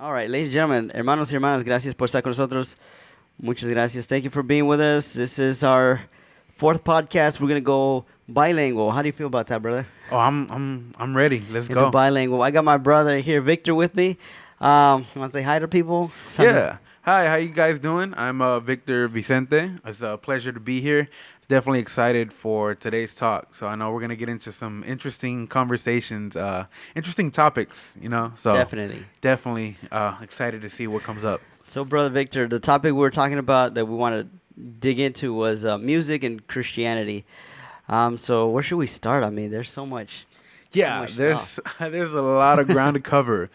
All right, ladies and gentlemen, hermanos y hermanas, gracias por estar con nosotros. Muchas gracias. Thank you for being with us. This is our fourth podcast. We're gonna go bilingual. How do you feel about that, brother? Oh, I'm ready. Let's Gonna do go. bilingual. I got my brother here, Victor, with me. You want to say hi to people? Yeah. Hi, how you guys doing? I'm Victor Vicente. It's a pleasure to be here. Definitely excited for today's talk. So I know we're gonna get into some interesting conversations, interesting topics. So definitely excited to see what comes up. So, brother Victor, the topic we were talking about that we want to dig into was music and Christianity. So where should we start? I mean, there's so much. Yeah, there's a lot of ground to cover.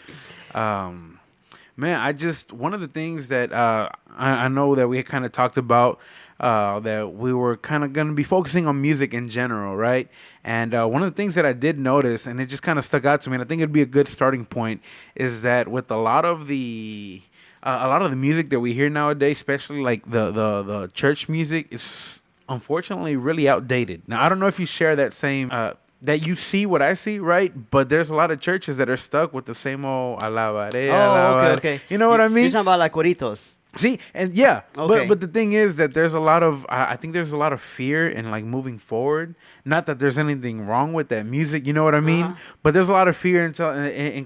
Man, one of the things that I know that we kind of talked about that we were kind of going to be focusing on music in general, right? And one of the things that I did notice, and it just kind of stuck out to me, and I think it'd be a good starting point, is that with a lot of the music that we hear nowadays, especially like the church music, it's unfortunately really outdated. Now, I don't know if you share that same that you see what I see, right? But there's a lot of churches that are stuck with the same old alabaré. Okay. You know what I mean? You're talking about like coritos. See, and yeah, Okay. but the thing is that there's a lot of I think there's a lot of fear in like moving forward. Not that there's anything wrong with that music, you know what I mean? Uh-huh. But there's a lot of fear and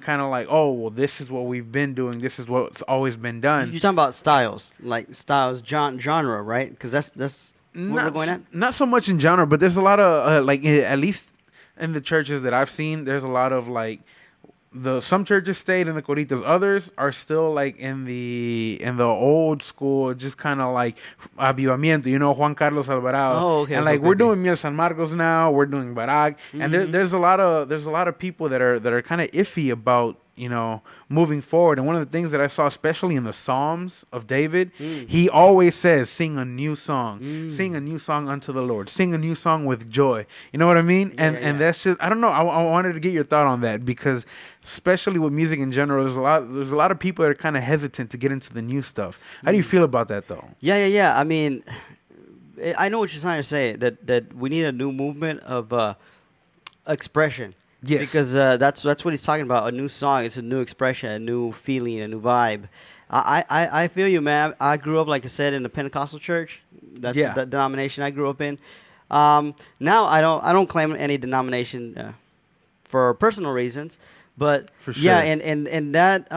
kind of like, oh, well, this is what we've been doing. This is what's always been done. You're talking about styles, like styles, genre, right? Because that's what we're going at. Not so much in genre, but there's a lot of at least in the churches that I've seen, there's a lot of like some churches stayed in the coritos. Others are still like in the old school, just kind of like avivamiento, Juan Carlos Alvarado. Oh, okay. And we're doing Miel San Marcos now. We're doing Barak, and there's a lot of people that are kind of iffy about moving forward. And one of the things that I saw, especially in the Psalms of David, he always says, sing a new song, sing a new song unto the Lord, sing a new song with joy. You know what I mean? And that's just, I don't know. I wanted to get your thought on that because especially with music in general, there's a lot of people that are kind of hesitant to get into the new stuff. How do you feel about that though? Yeah. I mean, I know what you're trying to say, that we need a new movement of expression. Yes. Because that's what he's talking about. A new song, it's a new expression, a new feeling, a new vibe. I feel you, man. I grew up, like I said, in the Pentecostal church. That's the denomination I grew up in. Now I don't claim any denomination for personal reasons, but for sure. Yeah, and that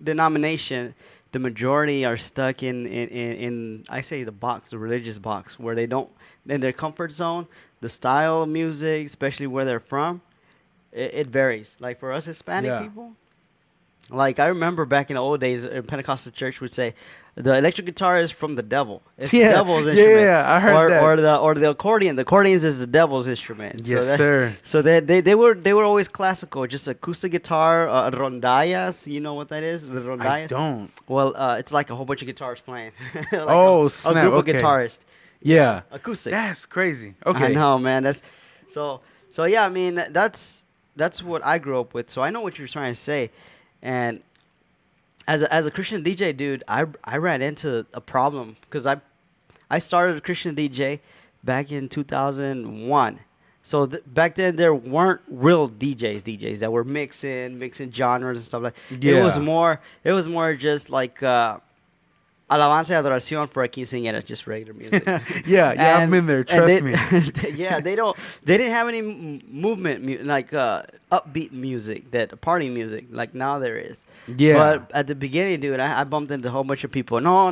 denomination, the majority are stuck in I say the religious box, where they don't, in their comfort zone, the style of music, especially where they're from. It varies. Like for us Hispanic people, like I remember back in the old days, in Pentecostal church would say, the electric guitar is from the devil. It's the devil's instrument. Yeah, I heard that. Or the accordion. The accordion is the devil's instrument. Yes, sir. So they were always classical, just acoustic guitar, rondallas. You know what that is? The rondallas? I don't. Well, it's like a whole bunch of guitars playing. Like snap. A group of Okay. guitarists. Yeah. Acoustics. That's crazy. Okay. I know, man. That's so yeah. I mean, that's what I grew up with. So I know what you're trying to say, and as a Christian DJ, dude, I ran into a problem because I started a Christian DJ back in 2001. So back then there weren't real DJs that were mixing genres and stuff like. Yeah. It was more just like alabanza y adoración for a quinceañera, just regular music. yeah, I'm in there. Trust me. Yeah, they didn't have any movement like upbeat music, that party music like now there is. Yeah. But at the beginning, dude, I bumped into a whole bunch of people. No,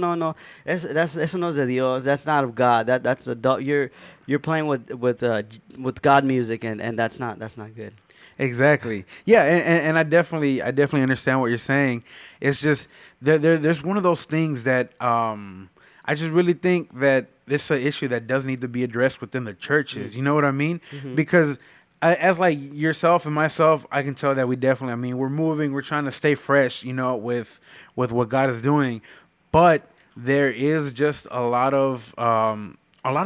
eso no es de Dios. That's not of God. That's you're playing with God music, and that's not good. Exactly. Yeah, and I definitely understand what you're saying. It's just there's one of those things that I just really think that this is an issue that does need to be addressed within the churches. You know what I mean? Mm-hmm. Because as like yourself and myself, I can tell that we definitely, I mean, we're moving, we're trying to stay fresh, with what God is doing, but there is just a lot of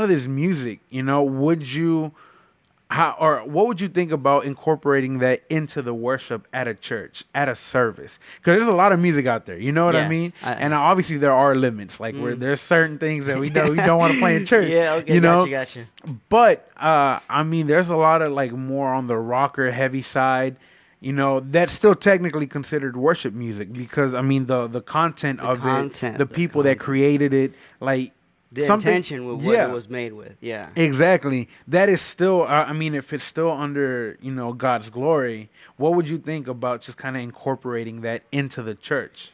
this music. What would you think about incorporating that into the worship at a church, at a service? Because there's a lot of music out there, you know what I mean? And obviously there are limits, like where there's certain things that we don't want to play in church. Yeah, okay, gotcha. But I mean, there's a lot of like more on the rocker heavy side. that's still technically considered worship music because I mean the content The of it, content, the the people that content, created it, like the something, intention with what it yeah, was made with. Yeah. exactly. That is still, I mean, if it's still under, God's glory, what would you think about just kind of incorporating that into the church?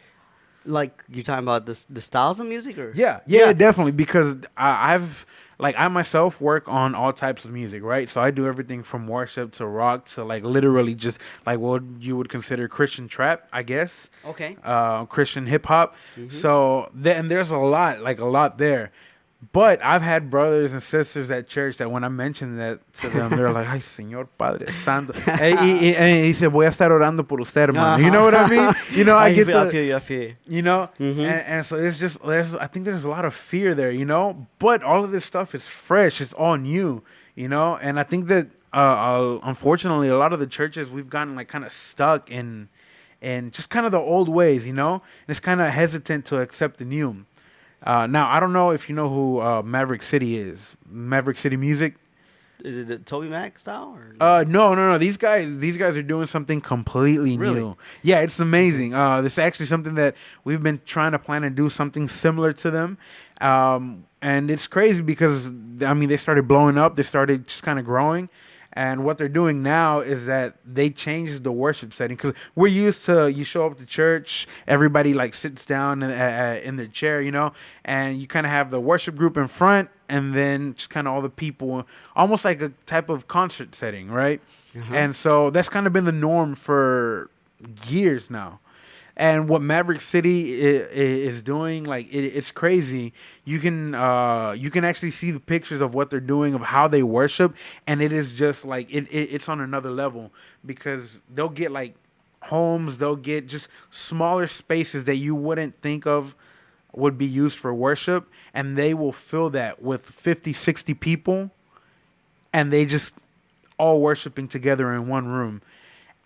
Like you're talking about the styles of music, or Yeah, yeah, yeah. definitely. Because I myself work on all types of music, right? So I do everything from worship to rock to like literally just like what you would consider Christian trap, I guess, Okay. Christian hip hop. Mhm. So and there's a lot there. But I've had brothers and sisters at church that when I mentioned that to them, they're like, "Ay, Señor Padre Santo." And he said, "Voy a estar orando por usted, hermano." You know what I mean? I get I the, feel you. I feel you. Mhm. and so it's just I think there's a lot of fear there, but all of this stuff is fresh, it's all new, and I think that unfortunately a lot of the churches we've gotten like kind of stuck in just kind of the old ways, and it's kind of hesitant to accept the new. Now I don't know if you know who Maverick City is. Maverick City Music. Is it the Toby Mac style or no? No, no, no. These guys are doing something completely Really? new. Yeah, it's Okay. amazing. This is actually something that we've been trying to plan and do something similar to them. And it's crazy because I mean they started blowing up. They started just kind of growing. And what they're doing now is that they changed the worship setting because we're used to you show up to church, everybody like sits down in their chair, and you kind of have the worship group in front, and then just kind of all the people, almost like a type of concert setting, right? Uh huh. And so that's kind of been the norm for years now. And what Maverick City is doing, like it's crazy. You can actually see the pictures of what they're doing, of how they worship, and it is just like it's on another level because they'll get like homes, they'll get just smaller spaces that you wouldn't think of would be used for worship, and they will fill that with 50, 60 people, and they just all worshiping together in one room.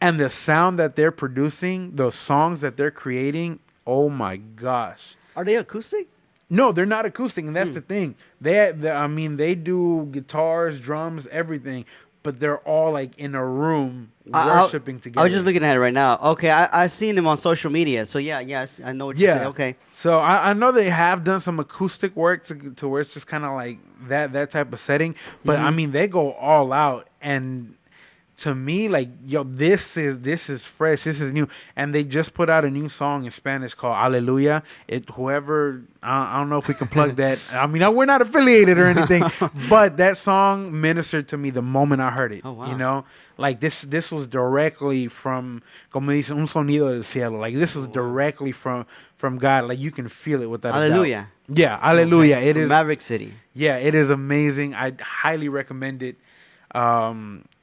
And the sound that they're producing, the songs that they're creating, oh my gosh. Are they acoustic? No, they're not acoustic, and that's Hmm. the thing. I mean, they do guitars, drums, everything, but they're all like in a room I, worshiping I was just together. looking at it right now. Okay, I seen them on social media. So yeah, yes, I know what you say. Yeah. Okay. So I know they have done some acoustic work to where it's just kind of like that type of setting, but I Mhm. mean they go all out, and to me, like, yo, this is fresh, this is new, and they just put out a new song in Spanish called Aleluya. Whoever, I don't know if we can plug that. I mean, we're not affiliated or anything, but that song ministered to me the moment I heard it. Oh wow. Like this was directly from, como dice, un sonido del cielo. Like this was Oh wow. directly from God. Like you can feel it without a doubt. Hallelujah. Yeah, Okay. Aleluya. It From is. Maverick City. Yeah, it is amazing. I highly recommend it.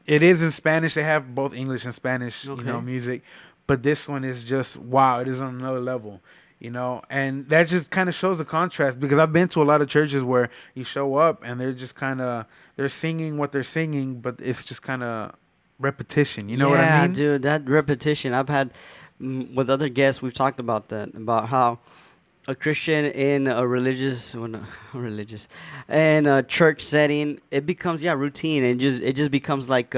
It is in Spanish. They have both English and Spanish, Okay. music, but this one is just wow. It is on another level, and that just kind of shows the contrast because I've been to a lot of churches where you show up and they're just kind of they're singing what they're singing, but it's just kind of repetition. You know what I Yeah, mean? dude, that repetition. I've had with other guests. We've talked about that, about how a Christian in a religious, well, no, religious, in a church setting, it becomes routine, and it just becomes like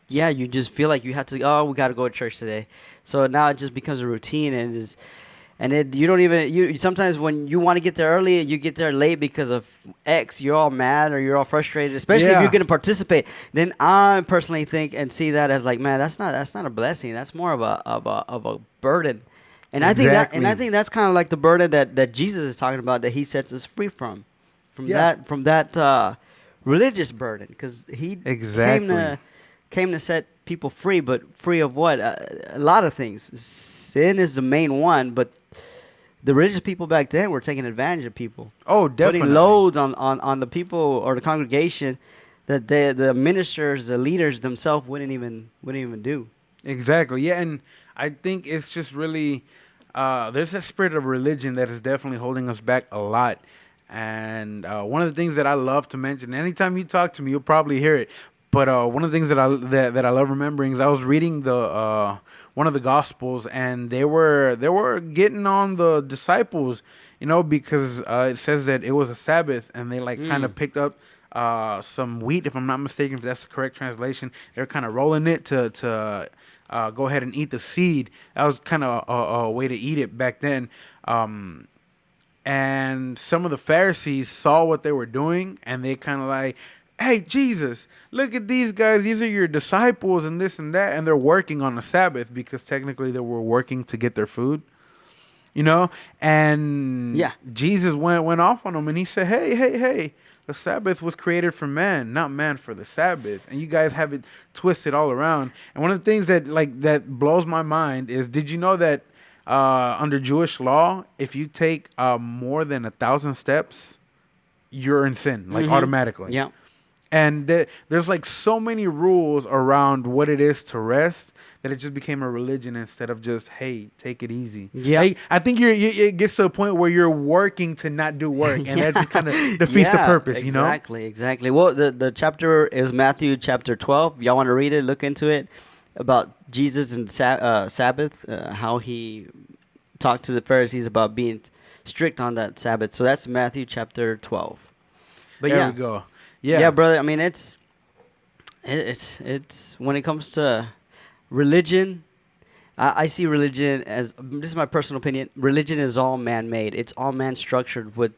yeah, you just feel like you have to. Oh, we got to go to church today, so now it just becomes a routine, and it you don't even you sometimes when you want to get there early, you get there late because of X. You're all mad or you're all frustrated, especially if you're Yeah, going to participate. Then I personally think and see that as like, man, that's not a blessing. That's more of a burden. And I exactly. think that's kind of like the burden that Jesus is talking about, that he sets us free from Yeah, that religious burden, because he came exactly. to came to set people free, but free of what? A lot of things. Sin is the main one, but the religious people back then were taking advantage of people, Oh, putting definitely. loads on the people or the congregation that the ministers, the leaders themselves wouldn't even do. Exactly. Yeah, and I think it's just really there's a spirit of religion that is definitely holding us back a lot. And one of the things that I love to mention, anytime you talk to me, you'll probably hear it. But one of the things that I love remembering is I was reading the one of the gospels, and they were getting on the disciples, because it says that it was a Sabbath, and they like kind Mm. of picked up some wheat, if I'm not mistaken, if that's the correct translation. They're kind of rolling it to go ahead and eat the seed. That was kind of a way to eat it back then. And some of the Pharisees saw what they were doing, and they kind of like, hey, Jesus, look at these guys. These are your disciples and this and that. And they're working on the Sabbath because technically they were working to get their food, you know? And Yeah. Jesus went off on them, and he said, hey, the Sabbath was created for man, not man for the Sabbath. And you guys have it twisted all around. And one of the things that blows my mind is, did you know that under Jewish law, if you take more than 1,000 steps, you're in sin, like automatically. Yeah. And there's like so many rules around what it is to rest that it just became a religion instead of just, hey, take it easy. Yeah. Hey, I think it gets to a point where you're working to not do work, and that just kind of defeats the purpose, you know? Exactly. Well, the chapter is Matthew chapter 12. Y'all want to read it? Look into it, about Jesus and Sabbath, how he talked to the Pharisees about being strict on that Sabbath. So that's Matthew chapter 12. But There yeah, we go. yeah, brother. I mean, it's when it comes to religion, I see religion as, this is my personal opinion. Religion is all man-made. It's all man-structured with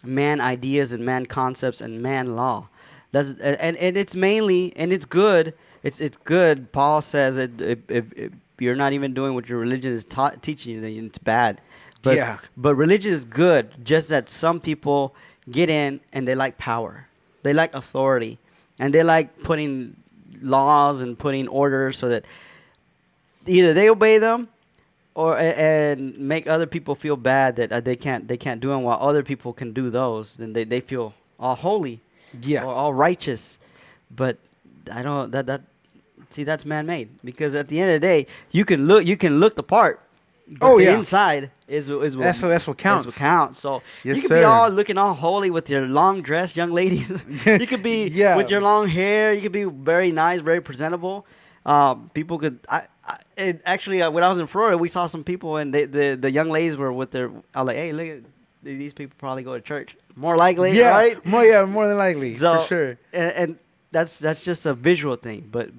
man ideas and man concepts and man law. That's and it's mainly, and it's good. It's good. Paul says that if you're not even doing what your religion is teaching you, then it's bad. But Yeah. but religion is good. Just that some people get in and they like power, they like authority, and they like putting laws and putting orders so that either they obey them or and make other people feel bad that they can't do them, while other people can do those, and they feel all holy, Yeah. or all righteous. But I don't that see, that's man-made, because at the end of the day you can look the part, but the inside is what That's what counts. That's what counts. So Yes, you could sir. be all looking all holy with your long dress, young ladies. You could be Yeah. with your long hair. You could be very nice, very presentable. People could. Actually, when I was in Florida, we saw some people, and the young ladies were with their. I was like, hey, look at these people, probably go to church. More likely, Yeah. right? More than likely. So, for sure. And that's just a visual thing, but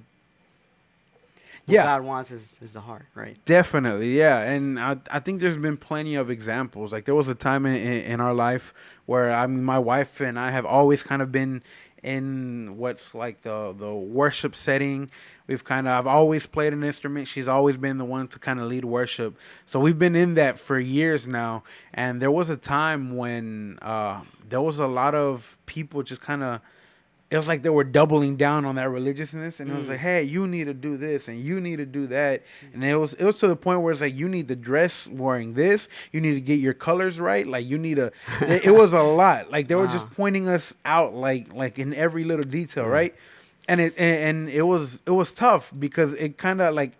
what Yeah. God wants is the heart, right? Definitely, yeah. And I think there's been plenty of examples. Like, there was a time in our life where, I mean, my wife and I have always kind of been in what's like the worship setting. I've always played an instrument. She's always been the one to kind of lead worship. So we've been in that for years now. And there was a time when there was a lot of people just kind of, it was like they were doubling down on that religiousness, and it was like, hey, you need to do this and you need to do that. And it was to the point where it's like, you need to dress wearing this, you need to get your colors right, like you need to it was a lot. Like, they were just pointing us out like in every little detail, right? And it was tough, because it kind of like,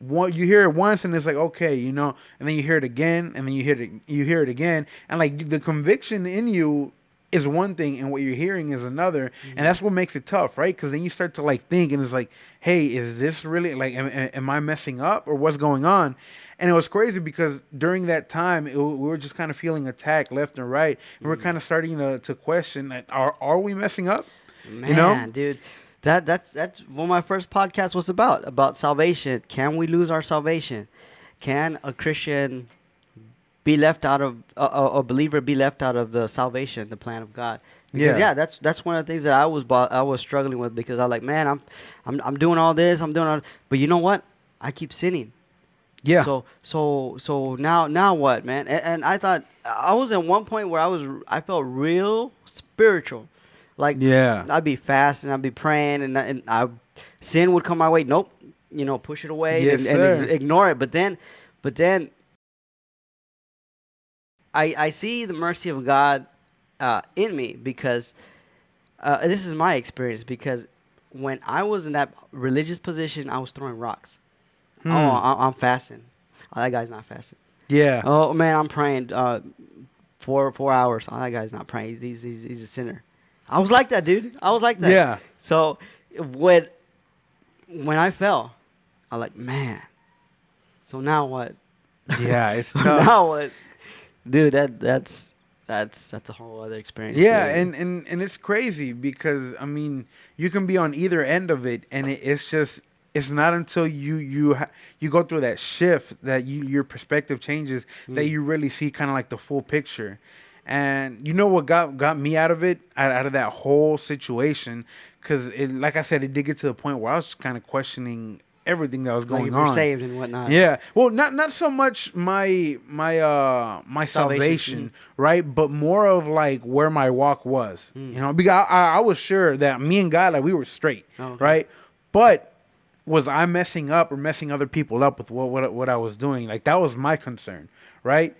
you hear it once and it's like, okay, you know, and then you hear it again, and then you hear it again, and like the conviction in you is one thing, and what you're hearing is another, and that's what makes it tough, right? Because then you start to like think, and it's like, hey, is this really, like, am I messing up, or what's going on? And it was crazy, because during that time, we were just kind of feeling attacked left and right, and we're kind of starting to question, like, are we messing up? Man, you know? dude, that's what my first podcast was about salvation. Can we lose our salvation? Can a Christian be left out of a believer be left out of the salvation, the plan of God? Because that's one of the things that I was struggling with, because I was like, man, I'm doing all this, but you know what? I keep sinning. Yeah. So now what, man? And I thought, I was at one point where I felt real spiritual. Like, Yeah. I'd be fasting, I'd be praying, and sin would come my way. Nope, push it away, Yes, and sir. ignore it. But then I see the mercy of God in me, because this is my experience. Because when I was in that religious position, I was throwing rocks. Oh, I'm fasting. Oh, that guy's not fasting. Yeah. Oh man, I'm praying 4 hours. Oh, that guy's not praying. He's a sinner. I was like that, dude. I was like that. Yeah. So when I fell, I was like, man. So now what? Yeah, it's tough. Now what? Dude, that's that's a whole other experience. Yeah, Too. and it's crazy because I mean you can be on either end of it, and it's just it's not until you go through that shift that your perspective changes that Mm. you really see kind of like the full picture. And you know what got me out of it, out of that whole situation, because it, like I said, it did get to the point where I was kind of questioning everything that was Like if going you're on. saved and whatnot. Yeah. Well, not so much my Salvation. salvation, right? But more of like where my walk was. Mm. You know, because I was sure that me and God, like, we were straight, Oh, okay. right? But was I messing up or messing other people up with what I was doing? Like, that was my concern, right?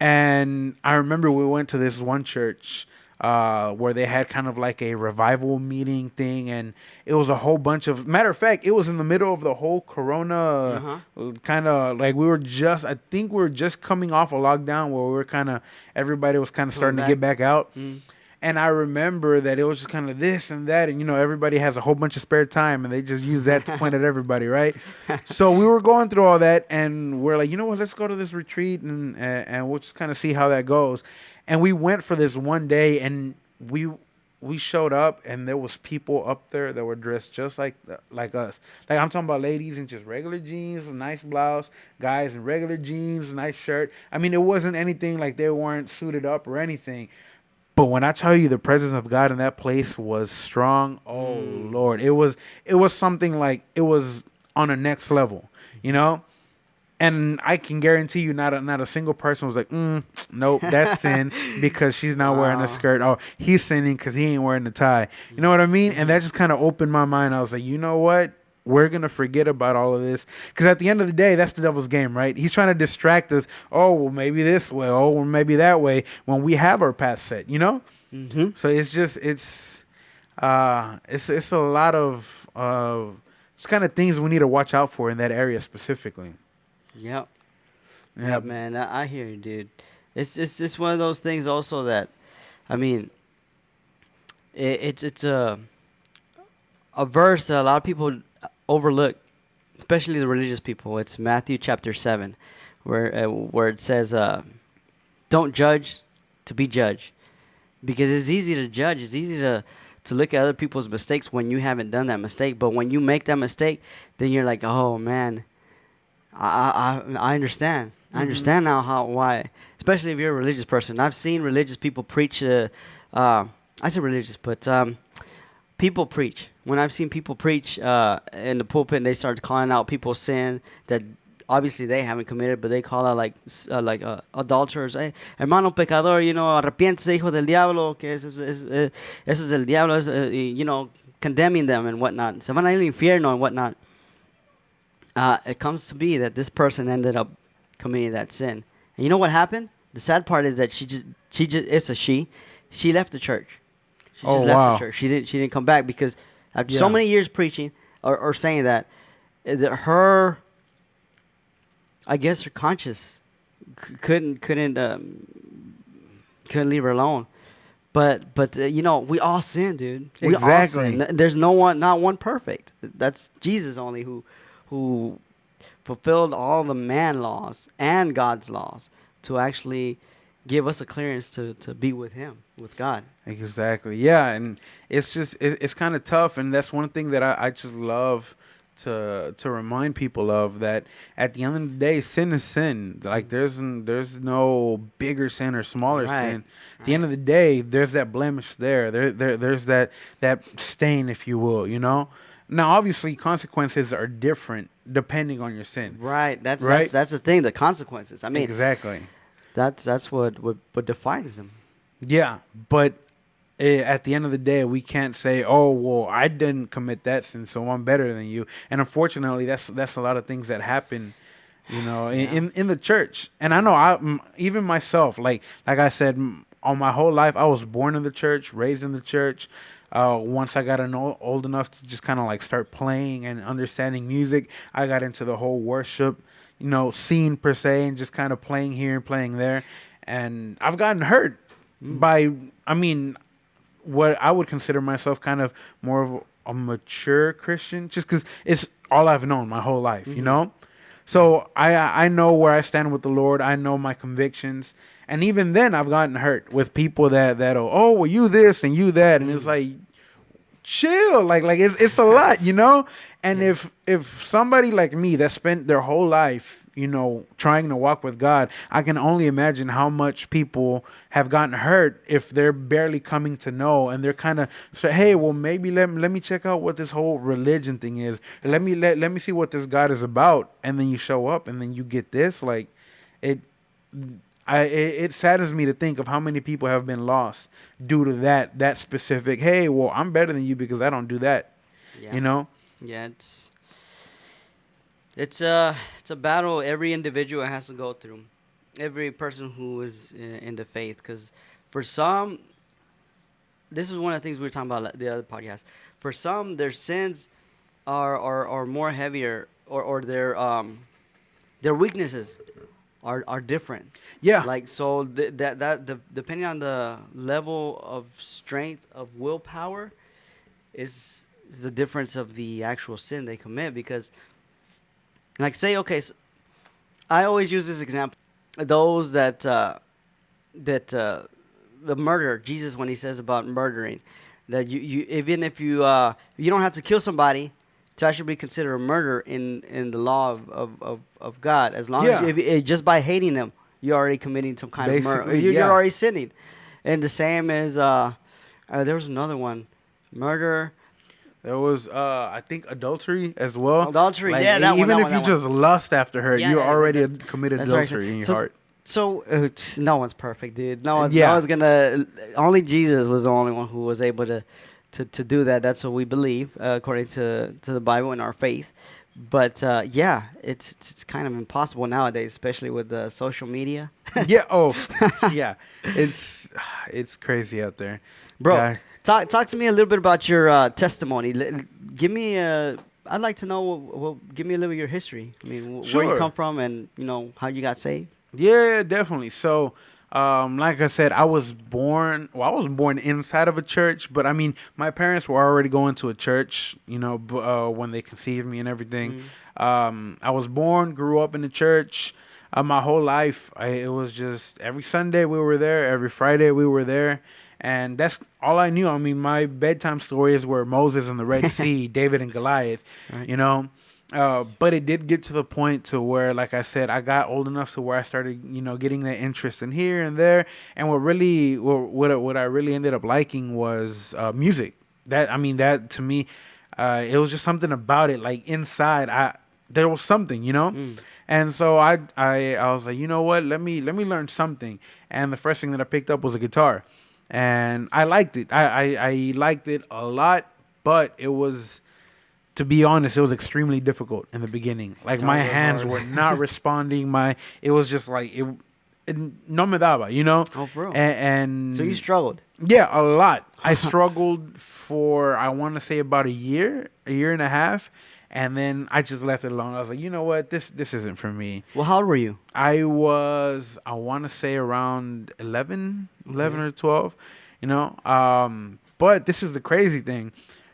And I remember we went to this one church where they had kind of like a revival meeting thing, and it was a whole bunch of. Matter of fact, it was in the middle of the whole Corona Uh-huh. kind of like I think we were just coming off a lockdown where we were kind of everybody was kind of Coming starting to get back out. Mm. And I remember that it was just kind of this and that, and everybody has a whole bunch of spare time, and they just use that to point at everybody, right? So we were going through all that, and we're like, you know what? Let's go to this retreat, and we'll just kind of see how that goes. And we went for this one day, and we showed up, and there was people up there that were dressed just like us. Like, I'm talking about ladies in just regular jeans, a nice blouse, guys in regular jeans, a nice shirt. I mean, it wasn't anything like they weren't suited up or anything. But when I tell you the presence of God in that place was strong, oh Lord, it was something like it was on a next level, you know. And I can guarantee you, not a single person was like, nope, that's sin because she's not wearing a Wow. skirt. Oh, he's sinning because he ain't wearing the tie. You know what I mean? And that just kind of opened my mind. I was like, you know what? We're gonna forget about all of this because at the end of the day, that's the devil's game, right? He's trying to distract us. Oh, well, maybe this way. Oh, well, maybe that way. When we have our path set, you know. Mm-hmm. So it's a lot of it's kind of things we need to watch out for in that area specifically. Yep. Yeah. Yeah, man. I hear you, dude. It's just one of those things also that, I mean, it's a verse that a lot of people overlook, especially the religious people. It's Matthew chapter 7, where it says, "Don't judge to be judged," because it's easy to judge. It's easy to look at other people's mistakes when you haven't done that mistake. But when you make that mistake, then you're like, "Oh man, I understand. I understand now why." Especially if you're a religious person. I've seen religious people preach. I say religious, but people preach. When I've seen people preach in the pulpit, and they start calling out people's sin that obviously they haven't committed, but they call out like adulterers. Hey, hermano pecador, arrepiéntese, hijo del diablo, que eso es el diablo, condemning them and whatnot. Se van a ir al infierno and whatnot. It comes to be that this person ended up committing that sin. And you know what happened? The sad part is that she just it's a she left the church. She Oh, just left wow. the church. She didn't come back because after Yeah. so many years preaching or saying that her, I guess her conscience couldn't leave her alone. But we all sin, dude. We all Exactly. sin. There's not one perfect. That's Jesus only who fulfilled all the man laws and God's laws to actually give us a clearance to be with him, with God. Exactly. Yeah, and it's just it's kind of tough, and that's one thing that I just love to remind people of, that at the end of the day, sin is sin. Like, there's no bigger sin or smaller Right. sin. At the end of the day, there's that blemish there. There's that stain, if you will. Now, obviously, consequences are different depending on your sin. Right. That's Right. that's the thing. The consequences. I mean, Exactly. that's what defines them. Yeah, but at the end of the day, we can't say, "Oh, well, I didn't commit that sin, so I'm better than you." And unfortunately, that's a lot of things that happen, in the church. And I know even myself, like I said, all my whole life, I was born in the church, raised in the church. Once I got old enough to just kind of like start playing and understanding music, I got into the whole worship, scene per se, and just kind of playing here and playing there. And I've gotten hurt by, I mean, what I would consider myself kind of more of a mature Christian, just because it's all I've known my whole life, So I know where I stand with the Lord. I know my convictions, And even then, I've gotten hurt with people that'll, oh, well, you this and you that, and it's like, chill, like it's a lot, you know. And Yeah. if somebody like me that spent their whole life, you know, trying to walk with God, I can only imagine how much people have gotten hurt if they're barely coming to know, and they're kind of say, hey, well, maybe let me check out what this whole religion thing is. Let me see what this God is about, and then you show up, and then you get this, like, it. It saddens me to think of how many people have been lost due to that specific. Hey, well, I'm better than you because I don't do that. Yeah. You know? Yeah. It's a battle every individual has to go through. Every person who is in the faith, because for some, this is one of the things we were talking about the other podcast. For some, their sins are more heavier, or their weaknesses are different. Yeah. Like, so depending on the level of strength of willpower is the difference of the actual sin they commit. Because, like, say, okay, so I always use this example. Those the murder, Jesus, when he says about murdering, that you even if you don't have to kill somebody to actually be considered a murder in the law of God, as long as Yeah. just by hating them, you're already committing some kind of murder. Basically, You're yeah. already sinning. And the same as there was another one, murder. There was I think adultery as well. Adultery, Like, yeah, that one, even that if one, you that one. just lust after her, Yeah, you yeah, already that- had committed That's what I adultery said. in your So, heart. no one's perfect, dude. No one's, Yeah. no one's gonna. Only Jesus was the only one who was able to do that. That's what we believe, according to the Bible and our faith. But yeah, it's kind of impossible nowadays, especially with social media. Yeah. Oh, yeah. It's crazy out there, Bro, Yeah. talk to me a little bit about your testimony. Give me I'd like to know. Give me a little of your history. I mean, where you Sure. come from, and how you got saved. Yeah, definitely. So, like I said, I was born. Well, I was born inside of a church, but I mean, my parents were already going to a church. You know, when they conceived me and everything. I was born, grew up in the church. My whole life, it was just every Sunday we were there. Every Friday we were there. And that's all I knew. I mean, my bedtime stories were Moses and the Red Sea, David and Goliath, Right. you know. But it did get to the point to where, like I said, I got old enough to where I started, getting that interest in here and there. And what I really ended up liking was music. That to me, it was just something about it. Like inside, there was something, Mm. And so I was like, you know what? Let me learn something. And the first thing that I picked up was a guitar, and I liked it. I liked it a lot, but it was, to be honest, it was extremely difficult in the beginning. Like my Guitars are hands hard. were not responding. It was just like it no me daba, Oh, for real? And So you struggled. yeah, a lot. I struggled for, I want to say, about a year and a half, and then I just left it alone. I was like, you know what, this isn't for me. Well, how old were you? I want to say around 11 Okay. or 12, But this is the crazy thing.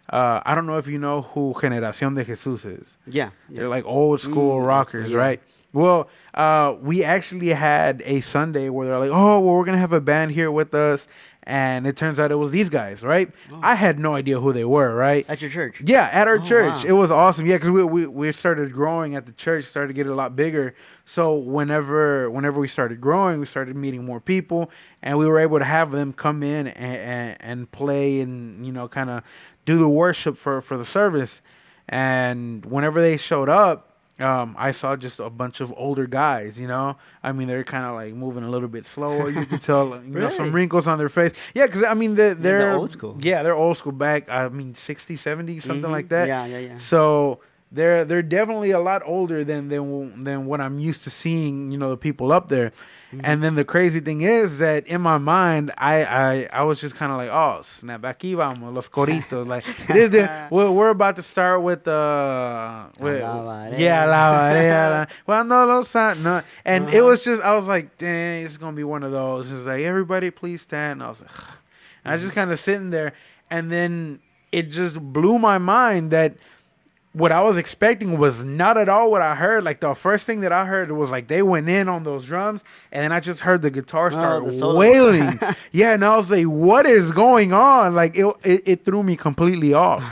I don't know if you know who Generación de Jesus is. Yeah. They're like old school rockers, yeah. right? Well, we actually had a Sunday where they're like, oh, well, we're going to have a band here with us. And it turns out it was these guys, right? Oh. I had no idea who they were, right? At your church. Yeah, at our Oh, church. wow. It was awesome. Yeah, because we started growing at the church, started to get a lot bigger. So whenever we started growing, we started meeting more people, and we were able to have them come in and play and, kind of do the worship for the service. And whenever they showed up, I saw just a bunch of older guys, I mean, they're kind of like moving a little bit slower. You could tell, some Really? wrinkles on their face. Yeah, because, I mean, they're old school. Yeah, they're old school back, 60, 70, something like that. Yeah. So they're definitely a lot older than what I'm used to seeing, the people up there. And then the crazy thing is that in my mind, I was just kind of like, oh, snap, aquí vamos, los coritos. Like, we're about to start with La varela. yeah, la varela. Cuando los no. And it was just, I was like, dang, it's going to be one of those. It's like, everybody please stand. I was like, ugh. And I was just kind of sitting there. And then it just blew my mind that what I was expecting was not at all what I heard. Like the first thing that I heard was like they went in on those drums, and then I just heard the guitar Oh, start the solo. wailing. Yeah, and I was like, "What is going on?" Like it threw me completely off,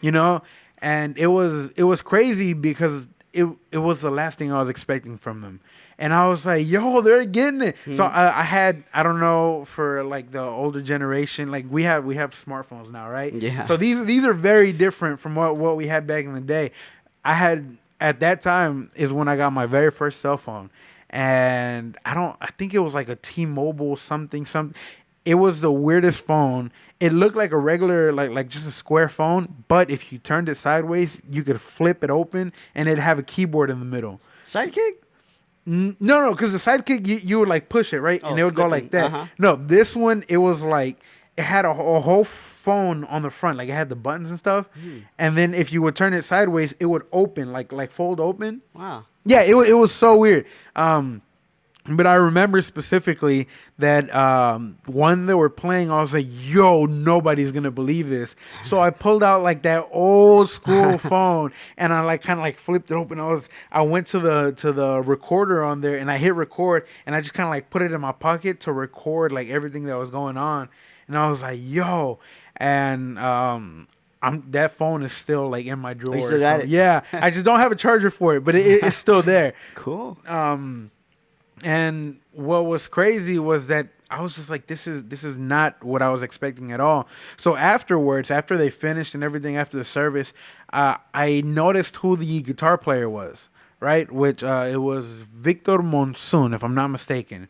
you know. And it was crazy because it was the last thing I was expecting from them. And I was like, yo, they're getting it. So Hmm. I don't know, for like the older generation, like we have smartphones now, right? Yeah. So these are very different from what we had back in the day. I had at that time is when I got my very first cell phone, and I think it was like a T-Mobile something. It was the weirdest phone. It looked like a regular, like just a square phone, but if you turned it sideways, you could flip it open and it'd have a keyboard in the middle. Sidekick? No, because the sidekick, you would like push it, right? Oh, And it would go like slipping. that. Uh-huh. No, this one, it was like, it had a whole phone on the front. Like it had the buttons and stuff. Hmm. And then if you would turn it sideways, it would open, like fold open. Wow. Yeah, it was so weird. But I remember specifically that one they were playing, I was like, yo, nobody's going to believe this. So I pulled out like that old school phone and I like kind of like flipped it open. I went to the recorder on there and I hit record and I just kind of like put it in my pocket to record like everything that was going on. And I was like, yo, and that phone is still like in my drawer. still got So, it? yeah, I just don't have a charger for it, but it's still there. Cool. And what was crazy was that I was just like, this is not what I was expecting at all. So afterwards, after they finished and everything, after the service, I noticed who the guitar player was, right? Which it was Victor Monsoon, if I'm not mistaken.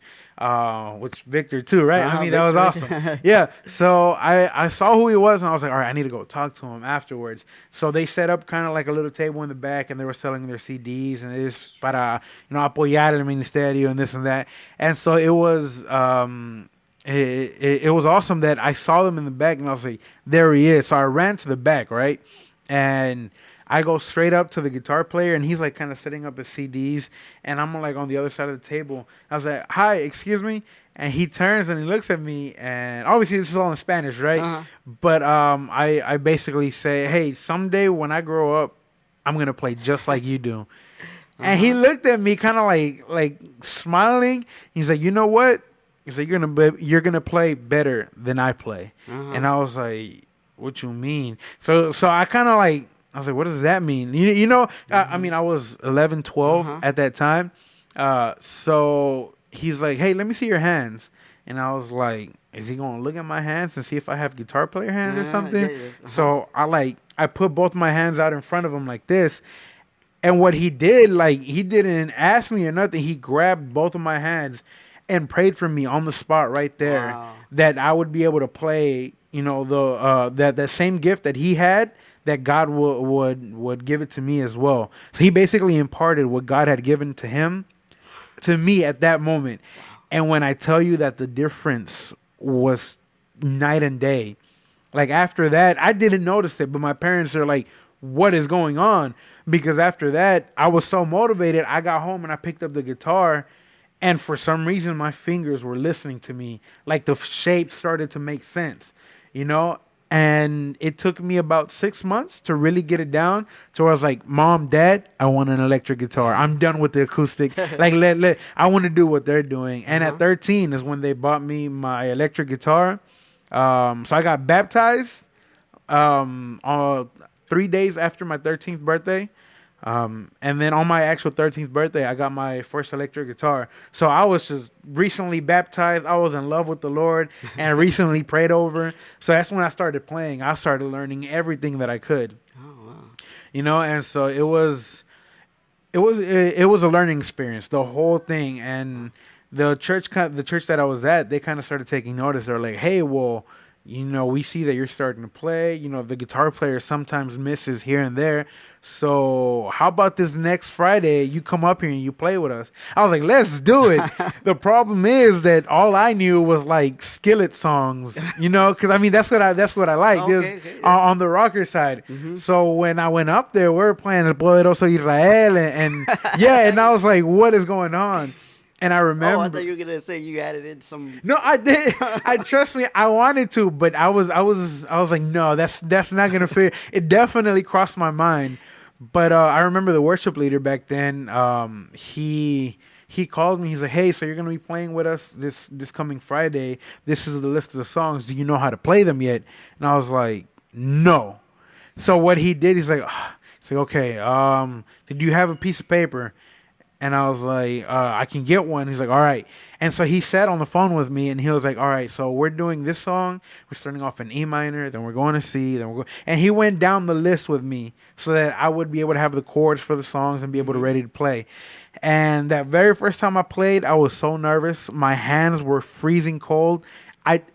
Which Victor too, right? I mean, that was Victor. awesome. Yeah. So I saw who he was and I was like, all right, I need to go talk to him afterwards. So they set up kind of like a little table in the back and they were selling their CDs and it is para, apoyar el ministerio and this and that. And so it was, it was awesome that I saw them in the back and I was like, there he is. So I ran to the back, right? And I go straight up to the guitar player and he's like kind of setting up his CDs and I'm like on the other side of the table. I was like, hi, excuse me. And he turns and he looks at me and obviously this is all in Spanish, right? Uh-huh. But I basically say, hey, someday when I grow up, I'm going to play just like you do. And he looked at me kind of like smiling. He's like, you know what? He's like, you're gonna play better than I play. Uh-huh. And I was like, what you mean? So I kind of like, I was like, what does that mean? I mean, I was 11, 12 Uh-huh. at that time. So he's like, hey, let me see your hands. And I was like, is he going to look at my hands and see if I have guitar player hands or something? Yeah, yeah. Uh-huh. So I put both my hands out in front of him like this. And what he did, like, he didn't ask me or nothing. He grabbed both of my hands and prayed for me on the spot right there. Wow. That I would be able to play, that same gift that he had, that God would give it to me as well. So he basically imparted what God had given to him to me at that moment. And when I tell you that the difference was night and day, like after that, I didn't notice it, but my parents are like, what is going on? Because after that, I was so motivated. I got home and I picked up the guitar, and for some reason, my fingers were listening to me. Like the shape started to make sense, And it took me about 6 months to really get it down. So I was like, Mom, Dad, I want an electric guitar. I'm done with the acoustic. Like, I want to do what they're doing. And at 13 is when they bought me my electric guitar. So I got baptized 3 days after my 13th birthday. And then on my actual 13th birthday, I got my first electric guitar. So I was just recently baptized. I was in love with the Lord and recently prayed over. So that's when I started playing. I started learning everything that I could, Oh, wow. and so it was a learning experience, the whole thing. And the church that I was at, they kind of started taking notice. They're like, hey, well, we see that you're starting to play. The guitar player sometimes misses here and there. So how about this next Friday, you come up here and you play with us? I was like, let's do it. The problem is that all I knew was like skillet songs, because I mean, that's what I like. Okay, This okay, on the rocker side. So when I went up there, we were playing El Poderoso Israel and yeah, and I was like, what is going on? And I remember. Oh, I thought you were gonna say you added in some. No, I did. I trust me. I wanted to, but I was like, no, that's not gonna fit. It definitely crossed my mind, But I remember the worship leader back then. He called me. He's like, "Hey, so you're gonna be playing with us this coming Friday. This is the list of the songs. Do you know how to play them yet?" And I was like, "No." So what he did, he's like, "Okay, did you have a piece of paper?" And I was like, "I can get one." He's like, "All right." And so he sat on the phone with me, and he was like, "All right, so we're doing this song. We're starting off in E minor, then we're going to C, then we're going." And he went down the list with me so that I would be able to have the chords for the songs and be able to ready to play. And that very first time I played, I was so nervous. My hands were freezing cold.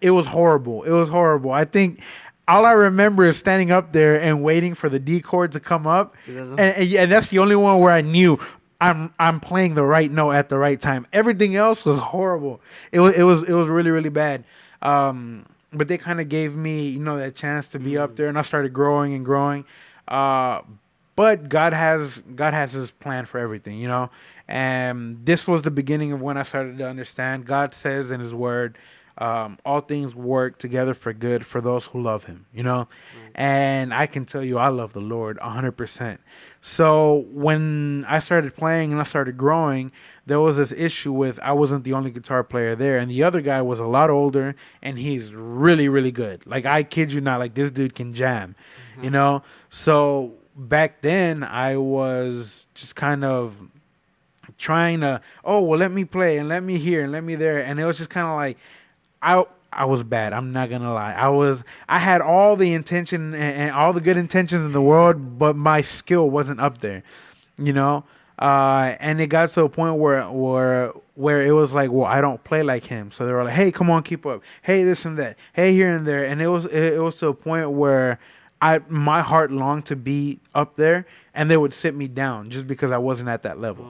It was horrible. It was horrible. I think all I remember is standing up there and waiting for the D chord to come up, and that's the only one where I knew I'm playing the right note at the right time. Everything else was horrible. It was really really bad. But they kind of gave me that chance to be up there, and I started growing and growing. But God has His plan for everything. And this was the beginning of when I started to understand. God says in His Word, all things work together for good for those who love Him. And I can tell you, I love the Lord 100%. So when I started playing and I started growing, there was this issue with I wasn't the only guitar player there, and the other guy was a lot older, and he's really, really good. Like, I kid you not, like, this dude can jam. So back then I was just kind of trying to, oh, well, let me play and let me here and let me there, and it was just kind of like I was bad. I'm not gonna lie. I had all the intention and all the good intentions in the world, but my skill wasn't up there, you know. And it got to a point where it was like, well, I don't play like him. So they were like, hey, come on, keep up. Hey, this and that. Hey, here and there. And it was to a point where my heart longed to be up there, and they would sit me down just because I wasn't at that level.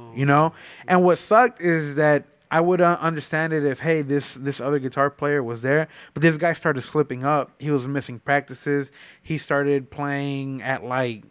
And what sucked is that I would understand it if, hey, this other guitar player was there, but this guy started slipping up. He was missing practices. He started playing at like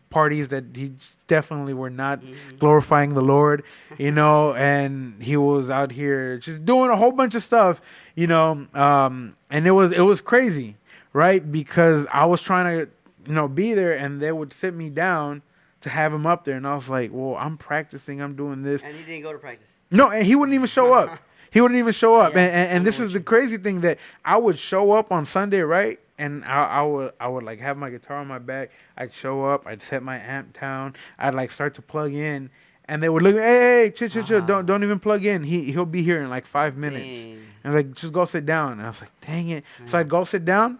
parties that he definitely were not glorifying the Lord, and he was out here just doing a whole bunch of stuff, and it was crazy, right? Because I was trying to, be there, and they would sit me down to have him up there, and I was like, well, I'm practicing, I'm doing this. And he didn't go to practice. No, and he wouldn't even show up. He wouldn't even show up. Yeah, and this is the crazy thing, that I would show up on Sunday, right? And I would like have my guitar on my back. I'd show up. I'd set my amp down. I'd like start to plug in, and they would look. Hey, chill. Don't even plug in. He'll be here in like 5 minutes. Dang. And like, just go sit down. And I was like, dang it. So I'd go sit down.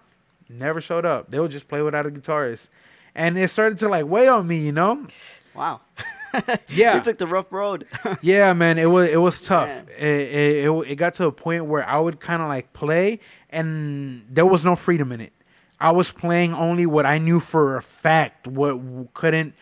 Never showed up. They would just play without a guitarist, and it started to like weigh on me. Wow. Yeah. You took the rough road. Yeah, man, it was tough. Man. It got to a point where I would kind of like play, and there was no freedom in it. I was playing only what I knew for a fact, what wouldn't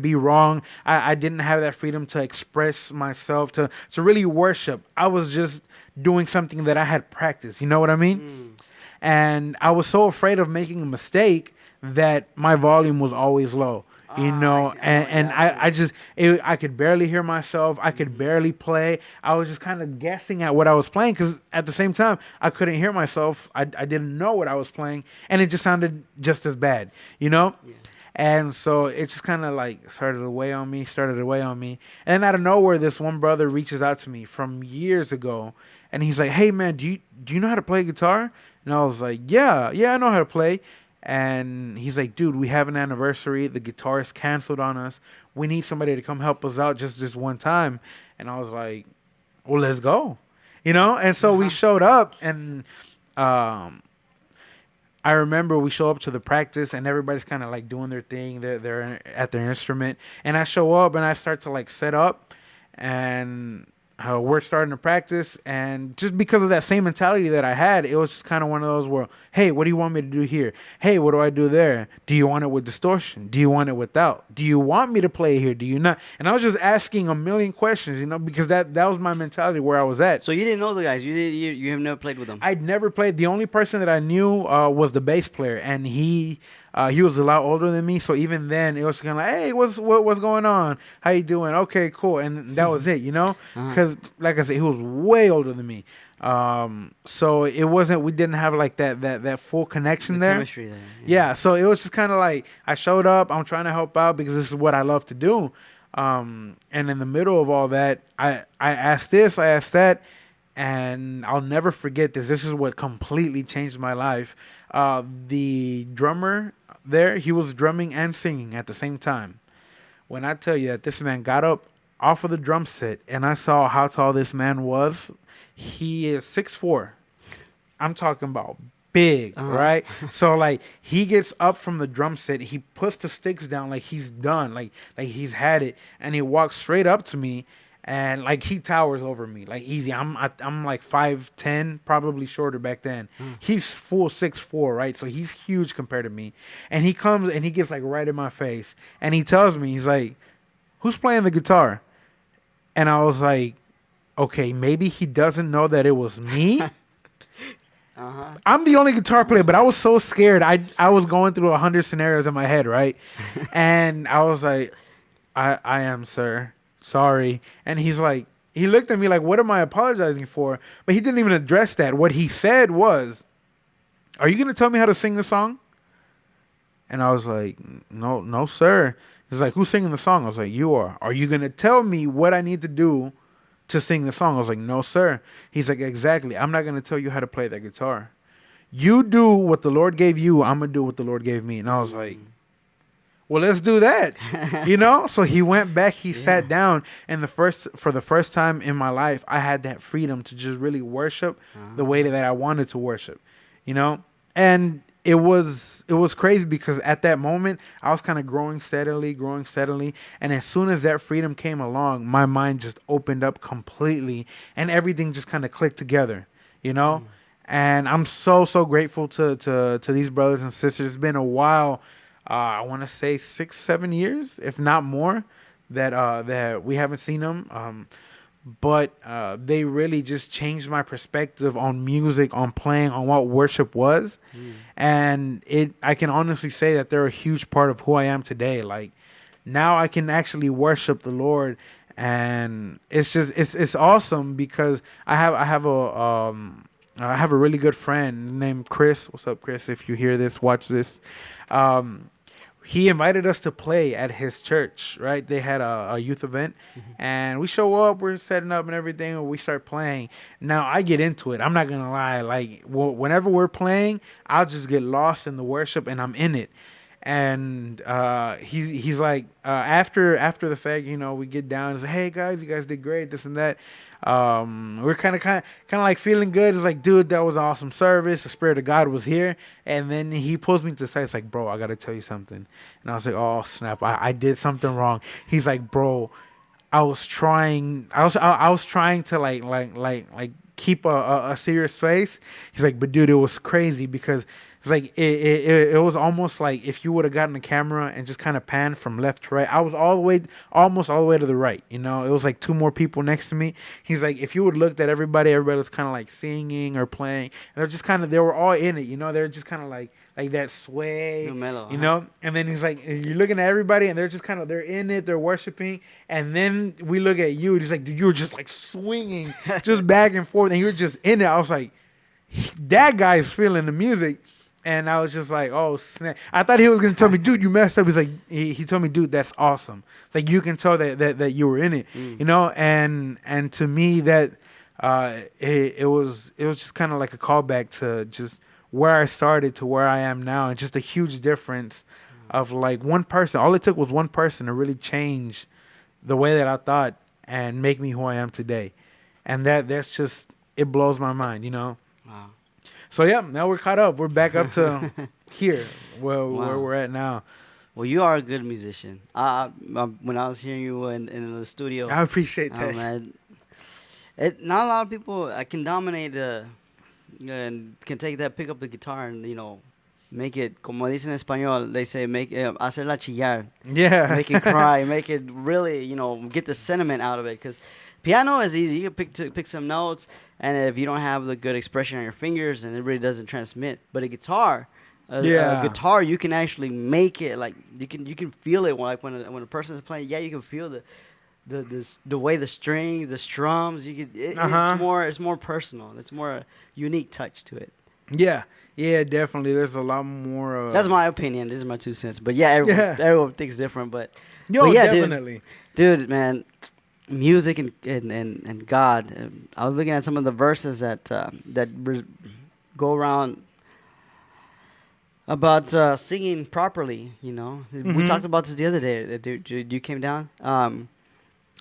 be wrong. I didn't have that freedom to express myself, to really worship. I was just doing something that I had practiced. You know what I mean? And I was so afraid of making a mistake that my volume was always low. I could barely hear myself. I could barely play. I was just kind of guessing at what I was playing, because at the same time, I couldn't hear myself. I didn't know what I was playing, and it just sounded just as bad. And so it just kind of like started to weigh on me. And then out of nowhere, this one brother reaches out to me from years ago, and he's like, hey, man, do you know how to play guitar? And I was like, yeah, I know how to play. And he's like, dude, we have an anniversary. The guitarist canceled on us. We need somebody to come help us out just this one time. And I was like, well, let's go. And so we showed up, and I remember we show up to the practice, and everybody's kind of like doing their thing. They're at their instrument. And I show up, and I start to like set up, and we're starting to practice, and just because of that same mentality that I had, it was just kind of one of those where, hey, what do you want me to do here? Hey, what do I do there? Do you want it with distortion? Do you want it without? Do you want me to play here? Do you not? And I was just asking a million questions, because that was my mentality where I was at. So you didn't know the guys. You have never played with them. I'd never played. The only person that I knew was the bass player, and he was a lot older than me, so even then it was kind of like, hey, what's going on? How you doing? Okay, cool. And that was it, because like I said, he was way older than me. So it wasn't. We didn't have like that full connection The there. chemistry there. Yeah, so it was just kind of like I showed up. I'm trying to help out because this is what I love to do. And in the middle of all that, I asked this, I asked that, and I'll never forget this. This is what completely changed my life. The drummer there, he was drumming and singing at the same time. When I tell you that this man got up off of the drum set and I saw how tall this man was, he is 6'4". I'm talking about big, right? So like he gets up from the drum set, he puts the sticks down like he's done, like he's had it, and he walks straight up to me, and like he towers over me like easy. I'm like 5'10", probably shorter back then. He's full 6'4", right? So he's huge compared to me, and he comes and he gets like right in my face, and he tells me, he's like, "Who's playing the guitar?" And I was like, okay, maybe he doesn't know that it was me. I'm the only guitar player, but I was so scared. I was going through 100 scenarios in my head, right? And I was like, I am, sir. Sorry. And he's like, he looked at me like, what am I apologizing for? But he didn't even address that. What he said was, are you going to tell me how to sing the song? And I was like, no, no, sir. He's like, who's singing the song? I was like, you are. Are you going to tell me what I need to do to sing the song? I was like, no, sir. He's like, exactly. I'm not going to tell you how to play that guitar. You do what the Lord gave you. I'm going to do what the Lord gave me. And I was like, well, let's do that. So he went back, he sat down, and for the first time in my life, I had that freedom to just really worship the way that I wanted to worship, and it was crazy because at that moment I was kind of growing steadily, and as soon as that freedom came along, my mind just opened up completely, and everything just kind of clicked together. And I'm so grateful to these brothers and sisters. It's been a while. I want to say 6-7 years, if not more, that we haven't seen them. But they really just changed my perspective on music, on playing, on what worship was. And I can honestly say that they're a huge part of who I am today. Like now I can actually worship the Lord, and it's just it's awesome because I have a really good friend named Chris. What's up, Chris? If you hear this, watch this. He invited us to play at his church, right? They had a youth event, and we show up, we're setting up and everything, and we start playing. Now, I get into it. I'm not going to lie. Like, whenever we're playing, I'll just get lost in the worship, and I'm in it. And he's like, after the fact, we get down and say, hey, guys, you guys did great, this and that. We're kind of like feeling good. It's like, dude, that was an awesome service. The Spirit of God was here. And then he pulls me to the side. It's like, bro, I got to tell you something. And I was like, oh, snap. I did something wrong. He's like, bro, I was trying to like keep a serious face. He's like, but dude, it was crazy because it's like it was almost like if you would have gotten the camera and just kind of panned from left to right. I was almost all the way to the right. It was like two more people next to me. He's like, if you would have looked at everybody was kind of like singing or playing. And they were all in it. They're just kind of like that sway. Mellow, And then he's like, you're looking at everybody and they're just they're in it. They're worshiping. And then we look at you. And he's like, dude, you were just like swinging, just back and forth, and you're just in it. I was like, that guy's feeling the music. And I was just like, oh, snap. I thought he was going to tell me, dude, you messed up. He's like, he told me, dude, that's awesome. It's like, you can tell that you were in it, and to me that it was just kind of like a callback to just where I started to where I am now. And just a huge difference of like one person. All it took was one person to really change the way that I thought and make me who I am today. And that's just, it blows my mind. Wow. So yeah, now we're caught up. We're back up to here, where we're at now. Well, you are a good musician. When I was hearing you in the studio, I appreciate that. Man, not a lot of people can dominate and can pick up the guitar and make it, como dicen en español, they say hacerla chillar. Yeah. Make it cry, make it really, get the sentiment out of it. Because piano is easy. You can pick some notes, and if you don't have the good expression on your fingers, and it really doesn't transmit. But a guitar, you can actually make it like you can feel it. Like when a person is playing, you can feel the way the strings, the strums, Uh huh. it's more personal. It's more a unique touch to it. Yeah. Yeah. Definitely. There's a lot more. That's my opinion. This is my 2 cents. But yeah, Yeah. everyone thinks different. But Yo, yeah, definitely. dude, man, music and God. I was looking at some of the verses that go around about singing properly. You know, we Mhm. talked about this the other day. You came down.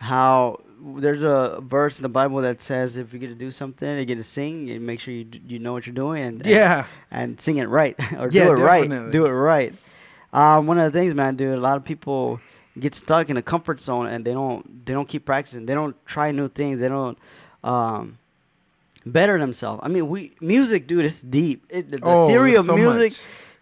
How there's a verse in the Bible that says if you're gonna do something, you're gonna sing, and make sure you know what you're doing Yeah. and sing it right or Yeah. do it right. Definitely. Do it right. One of the things, man, dude, a lot of people get stuck in a comfort zone and they don't keep practicing. They don't try new things. They don't um, better themselves. I mean, music, dude, it's deep. The Oh, theory there's of so music.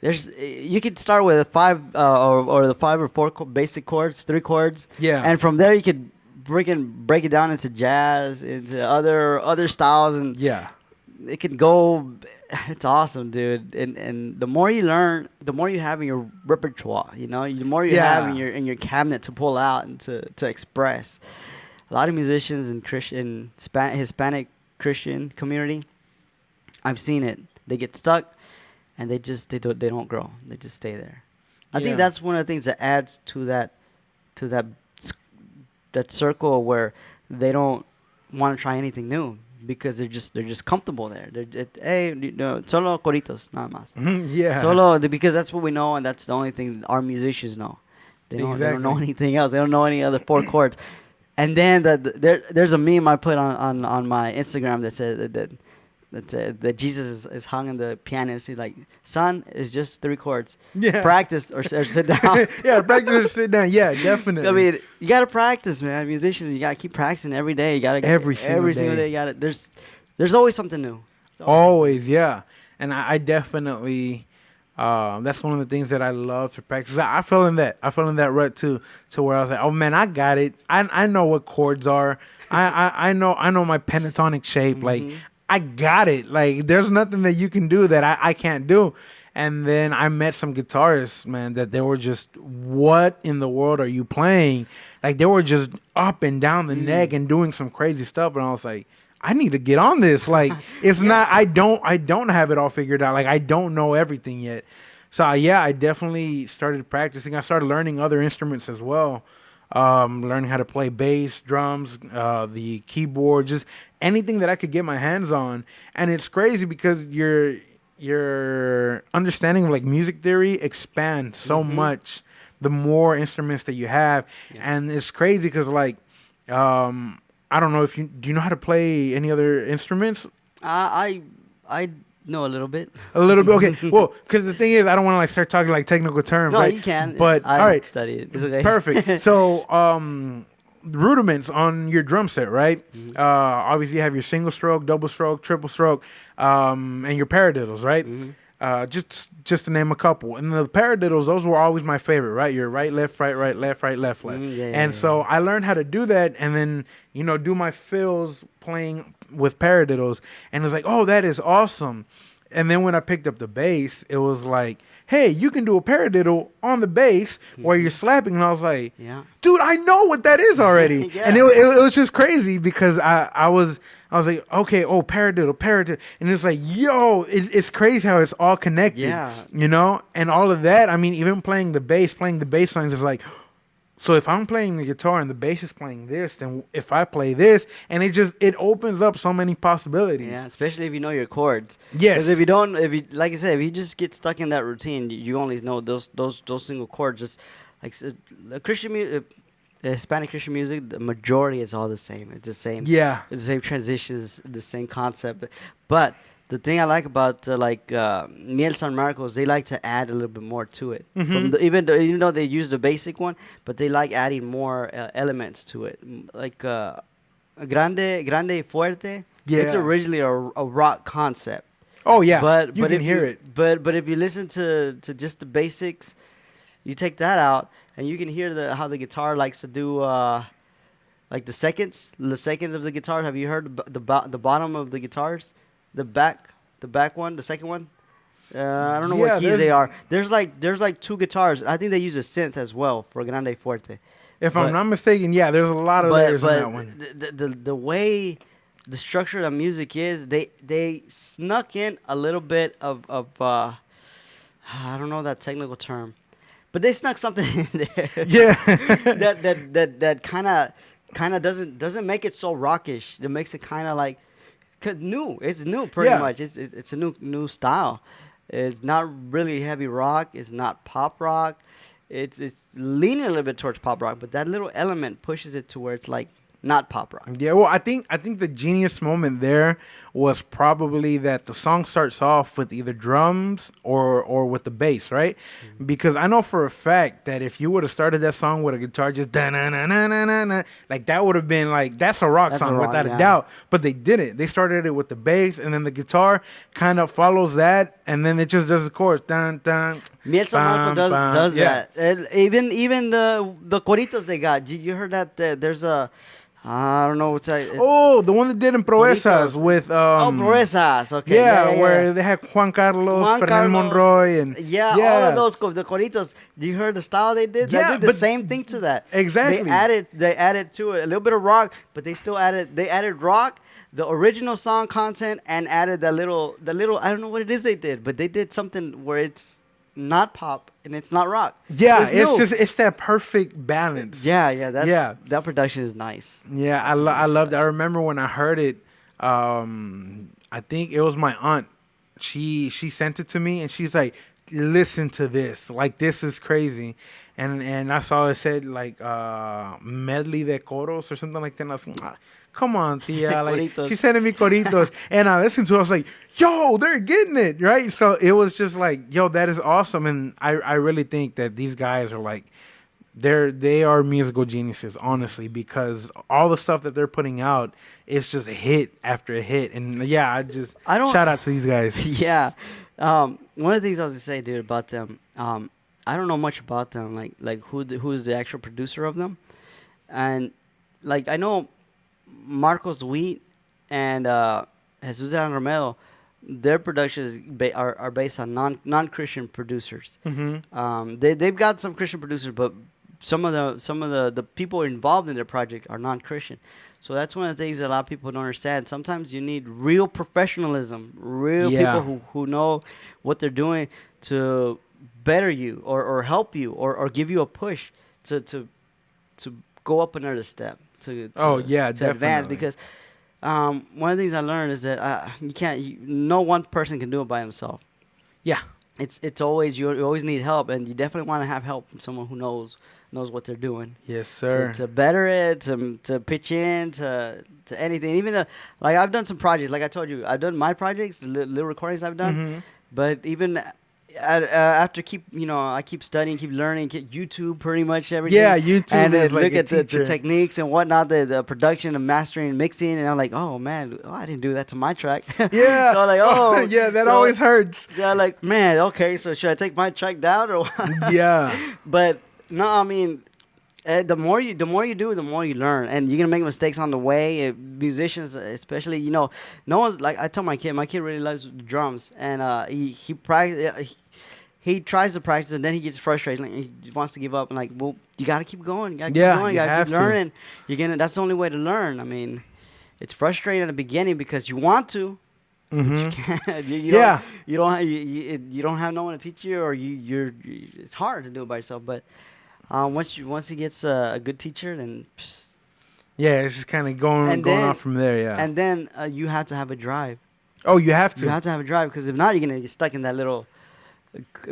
much. You could start with a five or the five or four basic chords, three chords, Yeah. and from there you could break it down into jazz, into other styles, and Yeah. it can go. It's awesome, dude. And the more you learn, the more you have in your repertoire. You know, the more you have Yeah. in your cabinet to pull out and to express. A lot of musicians in Hispanic Christian community, I've seen it. They get stuck, and they don't grow. They just stay there. I Yeah. think that's one of the things that adds to s- that circle where they don't want to try anything new because they're just comfortable there. Hey, solo coritos, nada más. Mhm. Yeah. Because that's what we know and that's the only thing our musicians know. They don't know Exactly. anything else. They don't know any other four chords. And then there's a meme I put on my Instagram that says that Jesus is hung in the pianist. He's like, son, it's just three chords. Yeah. Practice or sit down. Yeah. Practice or sit down. Yeah. Definitely. I mean, you gotta practice, man. Musicians, you gotta keep practicing every day. You gotta Every single single day. day. You gotta. There's always something new. There's always something Always, yeah. And I definitely, that's one of the things that I love to practice. I fell in that. I fell in that rut too, to where I was like, oh man, I got it. I know what chords are. I know my pentatonic shape. Like Mhm. I got it. Like there's nothing that you can do that I can't do. And then I met some guitarists, man, that they were just, what in the world are you playing? Like they were just up and down the neck and doing some crazy stuff. And I was like, I need to get on this. Like it's not, I don't have it all figured out. Like I don't know everything yet. So yeah, I definitely started practicing. I started learning other instruments as well. Learning how to play bass, drums, the keyboard, just anything that I could get my hands on. And it's crazy because your understanding of like music theory expands so much the more instruments that you have. Yeah. And it's crazy because like I don't know if you do you know how to play any other instruments. I know a little bit. A little bit, okay. Well, because the thing is, I don't want to like start talking like technical terms, No, right? you can. But I all right, studied it. It's okay. perfect. So, rudiments on your drum set, right? Mhm. Obviously, you have your single stroke, double stroke, triple stroke, and your paradiddles, right? Mhm. Just to name a couple. And the paradiddles, those were always my favorite, right? Your right, left, right, left, right, left, left. Yeah, And so I learned how to do that, and then do my fills playing with paradiddles, and it's like, oh, that is awesome. And then when I picked up the bass, it was like, hey, you can do a paradiddle on the bass while you're slapping, and I was like, Yeah. dude, I know what that is already. Yeah. And it was just crazy because I was like, okay, oh, paradiddle. And it's like, yo, it's crazy how it's all connected. Yeah. And all of that. I mean, even playing the bass lines is like, so if I'm playing the guitar and the bass is playing this, then if I play this, and it opens up so many possibilities. Yeah, especially if you know your chords. Yes. Because if you don't, like I said, if you just get stuck in that routine, you only know those single chords. Just like Christian music, Hispanic Christian music, the majority is all the same. It's the same. Yeah. It's the same transitions, the same concept. But the thing I like about Miel San Marcos, they like to add a little bit more to it. Mhm. Even though they use the basic one, but they like adding more elements to it. Like Grande Fuerte. It's Yeah. originally a rock concept. Oh yeah. But you but can if hear you, it. But if you listen to just the basics, you take that out and you can hear how the guitar likes to do like the seconds of the guitar. Have you heard the bottom of the guitars? The back one, the second one. I don't know Yeah, what keys they are. There's like two guitars. I think they use a synth as well for Grande Fuerte. If I'm But not mistaken, yeah, there's a lot of but layers in that one. the way the structure of music is, they snuck in a little bit of I don't know that technical term, but they snuck something in there Yeah. that kind of doesn't make it so rockish. It makes it kind of like 'cause new. It's new pretty Yeah. much. It's a new style. It's not really heavy rock. It's not pop rock. It's leaning a little bit towards pop rock, but that little element pushes it to where it's like not pop rock. Yeah, well, I think the genius moment there was probably that the song starts off with either drums or with the bass, right? Because I know for a fact that if you would have started that song with a guitar just da na na na na na na, like that would have been like that's a rock That's a song rock, without a yeah. doubt. But they didn't. They started it with the bass, and then the guitar kind of follows that, and then it just does the chorus. Dun dun. Miel San Marco bam, does bam. does Yeah. that. Even the coritos they got. You heard that there's a I don't know what's that. Oh, the one that did in Proezas Coritos. with Oh, Proezas. Okay. yeah, Yeah. where they had Juan Carlos, Juan Fernando Carlos. Monroy, and Yeah, all of those the coritos. Do you heard the style they did? Yeah, They did the but- same thing to that. Exactly. They added to it a little bit of rock, but they still added rock, the original song content, and added the little I don't know what it is they did, but they did something where it's not pop and it's not rock. Yeah, new. it's that perfect balance. Yeah, Yeah. that production is nice. Yeah, I loved it. I remember when I heard it. I think it was my aunt. She sent it to me, and she's like, "Listen to this. Like this is crazy." And I saw it said like medley de coros or something like that. And I was like, come on, tia. Like Coritos. she's sending me coritos, and I listened to it. I was like, yo, they're getting it right. So it was just like, yo, that is awesome. And I really think that these guys are like. They are musical geniuses, honestly, because all the stuff that they're putting out is just a hit after a hit. And yeah, I don't- shout out to these guys. Yeah. One of the things I was gonna say, dude, about them, I don't know much about them, like who's the actual producer of them, and like I know Marcos Wheat and Jesus Romero, their productions are based on non-Christian producers. They've got some Christian producers, but some of the people involved in their project are non-Christian. So that's one of the things that a lot of people don't understand. Sometimes you need real professionalism, real Yeah. people who know what they're doing to better you or help you or give you a push to go up another step. To Oh, yeah, to advance, definitely. because one of the things I learned is that no one person can do it by himself. Yeah. It's always you always need help, and you definitely want to have help from someone who knows what they're doing Yes, sir. to better it, to pitch in to anything. Even like I've done some projects, like I told you, I've done my projects, the little recordings I've done. Mhm. But even after I keep studying, keep learning, keep YouTube pretty much everything. Yeah, YouTube and is look like a at the teacher. techniques and whatnot, the production, and mastering, and mixing, and I'm like, oh man, I didn't do that to my track. Yeah. So I'm like, oh yeah, that so- always hurts. Yeah, like, man, okay, so should I take my track down or what? Yeah. But no, I mean, the more you do, the more you learn, and you're gonna make mistakes on the way. Musicians, especially, no one's like I tell my kid really loves the drums, and he tries to practice, and then he gets frustrated, like he wants to give up, and like, well, you gotta keep going, you gotta keep Yeah, going, you you gotta have keep to. learning. That's the only way to learn. I mean, it's frustrating at the beginning because you want to. Mhm. Can't. You Yeah. don't have no one to teach you, or it's hard to do it by yourself. But once he gets a good teacher, then Yeah, it's just kind of going And then- on from there. Yeah. and then you have to have a drive. oh, you have to. You have to have a drive, because if not, you're gonna get stuck in that little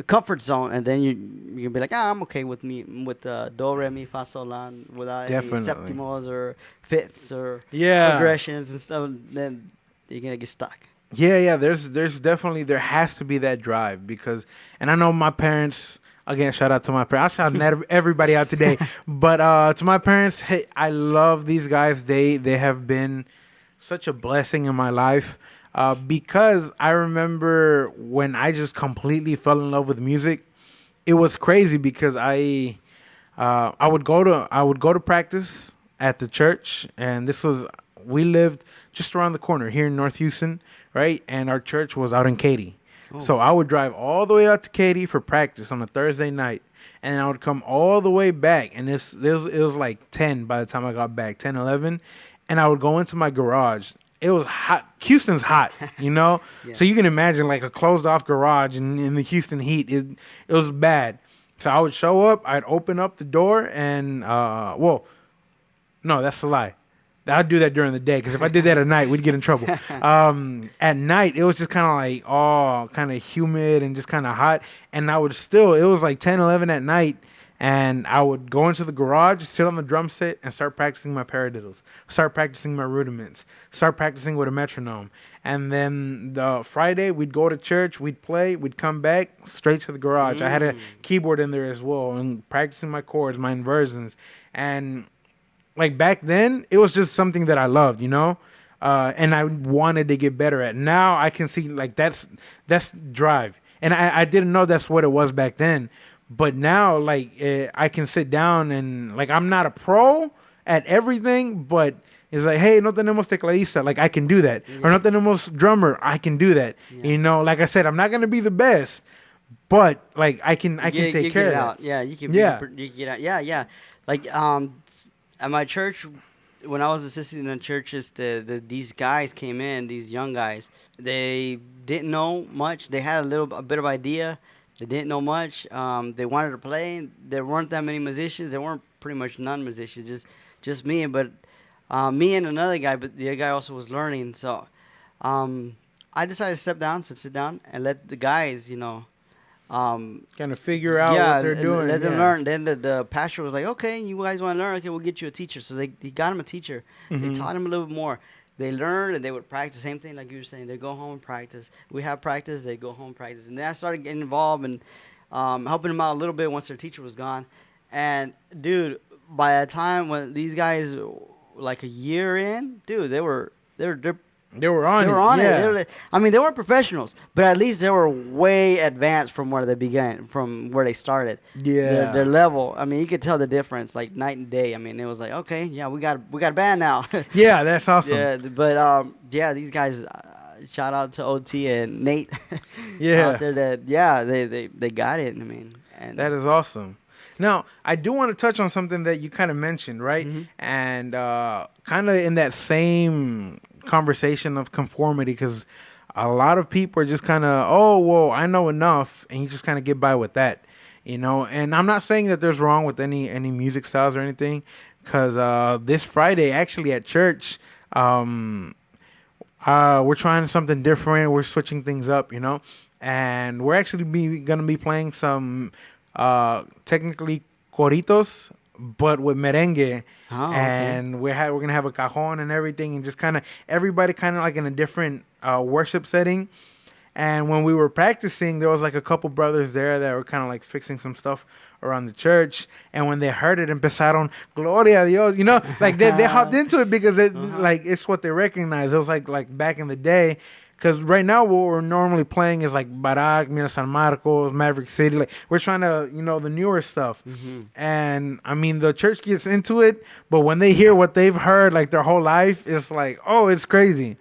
comfort zone, and then you're gonna be like, I'm okay with do re mi fa sol la without any Definitely. septimos or fifths or Yeah. progressions and stuff. Then you're gonna get stuck. Yeah. There's definitely there has to be that drive because, and I know my parents. Again, shout out to my parents. I'll shout everybody out today, but to my parents, hey, I love these guys. They have been such a blessing in my life because I remember when I just completely fell in love with music. It was crazy because I would go to practice at the church, and we lived just around the corner here in North Houston, right? And our church was out in Katy. Oh. So I would drive all the way out to Katy for practice on a Thursday night, and I would come all the way back. And it was like 10 by the time I got back, 10, 11, and I would go into my garage. It was hot. Houston's hot, you know? Yeah. So you can imagine like a closed off garage in the Houston heat. It was bad. So I would show up, I'd open up the door, and, well, no, that's a lie. I'd do that during the day because if I did that at night, we'd get in trouble. At night, it was just kind of like, kind of humid and just kind of hot. And I would still, it was like 10, 11 at night. And I would go into the garage, sit on the drum set, and start practicing my paradiddles, start practicing my rudiments, start practicing with a metronome. And then the Friday, we'd go to church, we'd play, we'd come back straight to the garage. I had a keyboard in there as well, and practicing my chords, my inversions. And like back then, it was just something that I loved, you know, and I wanted to get better at. Now I can see like that's drive, and I didn't know that's what it was back then, but now like I can sit down and like I'm not a pro at everything, but it's like, hey, no tenemos tecladista, like I can do that, or no tenemos drummer, I can do that. You know, like I said, I'm not gonna be the best, but like I can take care of that. Yeah, you can. Yeah. You can get out. Yeah, yeah. Like at my church, when I was assisting in the churches, these guys came in, these young guys. They didn't know much. They had a bit of idea. They didn't know much. They wanted to play. There weren't that many musicians. There weren't pretty much none musicians. Just me. But me and another guy. But the other guy also was learning. So I decided to sit down, and let the guys, you know. Kind of figure out what they're doing. Let them learn. Then the pastor was like, okay, you guys want to learn? Okay, we'll get you a teacher. So he got him a teacher. They taught him a little bit more. They learned and they would practice. Same thing like you were saying. They go home and practice. We have practice. They go home and practice. And then I started getting involved and helping them out a little bit once their teacher was gone. And, dude, by the time when these guys, like a year in, dude, they're They were on they it. were on Yeah. it. They were, I mean, they weren't professionals, but at least they were way advanced from where they began, from where they started. Yeah. Their level. I mean, you could tell the difference, like night and day. I mean, it was like, okay, yeah, we got a band now. Yeah, that's awesome. Yeah, but yeah, these guys. Shout out to OT and Nate. Yeah. out there they got it. I mean, and That is awesome. Now, I do want to touch on something that you kind of mentioned, right? And kind of in that same conversation of conformity, because a lot of people are just kind of, oh, well, I know enough, and you just kind of get by with that, you know? And I'm not saying that there's wrong with any music styles or anything, because this Friday, actually at church, we're trying something different. We're switching things up, you know? And we're actually going to be playing some technically coritos, but with merengue. Oh, okay. And we're gonna have a cajon and everything, and just kind of everybody kind of like in a different worship setting. And when we were practicing, there was like a couple brothers there that were kind of like fixing some stuff around the church. And when they heard it, empezaron Gloria a Dios, you know, like they hopped into it because like it's what they recognize. It was like back in the day. Because right now what we're normally playing is like Barak, Mira San Marcos, Maverick City. Like we're trying to, you know, the newer stuff. And I mean, the church gets into it, but when they hear what they've heard like their whole life, it's like, oh, it's crazy.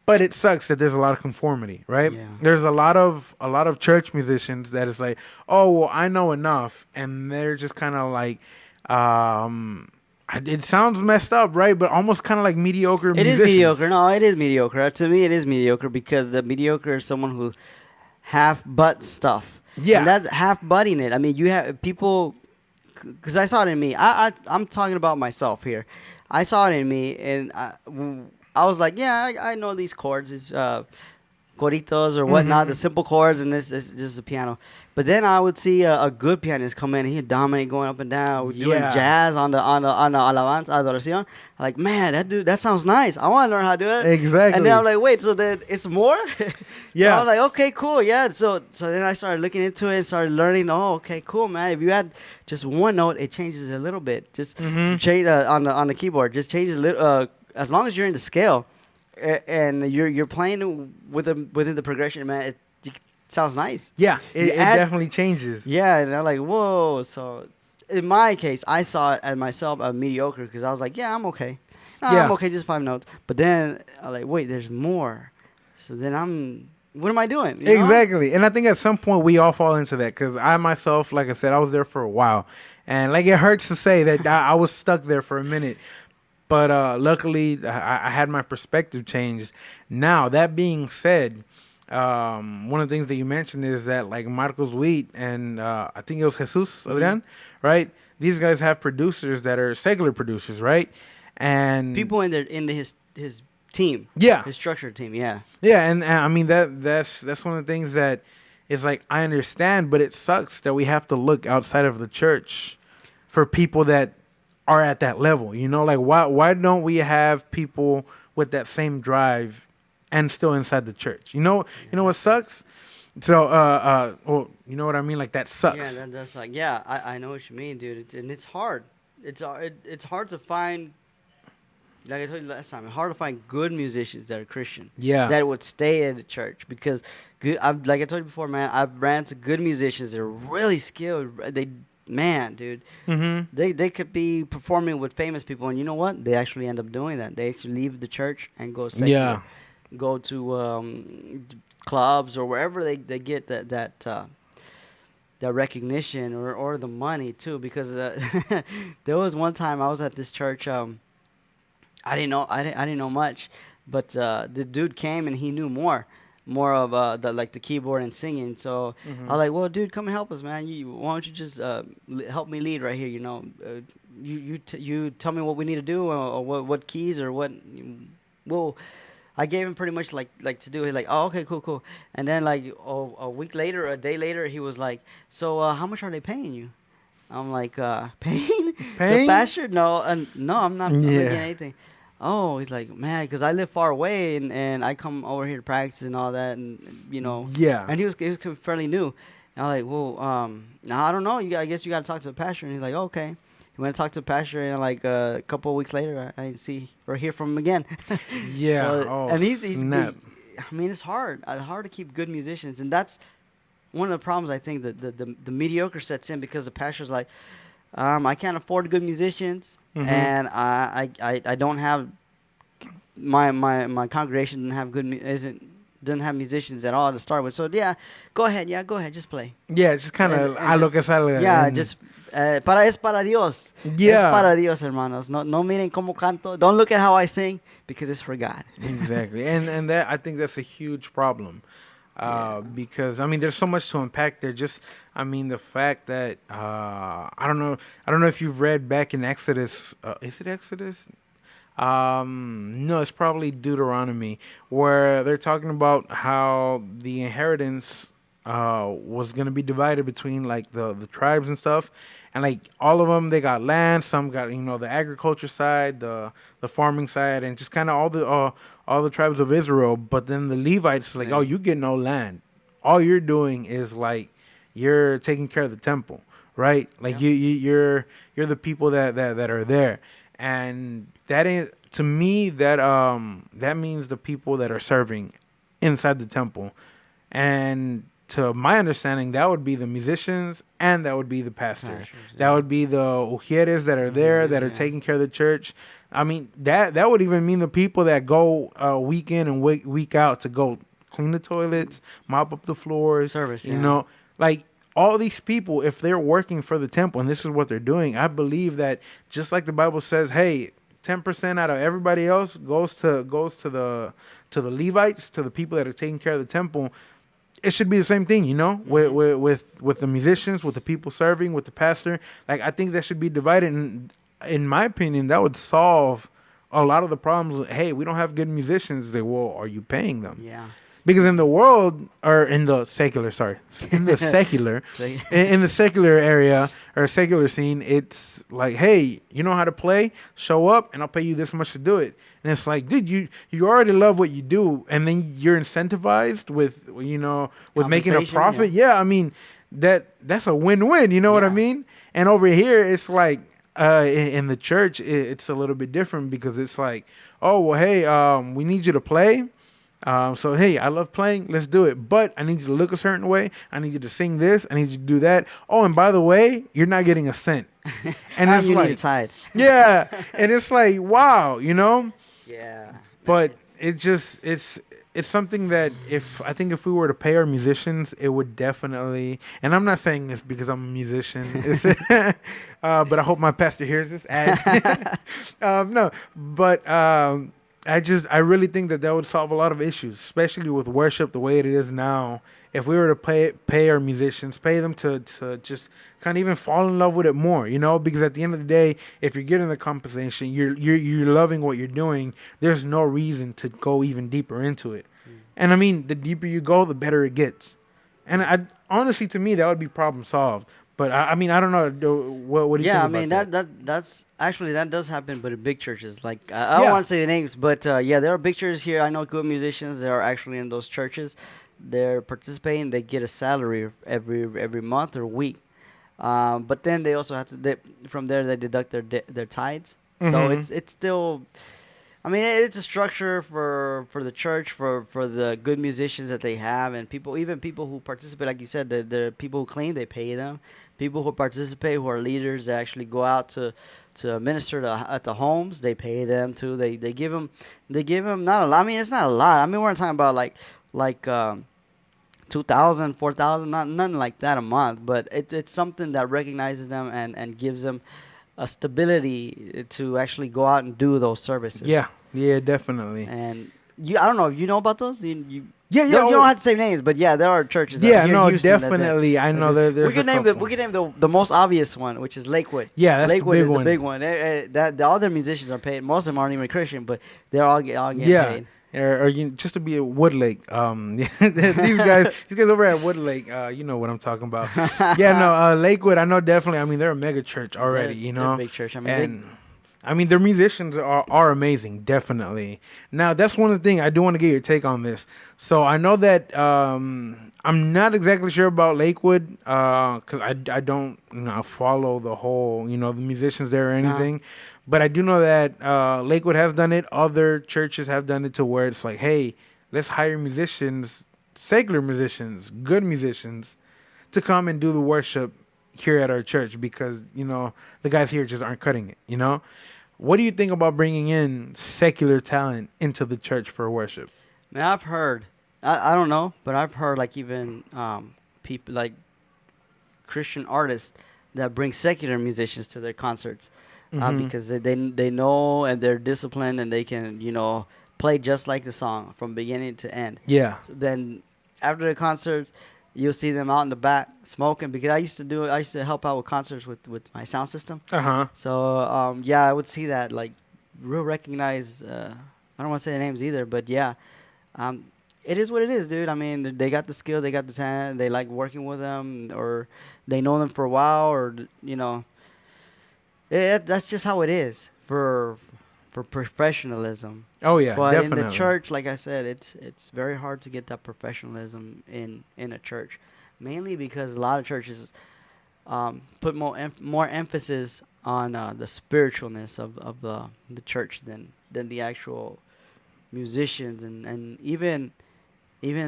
But it sucks that there's a lot of conformity, right? Yeah. There's a lot of church musicians that is like, oh, well, I know enough, and they're just kind of like, it sounds messed up, right? But almost kind of like mediocre musicians. It is mediocre. No, it is mediocre. To me, it is mediocre because the mediocre is someone who half-butt stuff. Yeah. And that's half-butting it. I mean, you have people... Because I saw it in me. I'm talking about myself here. I saw it in me, and I was like, yeah, I know these chords. These coritos or whatnot, the simple chords, and this is the piano. But then I would see a good pianist come in, and he'd dominate going up and down, doing jazz on the alabanza, adoración. Like, man, that sounds nice. I want to learn how to do it. Exactly. And then I'm like, wait, so then it's more? Yeah. So I was like, okay, cool, yeah. So then I started looking into it and started learning. Oh, okay, cool, man. If you add just one note, it changes a little bit. Just change on the keyboard. Just changes a little. As long as you're in the scale. And you're playing within the progression, man. It sounds nice. Yeah, it definitely changes. Yeah, and I'm like, whoa. So in my case, I saw it as myself a mediocre because I was like, yeah, I'm okay. No, Yeah. I'm okay, just 5 notes. But then I'm like, wait, there's more. So then I'm what am I doing? You know? Exactly. And I think at some point we all fall into that because I myself, like I said, I was there for a while. And like it hurts to say that I was stuck there for a minute. But luckily, I had my perspective changed. Now, that being said, one of the things that you mentioned is that like Marcos Witt and I think it was Jesus Adrian, right? These guys have producers that are secular producers, right? And People in his team, yeah, his structured team, yeah. yeah, and I mean that's one of the things that is like I understand, but it sucks that we have to look outside of the church for people that are at that level. You know, like why don't we have people with that same drive and still inside the church? You know what sucks? So well, you know what I mean? Like that sucks. Yeah, that's like, yeah, I know what you mean, dude. And it's hard. It's hard to find. Like I told you last time, it's hard to find good musicians that are Christian. Yeah. That would stay at the church because good. Like I told you before, man. I've ran to good musicians that are really skilled. Man, dude. Mm-hmm. They could be performing with famous people, and you know what? They actually end up doing that. They actually leave the church and go secular. Yeah. Go to clubs or wherever they get that recognition or the money too. Because there was one time I was at this church. I didn't know much, but the dude came and he knew more of the keyboard and singing. So I was like, well, dude, come and help us, man. Why don't you just help me lead right here? You know, you tell me what we need to do or what keys or what. Well, I gave him pretty much like to do it. Like, oh, okay, cool. And then like a week later, a day later, he was like, so how much are they paying you? I'm like, paying? The pastor? No, no, I'm not making anything. Oh, he's like, man, because I live far away and I come over here to practice and all that, and you know. Yeah. And he was fairly new. And I'm like, well, now I don't know. I guess you got to talk to the pastor. And he's like, okay. He went to talk to the pastor, and like a couple of weeks later, I didn't see or hear from him again. Yeah. So, and he's I mean, it's hard. It's hard to keep good musicians, and that's one of the problems. I think that the mediocre sets in because the pastor's like, I can't afford good musicians, and I don't have my congregation doesn't have musicians at all to start with. So yeah, go ahead, just play. Yeah, just kind of a lo que salga. Yeah, just es para Dios. Yeah. Es para Dios, hermanos. No miren cómo canto. Don't look at how I sing because it's for God. Exactly, and that I think that's a huge problem. Because I mean, there's so much to unpack there. Just, I mean, the fact that I don't know if you've read back in Exodus. Is it Exodus? No, it's probably Deuteronomy, where they're talking about how the inheritance was gonna be divided between like the tribes and stuff, and like all of them, they got land. Some got the agriculture side, the farming side, and just kind of all the tribes of Israel. But then the Levites like, oh, you get no land. All you're doing is like you're taking care of the temple, right? Like you're the people that are there, and that ain't, to me, that means the people that are serving inside the temple, and to my understanding, that would be the musicians and that would be the pastors. That would be the ujieres that are there that are taking care of the church. I mean, that would even mean the people that go week in and week out to go clean the toilets, mop up the floors. Service, you know, like all these people, if they're working for the temple and this is what they're doing, I believe that just like the Bible says, hey, 10% out of everybody else goes to the Levites, to the people that are taking care of the temple. It should be the same thing, with the musicians, with the people serving, with the pastor. Like, I think that should be divided. And in my opinion, that would solve a lot of the problems. Hey, we don't have good musicians. They, well, are you paying them? Yeah. Because in the world, or in the secular area or secular scene, it's like, hey, you know how to play? Show up, and I'll pay you this much to do it. And it's like, dude, you already love what you do, and then you're incentivized with making a profit. Yeah, I mean that's a win-win. You know what I mean? And over here, it's like in the church, it's a little bit different because it's like, oh well, hey, we need you to play. So, hey, I love playing. Let's do it. But I need you to look a certain way. I need you to sing this. I need you to do that. Oh, and by the way, you're not getting a cent. And it's like, need a tithe. Yeah. And it's like, wow, Yeah. But it's it's something that if we were to pay our musicians, it would definitely. And I'm not saying this because I'm a musician, but I hope my pastor hears this. No, but I really think that would solve a lot of issues, especially with worship the way it is now. If we were to pay our musicians, pay them to just kind of even fall in love with it more, because at the end of the day, if you're getting the compensation, you're loving what you're doing. There's no reason to go even deeper into it. And I mean, the deeper you go, the better it gets. And honestly, to me, that would be problem solved. But I mean, I don't know. What do you think about that? That's actually that does happen, but in big churches. Like I don't Yeah. want to say the names, but yeah, there are big churches here. I know good musicians that are actually in those churches. They're participating. They get a salary every month or week. But then they also have to. From there, they deduct their tithes. So Mhm. it's still. I mean, it's a structure for the church, for the good musicians that they have, and even people who participate, like you said, the people who clean, they pay them. People who participate, who are leaders, they actually go out to minister at the homes. They pay them too. They give them not a lot. I mean, it's not a lot. I mean, we're not talking about like 2,000, 4,000, not nothing like that a month, but it's something that recognizes them and gives them a stability to actually go out and do those services. Yeah, definitely. And I don't know if you know about those. You Yeah, you yeah. don't have to say names, but yeah, there are churches. Yeah, here in no, Houston definitely. I know there's we could a name couple. we could name the most obvious one, which is Lakewood. Yeah, that's Lakewood the big is one. the big one. That the other musicians are paid. Most of them aren't even Christian, but they're all getting Yeah. paid. Or just to be at Woodlake. These guys over at Woodlake, you know what I'm talking about. Yeah, no, Lakewood, I know definitely. I mean, they're a mega church already, They're a big church. I mean, and I mean, their musicians are amazing, definitely. Now, that's one of the things I do want to get your take on this. So I know that I'm not exactly sure about Lakewood because I don't follow the whole the musicians there or anything. But I do know that Lakewood has done it. Other churches have done it to where it's like, hey, let's hire musicians, secular musicians, good musicians, to come and do the worship here at our church because the guys here just aren't cutting it. What do you think about bringing in secular talent into the church for worship? man, I've heard. I don't know, but I've heard like even people like Christian artists that bring secular musicians to their concerts. Mhm. Because they know and they're disciplined and they can play just like the song from beginning to end. Yeah. So then after the concerts, you'll see them out in the back smoking because I used to help out with concerts with my sound system. Uh-huh. So yeah, I would see that like real recognize. I don't want to say the names either, but yeah, it is what it is, dude. I mean, they got the skill, they got the talent, they like working with them, or they know them for a while, or that's just how it is for professionalism. Oh yeah, But definitely. in the church, like I said, it's very hard to get that professionalism in a church, mainly because a lot of churches put more emphasis on the spiritualness of the church than the actual musicians and even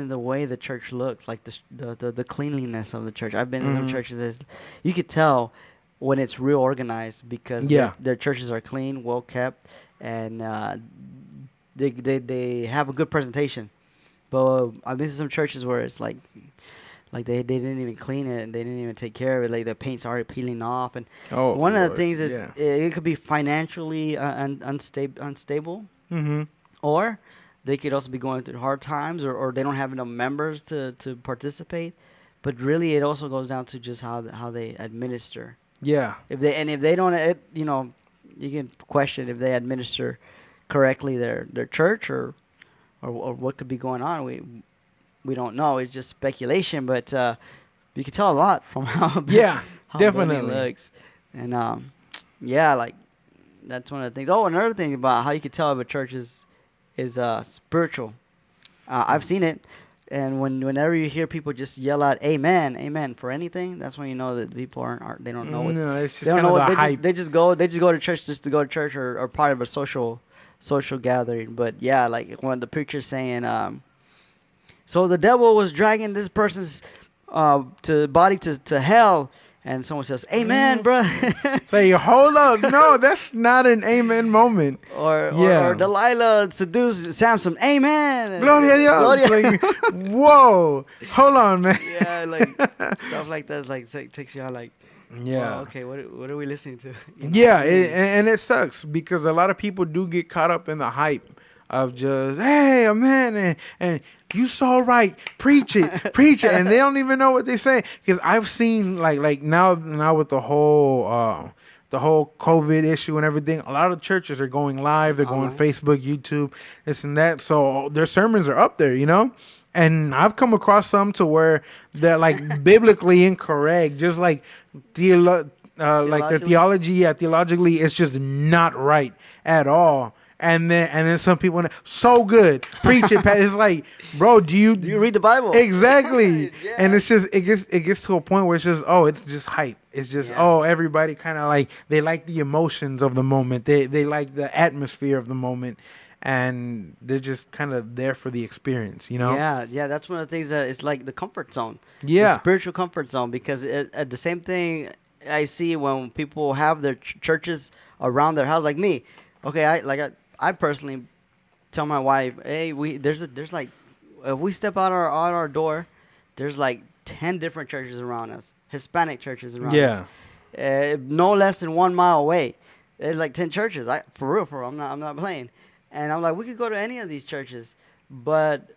the way the church looks, like the cleanliness of the church. I've been in some Mhm. churches. You could tell when it's real organized because Yeah. their churches are clean, well kept, and they have a good presentation. But I've been to some churches where it's like they didn't even clean it and they didn't even take care of it. Like the paint's already peeling off. And Oh, one of the Lord. things is Yeah. it could be financially unstable, Mm-hmm. or they could also be going through hard times, or they don't have enough members to participate. But really, it also goes down to just how they administer. Yeah. If they don't, you can question if they administer correctly their church or what could be going on. We don't know. It's just speculation, but you can tell a lot from Yeah. how good Definitely. it looks. And yeah, like that's one of the things. Oh, another thing about how you can tell if a church is spiritual. I've seen it. And whenever you hear people just yell out "Amen, Amen" for anything, that's when you know that people aren't they don't know what No, it's just they don't kind know of what the hype. they just go to church just to go to church or part of a social gathering. But yeah, like when the preacher's saying, so the devil was dragging this person's body to hell, and someone says, "Amen, bro," Say, hold up. No, that's not an amen moment. or Delilah seduced Samson, "Amen." Gloria a Dios. Gloria. Like, whoa. Hold on, man. Yeah, like stuff like that. Like takes you out. Like, Yeah. well, okay, what are we listening to? You know? Yeah, and it sucks because a lot of people do get caught up in the hype of just, hey, man, and you so right, preach it, preach it, and they don't even know what they say. Because I've seen like now with the whole COVID issue and everything, a lot of churches are going live. They're going Facebook, YouTube, this and that. So their sermons are up there, you know. And I've come across some to where they're like biblically incorrect, just like like their theology, theologically, it's just not right at all. And then some people so good, preach it, Pat. It's like, bro, do you read the Bible? Exactly. Yeah. And it's just it gets to a point where it's just it's just hype. It's just everybody kind of like they like the emotions of the moment. They like the atmosphere of the moment, and they're just kind of there for the experience, you know? Yeah. That's one of the things that it's like the comfort zone. Yeah. The spiritual comfort zone, because the same thing I see when people have their churches around their house, like me. Okay, I personally tell my wife, hey, there's like, if we step out our door, there's like 10 different churches around us, Hispanic churches around us. No less than 1 mile away. There's like 10 churches. For real, I'm not playing. And I'm like, we could go to any of these churches, but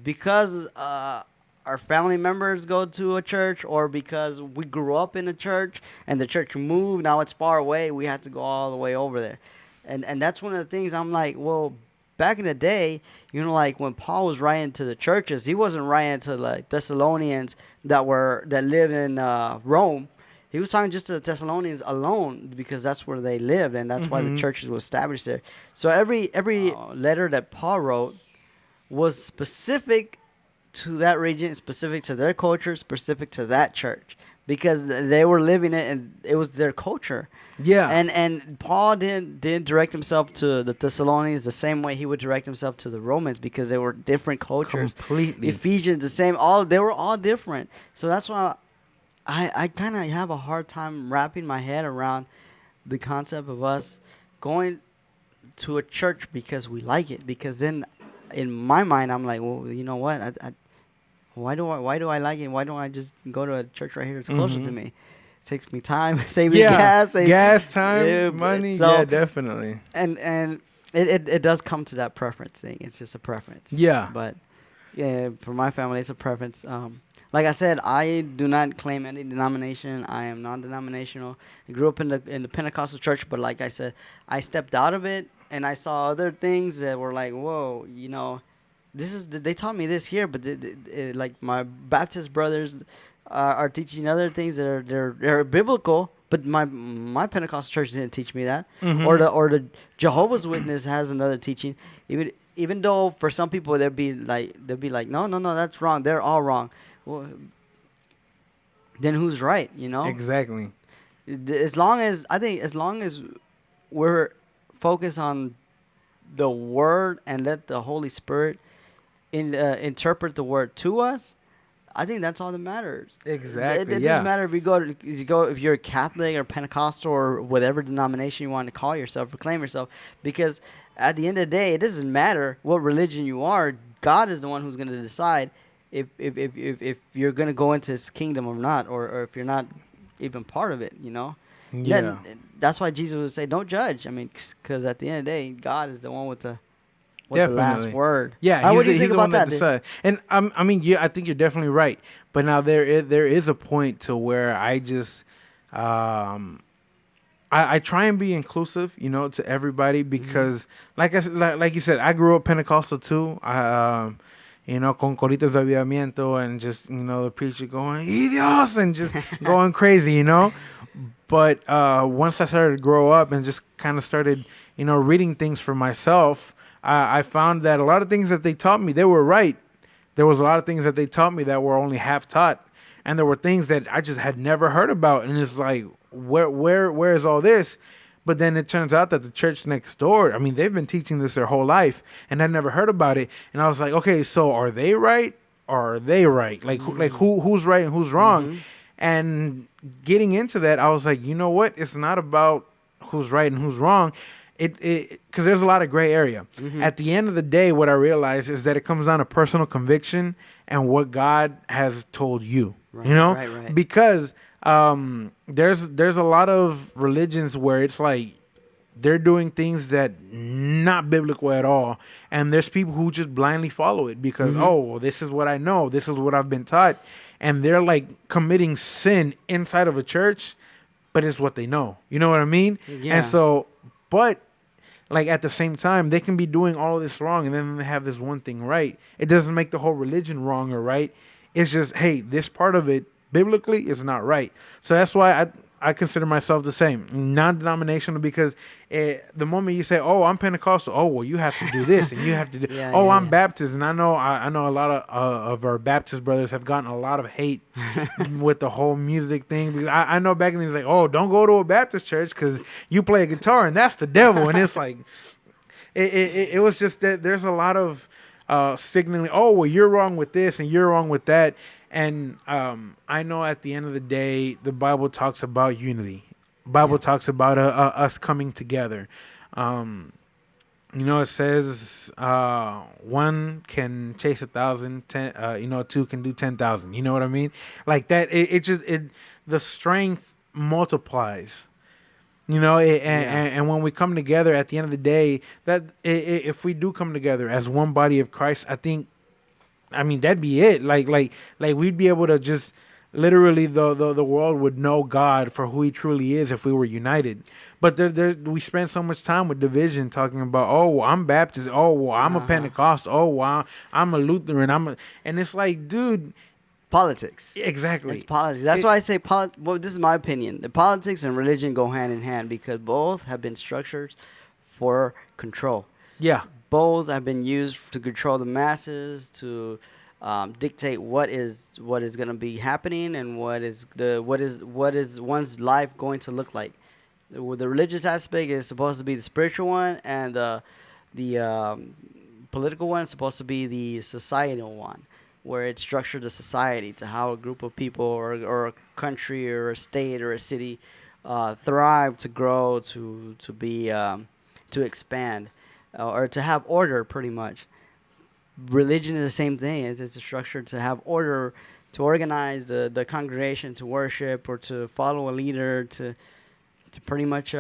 because our family members go to a church, or because we grew up in a church and the church moved, now it's far away, we had to go all the way over there. And that's one of the things I'm like, well, back in the day, you know, like when Paul was writing to the churches, he wasn't writing to like Thessalonians that lived in Rome. He was talking just to the Thessalonians alone, because that's where they lived, and that's why the churches were established there. So every letter that Paul wrote was specific to that region, specific to their culture, specific to that church, because they were living it and it was their culture. Yeah. And Paul didn't direct himself to the Thessalonians the same way he would direct himself to the Romans, because they were different cultures. Completely. Ephesians, the same. They were all different. So that's why I kind of have a hard time wrapping my head around the concept of us going to a church because we like it. Because then, in my mind, I'm like, well, you know what? Why do I like it? Why don't I just go to a church right here that's closer to me? It takes me time, save me gas, time, money. So, yeah, definitely. And it does come to that preference thing. It's just a preference. Yeah. But yeah, for my family, it's a preference. Like I said, I do not claim any denomination. I am non-denominational. I grew up in the Pentecostal church, but like I said, I stepped out of it and I saw other things that were like, whoa, you know, they taught me this here, but like my Baptist brothers are teaching other things that are biblical, but my Pentecostal church didn't teach me that. Or the Jehovah's Witness has another teaching. Even though for some people they'll be like no, that's wrong. They're all wrong. Well, then who's right? You know? Exactly. As long as we're focused on the word and let the Holy Spirit interpret the word to us, I think that's all that matters. Exactly. It doesn't matter if you're a Catholic or Pentecostal or whatever denomination you want to call yourself or claim yourself, because at the end of the day, it doesn't matter what religion you are. God is the one who's going to decide if you're going to go into His kingdom or not, or if you're not even part of it. You know. Yeah. That's why Jesus would say, "Don't judge." I mean, because at the end of the day, God is the one with the last word. Yeah, what do you think about that? Decides. And I mean, yeah, I think you're definitely right. But now there is a point to where I just, I try and be inclusive, you know, to everybody, because, like you said, I grew up Pentecostal too. You know, con coritas de avivamiento, and just, you know, the preacher going, "Y Dios," and just going crazy, you know. But once I started to grow up and just kind of started, you know, reading things for myself, I found that a lot of things that they taught me, they were right. There was a lot of things that they taught me that were only half taught. And there were things that I just had never heard about. And it's like, where is all this? But then it turns out that the church next door, I mean, they've been teaching this their whole life, and I never heard about it. And I was like, okay, so are they right or are they right? Like, who's right and who's wrong? And getting into that, I was like, you know what? It's not about who's right and who's wrong. It because there's a lot of gray area. Mm-hmm. At the end of the day, what I realized is that it comes down to personal conviction and what God has told you. You Right, know, right, right. because there's a lot of religions where it's like they're doing things that not biblical at all, and there's people who just blindly follow it because Mm-hmm. oh, well, this is what I know, this is what I've been taught, and they're like committing sin inside of a church, but it's what they know. You know what I mean? And Yeah. so, but like at the same time, they can be doing all this wrong, and then they have this one thing right. It doesn't make the whole religion wrong or right. It's just, hey, this part of it biblically is not right. So that's why I consider myself the same, non-denominational, because the moment you say, "Oh, I'm Pentecostal," oh, well, you have to do this and you have to do. Yeah, Oh, I'm yeah, Baptist, and I know a lot of our Baptist brothers have gotten a lot of hate yeah. with the whole music thing. Because I know back then he's like, "Oh, don't go to a Baptist church because you play a guitar and that's the devil," and it's like it was just that there's a lot of signaling. Oh, well, you're wrong with this and you're wrong with that. And I know at the end of the day, the Bible talks about unity. Bible Yeah. talks about us coming together. Um, it says one can chase 1,000, two can do 10,000. You know what I mean? Like that. It the strength multiplies. Yeah. And when we come together at the end of the day, if we do come together as one body of Christ, I mean, that'd be it. Like we'd be able to just literally the world would know God for who He truly is if we were united. But we spend so much time with division, talking about, oh, well, I'm Baptist, oh, well, I'm a Uh-huh. Pentecost, oh, well, I'm a Lutheran, and it's like, dude, Politics. It's exactly, politics. That's it, why I say well, this is my opinion. The politics and religion go hand in hand because both have been structured for control. yeah, Both have been used to control the masses, to dictate what is going to be happening and what is one's life going to look like. The religious aspect is supposed to be the spiritual one, and the political one is supposed to be the societal one, where it structures the society to how a group of people or a country or a state or a city thrive, to grow, to expand, or to have order, pretty much. Religion is the same thing. It's a structure to have order, to organize the congregation to worship or to follow a leader, to pretty much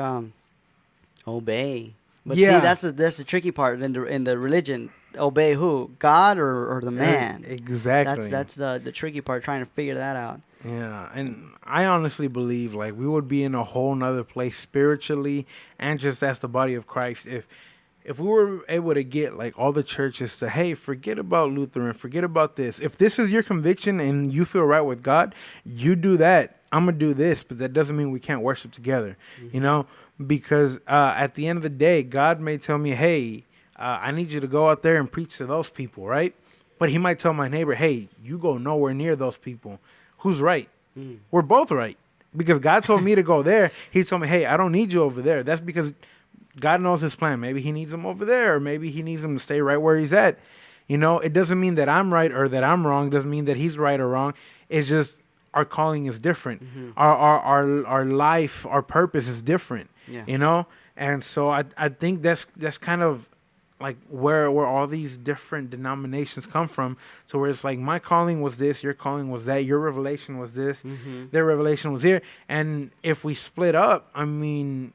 obey. But see, yeah, that's the tricky part in the religion. Obey who? God or the man? That's exactly. that's the tricky part, trying to figure that out. Yeah, and I honestly believe like we would be in a whole nother place spiritually and just as the body of Christ if we were able to get like all the churches to, hey, forget about Lutheran, forget about this. If this is your conviction and you feel right with God, you do that. I'm gonna do this, but that doesn't mean we can't worship together, you Hmm. know, because at the end of the day, God may tell me, hey, I need you to go out there and preach to those people, right? But He might tell my neighbor, hey, you go nowhere near those people. Who's right? Mm. We're both right because God told me to go there. He told me, hey, I don't need you over there. That's because God knows His plan. Maybe He needs him over there, or maybe He needs him to stay right where he's at. It doesn't mean that I'm right or that I'm wrong. It doesn't mean that he's right or wrong. It's just our calling is different. Hmm. Our life, our purpose is different. Yeah. And so I think that's kind of like where all these different denominations come from. So where it's like my calling was this, your calling was that, your revelation was this, Hmm. their revelation was here. And if we split up, I mean,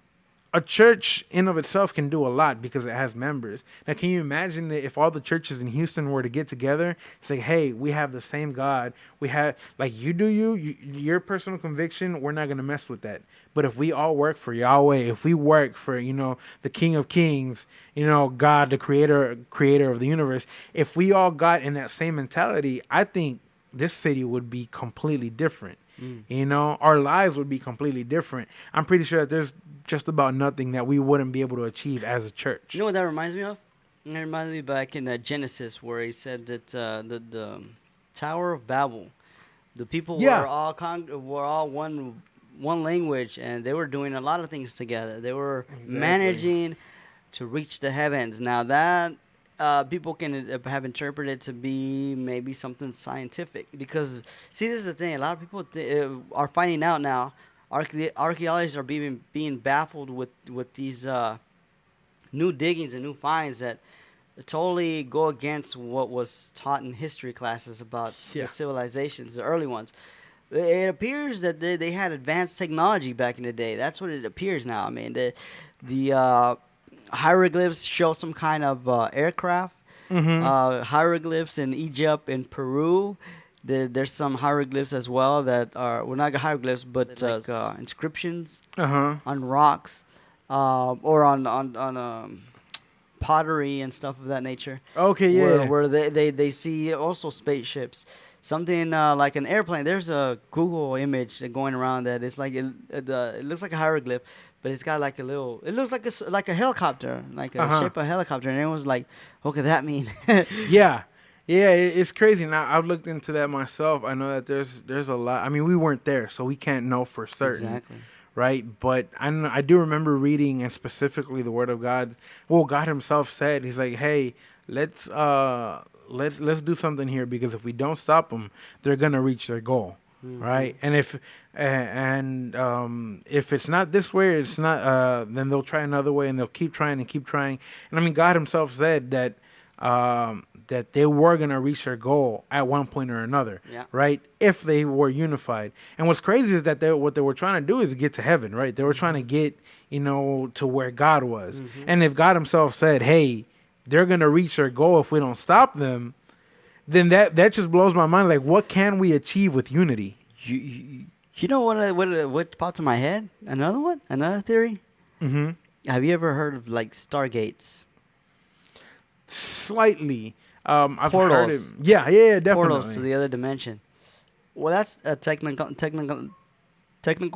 a church in of itself can do a lot because it has members. Now, can you imagine that if all the churches in Houston were to get together, say, "Hey, we have the same God. We have like you do your personal conviction. We're not gonna mess with that. But if we all work for Yahweh, if we work for the King of Kings, God, the creator of the universe, if we all got in that same mentality, I think this city would be completely different." Mm. Our lives would be completely different. I'm pretty sure that there's just about nothing that we wouldn't be able to achieve as a church. You know what that reminds me of? It reminds me back in Genesis, where he said that the Tower of Babel, the people Yeah, were all one language, and they were doing a lot of things together. They were exactly. managing to reach the heavens. Now that people can have interpreted to be maybe something scientific. Because see, this is the thing. A lot of people are finding out now. Archaeologists are being baffled with these new diggings and new finds that totally go against what was taught in history classes about Yeah. the civilizations, the early ones. It appears that they had advanced technology back in the day. That's what it appears now. I mean, the hieroglyphs show some kind of aircraft. Mm-hmm. Hieroglyphs in Egypt and Peru. There's some hieroglyphs as well that are, well, not hieroglyphs, but like inscriptions Uh-huh. on rocks, or on pottery and stuff of that nature. Okay, yeah. Where they see also spaceships, something like an airplane. There's a Google image going around that it's like it looks like a hieroglyph, but it's got like a little. It looks like like a helicopter, like a shape of a helicopter, and everyone's like, "What could that mean?" Yeah. Yeah, it's crazy. Now I've looked into that myself. I know that there's a lot. I mean, we weren't there, so we can't know for certain. Exactly. Right? But I do remember reading, and specifically the Word of God. Well, God Himself said, He's like, "Hey, let's do something here, because if we don't stop them, they're gonna reach their goal." Mm-hmm. Right? And if it's not this way, it's not. Then they'll try another way, and they'll keep trying and keep trying. And I mean, God Himself said that that they were gonna reach their goal at one point or another. Yeah. Right? If they were unified. And what's crazy is that what they were trying to do is get to heaven. Right? They were trying to get to where God was. Mm-hmm. And if God Himself said, "Hey, they're gonna reach their goal if we don't stop them," then that just blows my mind. Like, what can we achieve with unity? You know what popped in my head? Another theory. Mm-hmm. Have you ever heard of like stargates? Slightly. I've Portals. heard it. Yeah, definitely. Portals to the other dimension. Well, that's a technical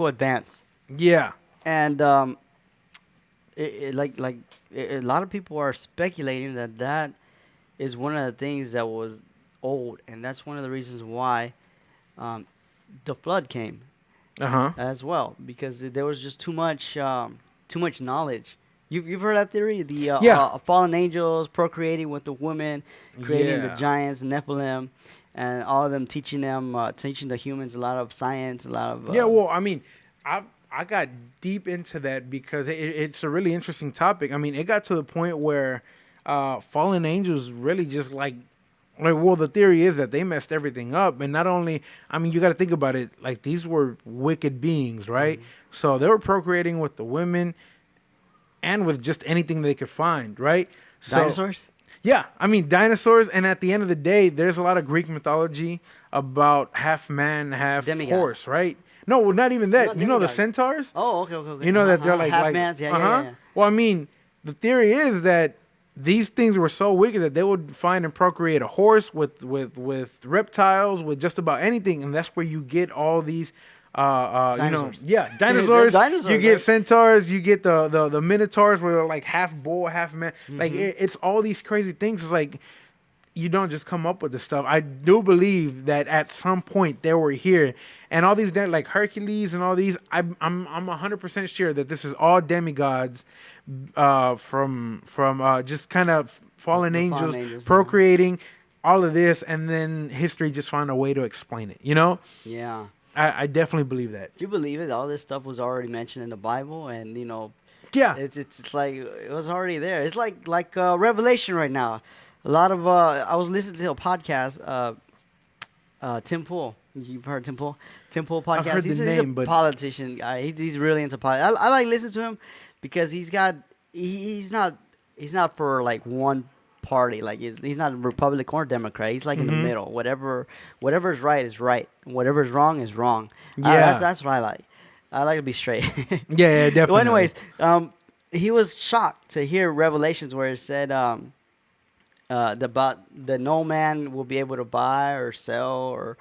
advance, Yeah. and a lot of people are speculating that is one of the things that was old, and that's one of the reasons why the flood came Uh-huh. as well, because there was just too much knowledge. You've heard that theory? The fallen angels procreating with the women, creating the Yeah. giants, Nephilim, and all of them teaching the humans a lot of science, a lot of Yeah, well, I mean, I got deep into that because it's a really interesting topic. I mean, it got to the point where fallen angels really just well, the theory is that they messed everything up. And not only, I mean, you got to think about it, like, these were wicked beings, right? Mm-hmm. So they were procreating with the women and with just anything they could find, right? So, dinosaurs. yeah, I mean, dinosaurs. And at the end of the day, there's a lot of Greek mythology about half man, half Demigod. horse, right? No, well, not even that. Not You know the demigod. centaurs? Oh, okay. You know that they're like half like mans. Yeah. Well, I mean, the theory is that these things were so wicked that they would find and procreate a horse with reptiles, with just about anything, and that's where you get all these Dinosaurs. dinosaurs. Dinosaurs, You get right? centaurs, you get the minotaurs where they're like half bull, half man. Like it's all these crazy things. It's like you don't just come up with this stuff. I do believe that at some point they were here, and all these like Hercules and all these. I'm 100% sure that this is all demigods, from just kind of fallen angels procreating, all of this, and then history just found a way to explain it. You know? Yeah. I definitely believe that. Do you believe it? All this stuff was already mentioned in the Bible, and Yeah. it's like it was already there. It's like Revelation right now. A lot of I was listening to a podcast. Tim Pool. You've heard Tim Pool? Tim Pool podcast. I've heard he's the a name, but politician guy. He's really into politics. I like listening to him because he's not for like one party. Like he's not Republican or Democrat. He's like in the middle. Whatever's right is right. Whatever's wrong is wrong. Yeah. That's what I like. I like to be straight. Yeah, definitely. Well, anyways, he was shocked to hear Revelations where it said about that no man will be able to buy or sell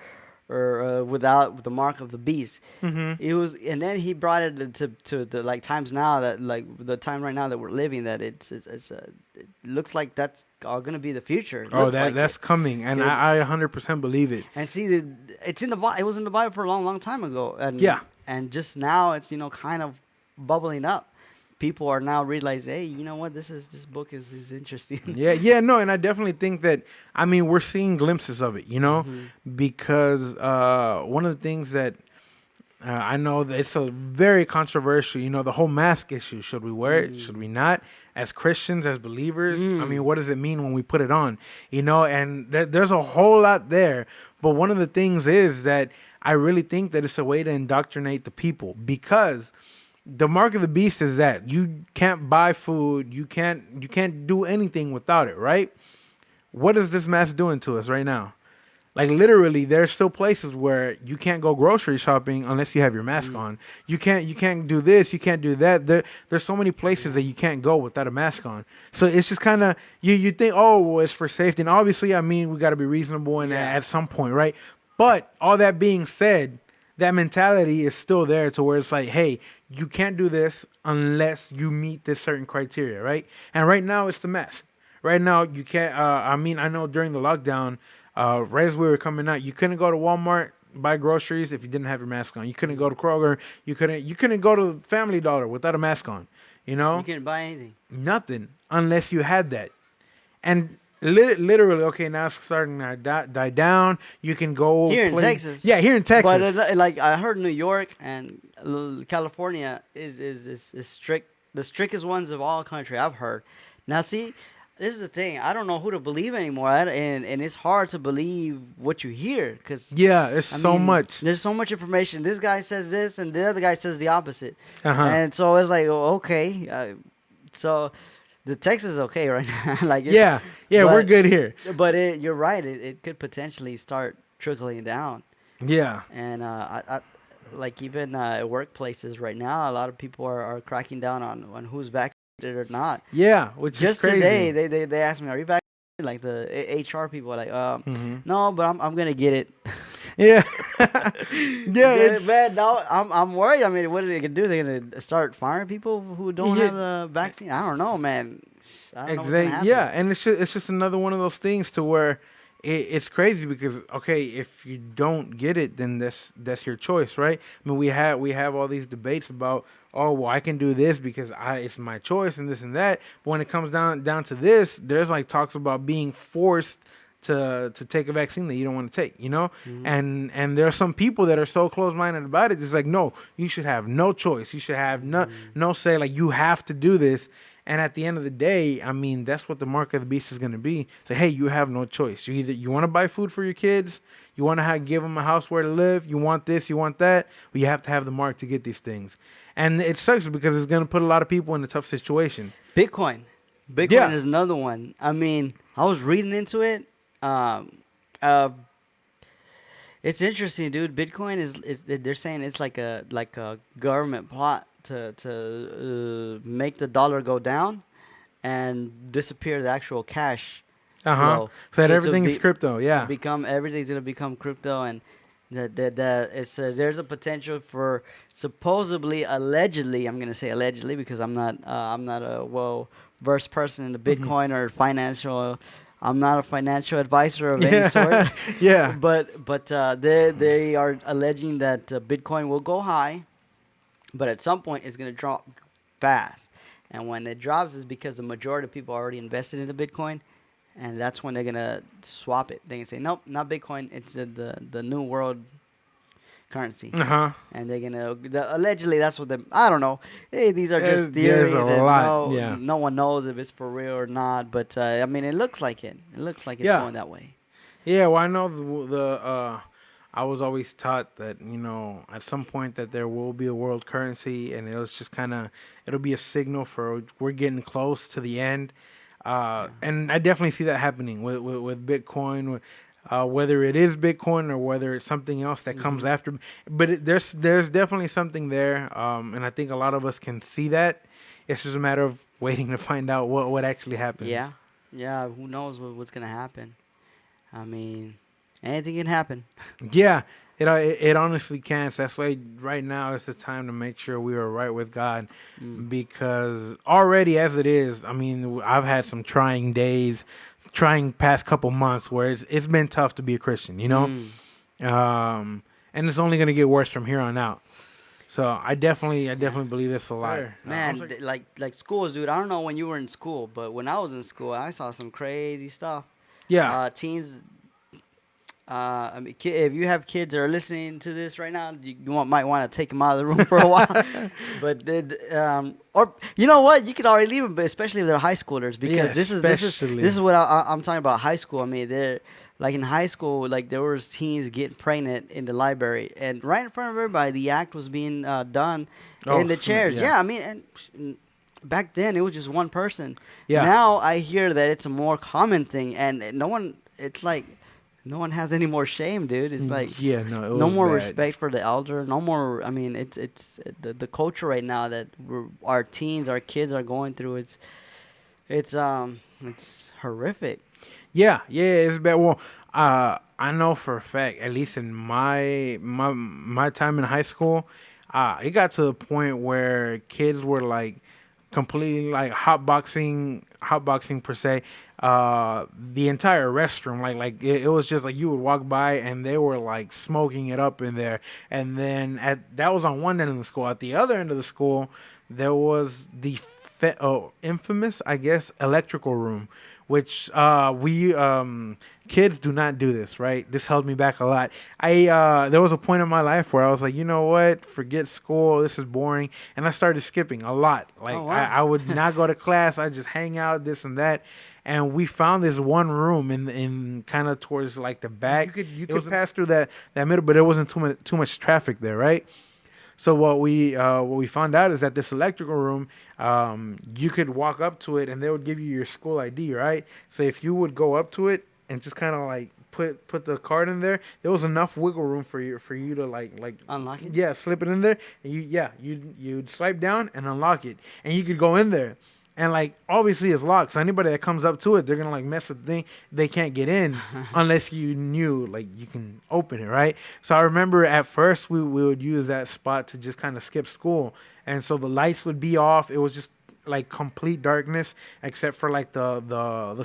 or without the mark of the beast. It was, and then he brought it to the like times now that like the time right now that we're living, that it looks like that's all gonna be the future. That's coming, and I 100% believe it. And see, it's in the Bible. It was in the Bible for a long, long time ago, and Yeah. and just now it's kind of bubbling up. people are now realizing, hey, you know what, this book is interesting. Yeah, no, and I definitely think that, I mean, we're seeing glimpses of it, Hmm. because one of the things that I know that it's a very controversial, the whole mask issue. Should we wear it? Should we not? As Christians, as believers, I mean, Mm. what does it mean when we put it on? And there's a whole lot there. But one of the things is that I really think that it's a way to indoctrinate the people, because the mark of the beast is that you can't buy food, you can't do anything without it, right? What is this mask doing to us right now? Like, literally, there's still places where you can't go grocery shopping unless you have your mask Mm. on. You can't do this, you can't do that. There's so many places Yeah. that you can't go without a mask on. So it's just kind of, you think, oh, well, it's for safety, and obviously, I mean, we got to be reasonable and Yeah. at some point, right? But all that being said, that mentality is still there, to where it's like, hey, you can't do this unless you meet this certain criteria, right? And right now, it's the mask. Right now, you can't. I mean, I know during the lockdown, right as we were coming out, you couldn't go to Walmart buy groceries if you didn't have your mask on. You couldn't go to Kroger. You couldn't go to Family Dollar without a mask on. You You know, can't buy anything. nothing unless you had that. And literally, okay, now it's starting to die down. You can go Here in play. Texas. Yeah, here in But Texas. like I heard, New York and California is strict, the strictest ones of all country I've heard. Now, see, this is the thing. I don't know who to believe anymore, and it's hard to believe what you hear, because Yeah, it's I so mean, much. there's so much information. This guy says this, and the other guy says the opposite, Uh huh. and so it's like, oh, okay, so the Texas is okay right now. Like, Yeah, we're but good here. but you're right. It could potentially start trickling down, Yeah. and I like, even workplaces right now, a lot of people are cracking down on who's vaccinated or not. Yeah, which is Just crazy. today, they asked me, "Are you vaccinated?" Like the HR people are like, Hmm. no, but I'm gonna get it. Yeah. Yeah, it's Man, no, I'm worried. I mean, what are they gonna do? They're gonna start firing people who don't yeah, have the vaccine? I don't know, man. I don't know what's gonna exactly. happen. Yeah, and it's just another one of those things to where it's crazy, because okay, if you don't get it, then that's your choice, right? I mean, we have all these debates about, oh, well, I can do this because it's my choice and this and that. But when it comes down to this, there's like talks about being forced to take a vaccine that you don't want to take. Mhm. And there are some people that are so close-minded about it. It's like, no, you should have no choice. You should have no say. Like, you have to do this. And at the end of the day, I mean, that's what the mark of the beast is going to be. So, hey, you have no choice. You want to buy food for your kids, you want to give them a house where to live, you want this, you want that. Well, you have to have the mark to get these things. And it sucks because it's going to put a lot of people in a tough situation. Bitcoin. Bitcoin Yeah. is another one. I mean, I was reading into it. Um, uh, it's interesting, dude. Bitcoin is they're saying it's like a government plot to make the dollar go down and disappear the actual cash Uh huh. flow. So that to everything is be- crypto. Yeah. become everything's gonna become crypto, and that it says there's a potential for, supposedly, allegedly, I'm gonna say allegedly because I'm not a well versed person in the Mhm. Bitcoin or financial. I'm not a financial advisor of any Yeah. sort. Yeah. But they are alleging that Bitcoin will go high, but at some point it's gonna drop fast, and when it drops is because the majority of people are already invested into Bitcoin, and that's when they're gonna swap it. They can say, nope, not Bitcoin. It's the new world currency, Uh huh. and they're gonna allegedly that's what they. I don't know. Hey, these are just There's theories, a and lot. Yeah. no one knows if it's for real or not. But I mean, it looks like it. It looks like it's Yeah. going that way. Yeah, well, I know I was always taught that, at some point that there will be a world currency, and it'll be a signal for we're getting close to the end. And I definitely see that happening with Bitcoin, whether it is Bitcoin or whether it's something else that comes after. But there's definitely something there, and I think a lot of us can see that. It's just a matter of waiting to find out what actually happens. Yeah, yeah. Who knows what's gonna happen? I mean, anything can happen. Yeah, it honestly can. So that's why right now is the time to make sure we are right with God, Mm. because already as it is, I mean, I've had some trying days, trying past couple months where it's been tough to be a Christian, Mm. and it's only gonna get worse from here on out. So I definitely believe this a lot. Sir, I'm Man, sorry. like schools, dude. I don't know when you were in school, but when I was in school, I saw some crazy stuff. Yeah. Teens. I mean, if you have kids that are listening to this right now, might want to take them out of the room for a while. But or you know what, you could already leave them, but especially if they're high schoolers, Yeah, because especially. this is what I'm talking about. High school. I mean, they're like in high school, like there was teens getting pregnant in the library, and right in front of everybody, the act was being done Oh, in the chairs. yeah. Yeah, I mean, and back then it was just one person. Yeah. Now I hear that it's a more common thing, and no one. It's like no one has any more shame, dude. It's like Yeah, no, it no was more bad. respect for the elder. No more. I mean, it's the culture right now that our teens, our kids are going through. It's horrific. Yeah, yeah, it's bad. Well, I know for a fact, at least in my time in high school, it got to the point where kids were like completely like hotboxing per se, the entire restroom. It was just like you would walk by and they were like smoking it up in there. And then at that was on one end of the school. At the other end of the school, there was the infamous, I guess, electrical room, which we kids do not do this, right? This held me back a lot. I There was a point in my life where I was like, you know what, forget school, this is boring, and I started skipping a lot. Like Oh I, wow. I would not go to class, I just hang out, this and that. And we found this one room in kind of towards like the back. You could pass through that middle, but there wasn't too much traffic there, right? So what we found out is that this electrical room, you could walk up to it and they would give you your school ID, right? So if you would go up to it and just kind of like put the card in there, there was enough wiggle room for you to like Unlock it. yeah, slip it in there, and you'd swipe down and unlock it, and you could go in there. And like obviously it's locked, so anybody that comes up to it, they're gonna like mess with the thing. They can't get in unless you knew like you can open it, right? So I remember at first we would use that spot to just kind of skip school, and so the lights would be off. It was just like complete darkness except for like the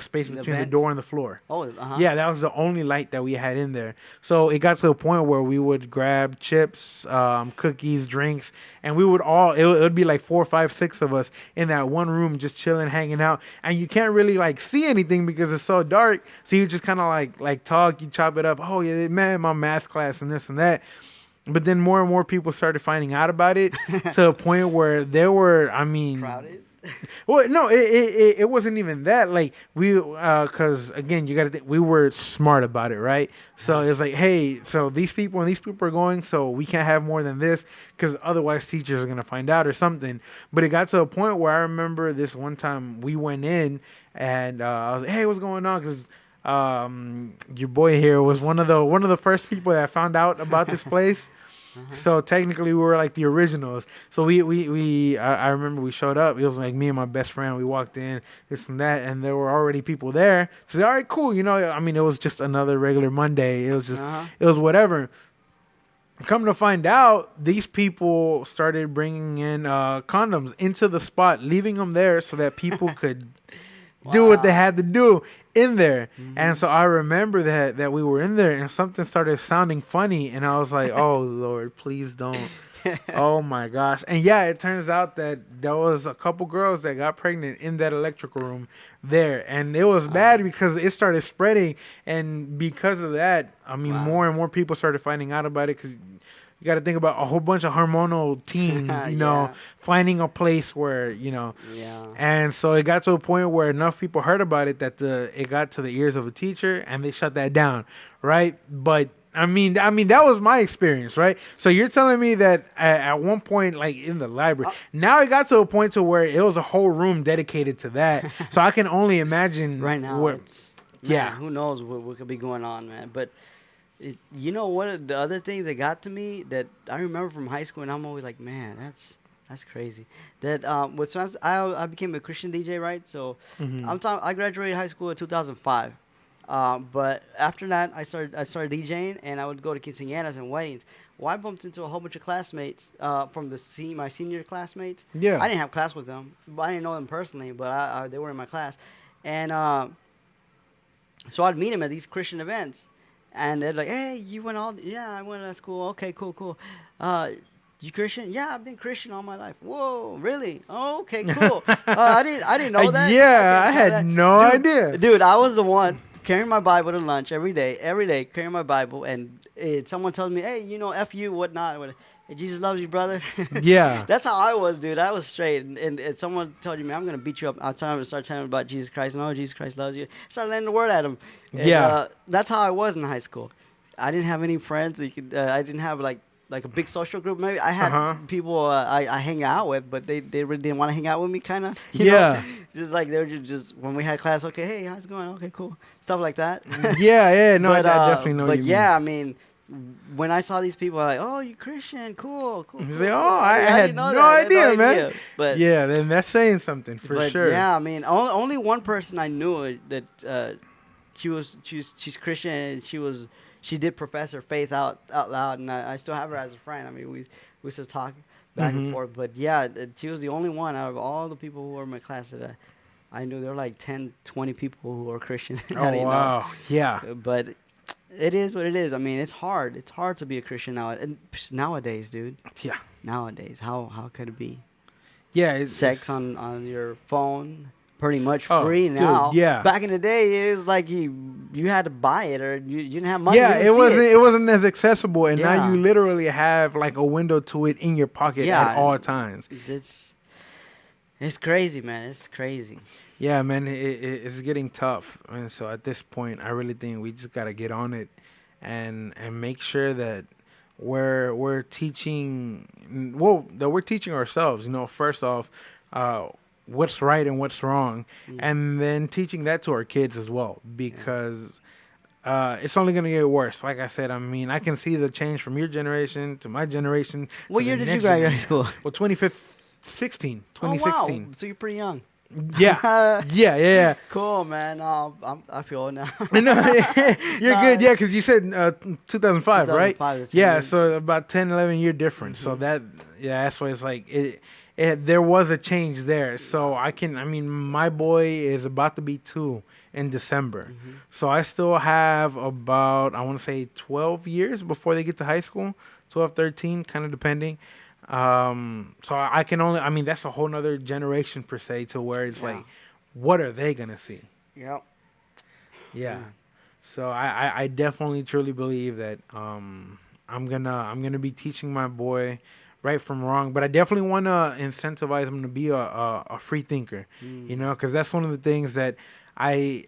space The between the vents. door and the floor. Oh, Yeah, that was the only light that we had in there. So it got to a point where we would grab chips, cookies, drinks, and we would it would be like 4, 5, 6 of us in that one room just chilling, hanging out. And you can't really like see anything because it's so dark. So you just kind of like talk, you chop it up. Oh yeah, man, my math class and this and that. But then more and more people started finding out about it to a point where there were, I mean, crowded. well, no, it wasn't even that. Like cause again, you got to think we were smart about it, right? So it's like, hey, so these people and these people are going, so we can't have more than this, cause otherwise teachers are gonna find out or something. But it got to a point where I remember this one time we went in and I was like, hey, what's going on? Cause your boy here was one of the first people that found out about this place. So technically, we were like the originals. So I remember we showed up. It was like me and my best friend. We walked in, this and that, and there were already people there. So all right, cool. I mean, it was just another regular Monday. Uh-huh. It was whatever. Come to find out, these people started bringing in condoms into the spot, leaving them there so that people could do what they Wow. had to do in there. And Hmm. so I remember that we were in there and something started sounding funny, and I was like, "Oh Lord, please don't." Oh my gosh. And yeah, it turns out that there was a couple girls that got pregnant in that electrical room there. And it was bad because it started spreading, and because of that, I mean, Wow. more and more people started finding out about it cuz you got to think about a whole bunch of hormonal teens, Yeah. finding a place where. Yeah. And so it got to a point where enough people heard about it that it got to the ears of a teacher and they shut that down, right? But I mean that was my experience, right? So you're telling me that at one point, like in the library, now it got to a point to where it was a whole room dedicated to that. So I can only imagine Right now, what. it's Yeah. man, who knows what could be going on, man. But you know what? The other things that got to me that I remember from high school, and I'm always like, man, that's crazy. That with Swans, I became a Christian DJ, right? So Hmm. I graduated high school in 2005. But after that, I started DJing, and I would go to quinceañeras and weddings. Well, I bumped into a whole bunch of classmates from my senior classmates. Yeah. I didn't have class with them, but I didn't know them personally, but they were in my class, and so I'd meet them at these Christian events, and they're like, "Hey, you went all? Yeah, I went to school. Okay, cool, cool. Uh, You Christian? Yeah, I've been Christian all my life. Whoa, really? Oh, okay, cool. I didn't know that. Yeah, I I had that. no idea. Dude, I was the one carrying my Bible to lunch every day, carrying my Bible, and someone tells me, hey, F you, whatnot. Hey, Jesus loves you, brother. Yeah. That's how I was, dude. I was straight, and someone told you, man, I'm gonna beat you up. I'll tell him to start telling him about Jesus Christ. No, Jesus Christ loves you. Start laying the word at him. And, Yeah. that's how I was in high school. I didn't have any friends. I didn't have like a big social group. Maybe I had Uh-huh. people I hang out with, but they really didn't want to hang out with me, kind of. Yeah. Just like they were just when we had class. Okay, hey, how's it going? Okay, cool. Stuff like that. Yeah. No, But I definitely know what but you yeah, I mean, when I saw these people, I like, oh, you Christian, cool. mean. He's cool, like, cool." oh, I didn't had know no that. I had idea, man. But Yeah, then that's saying something for but sure. yeah, I mean, only one person I knew that she's Christian, and she did profess her faith out loud, and I still have her as a friend. I mean, we still talk back and Mhm. forth. But yeah, she was the only one out of all the people who were in my class that I knew. There were like 10, 20 people who were Christian. I Oh didn't wow. Yeah. know. But it is what it is. I mean, it's hard. It's hard to be a Christian nowadays, dude. Yeah. Nowadays, how could it be? Yeah. Sex on your phone, pretty much Oh, free dude, now. yeah. Back in the day, it was like you had to buy it, or you didn't have money. Yeah, you it didn't see wasn't. It wasn't as accessible, and now Yeah. you literally have like a window to it in your pocket Yeah, at all times. It's crazy, man. It's crazy. Yeah, man, it's getting tough, and so at this point, I really think we just gotta get on it, and make sure that we're teaching, well, that we're teaching ourselves. First off, what's right and what's wrong, and then teaching that to our kids as well, because it's only gonna get worse. Like I said, I mean, I can see the change from your generation to my generation. What to year the did you next graduate high generation. school? Well, 2016. Oh wow! So you're pretty young. Yeah, yeah. Cool, man. I feel old now. No, you're Nah. good. Yeah, because you said 2005, right? 2005 is 10 Yeah, years. so about 10, 11 year difference. So that's why it's like there was a change there. So I mean, my boy is about to be 2 in December. So I still have about, I want to say 12 years before they get to high school, 12, 13, kind of depending. So I can only, I mean, that's a whole nother generation per se, to where it's Yeah. like, what are they going to see? Yep. Yeah. So I definitely truly believe that I'm gonna be teaching my boy right from wrong, but I definitely want to incentivize him to be a free thinker, because that's one of the things that I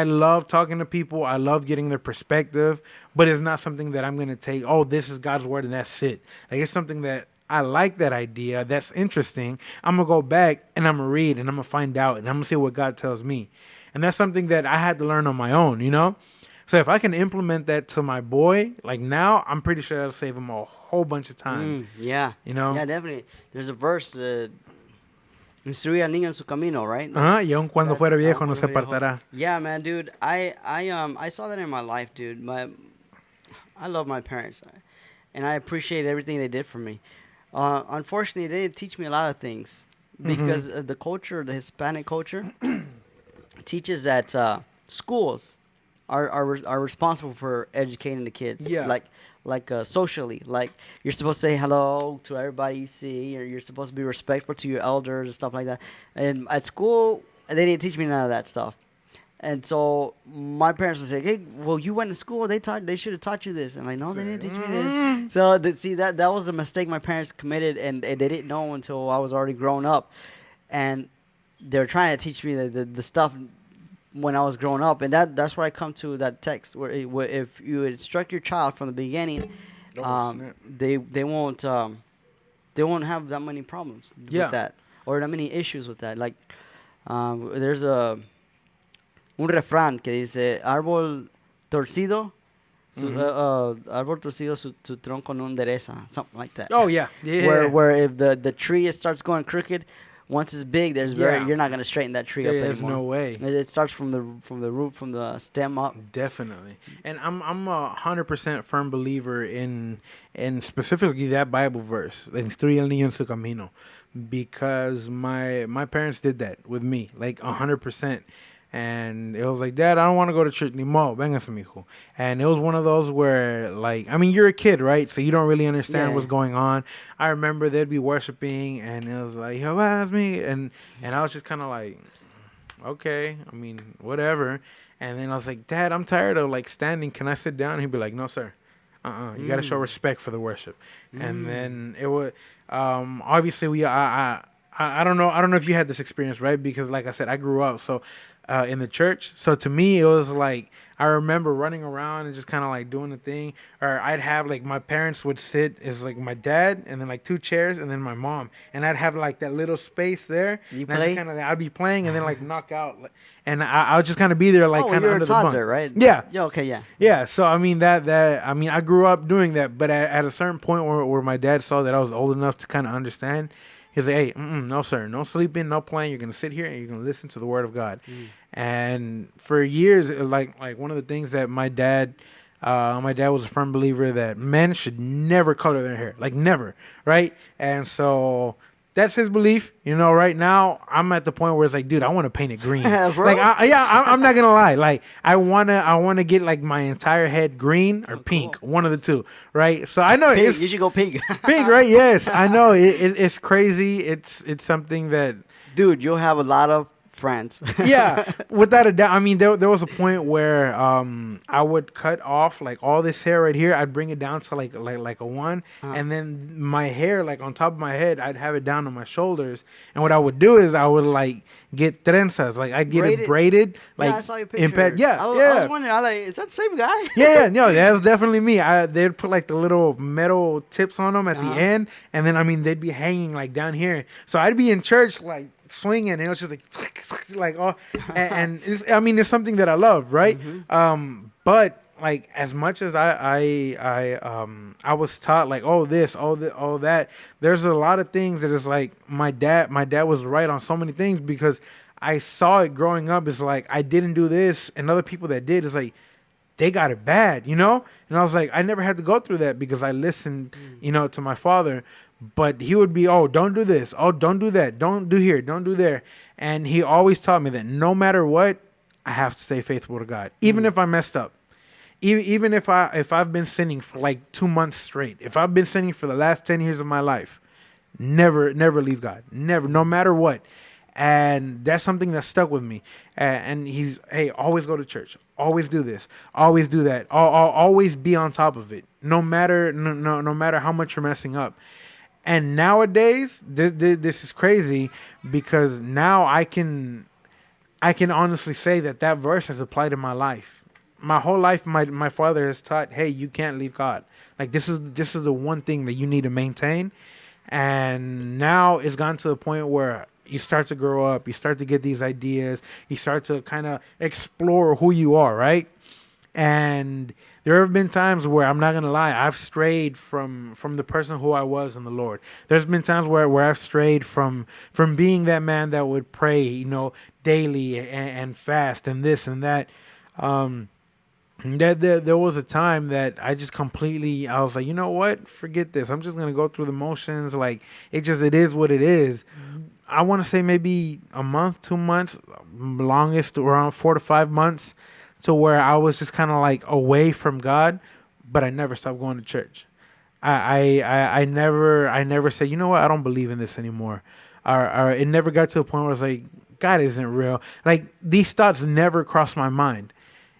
love talking to people. I love getting their perspective, but it's not something that I'm gonna take. Oh, this is God's word and that's it. Like, it's something that I like that idea. That's interesting. I'm gonna go back and I'm gonna read and I'm gonna find out and I'm gonna see what God tells me. And that's something that I had to learn on my own. So if I can implement that to my boy, like now, I'm pretty sure that'll save him a whole bunch of time. Yeah. Yeah, definitely. There's a verse that instruye al niño en su camino, right? Y aun cuando That's fuera viejo aun no cuando se fuera viejo. apartará. Yeah, man, dude. I saw that in my life, dude. I love my parents, and I appreciate everything they did for me. Unfortunately, they didn't teach me a lot of things because the culture, the Hispanic culture, teaches that schools are responsible for educating the kids. Yeah. Like socially, like you're supposed to say hello to everybody you see, or you're supposed to be respectful to your elders and stuff like that. And at school, they didn't teach me none of that stuff. And so my parents would say, "Hey, well, you went to school. They should have taught you this." And like, no, they didn't teach me this. So see, that was a mistake my parents committed, and they didn't know until I was already grown up. And they were trying to teach me the stuff when I was growing up, and that's where I come to that text where if you instruct your child from the beginning, Snap. they won't have that many problems Yeah. with that, or that many issues with that. Like there's un refrán que dice árbol torcido, árbol torcido su tronco no endereza, something like that. Oh yeah. Where if the tree starts going crooked, once it's big, Yeah. you're not gonna straighten that tree up There's anymore. no way. It starts from the root, from the stem up. Definitely. And I'm 100% firm believer in specifically that Bible verse, instruye al niño en su camino, because my parents did that with me, like 100%. And it was like, Dad, I don't want to go to church anymore. Véngase, mijo. And it was one of those where, like, I mean, you're a kid, right? So you don't really understand Yeah. what's going on. I remember they'd be worshiping, and it was like, "Yo, ask me," and I was just kind of like, okay, I mean, whatever. And then I was like, Dad, I'm tired of like standing. Can I sit down? He'd be like, No, sir. You got to show respect for the worship. And then it would, obviously I don't know. I don't know if you had this experience, right? Because like I said, I grew up in the church. So to me, it was like I remember running around and just kind of like doing the thing. Or I'd have like my parents would sit as like my dad and then like two chairs and then my mom, and I'd have like that little space there. You and I just play? kind of I'd be playing and then like knock out, and I would just kind of be there like Oh, kind of you're a under the bunk. toddler, right? Yeah. Yeah. Okay. Yeah. Yeah, so I mean I mean I grew up doing that, but at a certain point where my dad saw that I was old enough to kind of understand, he was like, "Hey, no sir, no sleeping, no playing. You're gonna sit here and you're gonna listen to the word of God." And for years, like one of the things that my dad was a firm believer that men should never color their hair, like never, right? And so that's his belief. You know, right now I'm at the point where it's like, dude, I want to paint it green. For Like, real? I'm not gonna lie. Like, I wanna get like my entire head green or pink, cool. one of the two, right? So I know Pig, it's you should go pig. pink, right? Yes, I know it's crazy. It's something that Dude, you'll have a lot of friends. yeah, without a doubt. I mean, there was a point where I would cut off like all this hair right here. I'd bring it down to like a one, and then my hair like on top of my head, I'd have it down on my shoulders. And what I would do is I would like get trenzas, like I'd get it braided, like yeah, I saw your picture. yeah, I was, yeah. I was wondering, I was like, is that the same guy? Yeah, no, that's definitely me. They'd put like the little metal tips on them at the end, and then I mean they'd be hanging like down here. So I'd be in church like swinging, and it was just like oh, and it's, I mean it's something that I love, right? But like as much as I was taught like all that, there's a lot of things that is like my dad was right on so many things because I saw it growing up. It's like I didn't do this, and other people that did is like they got it bad, you know? And I was like, I never had to go through that because I listened, you know, to my father. But he would be, oh, don't do this. Oh, don't do that. Don't do here. Don't do there. And he always taught me that no matter what, I have to stay faithful to God, even if I messed up. Even if I've been sinning for like 2 months straight, if I've been sinning for the last 10 years of my life, never leave God. Never, no matter what. And that's something that stuck with me. And he's, hey, always go to church. Always do this. Always do that. Always be on top of it. No matter how much you're messing up. And nowadays, this is crazy because now I can honestly say that verse has applied in my life. My whole life, my father has taught, hey, you can't leave God. Like this is the one thing that you need to maintain. And now it's gotten to the point where you start to grow up, you start to get these ideas, you start to kind of explore who you are, right? And there have been times where I'm not gonna lie, I've strayed from the person who I was in the Lord. There's been times where I've strayed from being that man that would pray, you know, daily and fast and this and that. There was a time that I just completely, I was like, you know what? Forget this. I'm just gonna go through the motions. Like it is what it is. I want to say maybe a month, 2 months, longest around 4 to 5 months, to where I was just kind of like away from God, but I never stopped going to church. I never said, you know what, I don't believe in this anymore. Or it never got to a point where I was like, God isn't real. Like these thoughts never crossed my mind,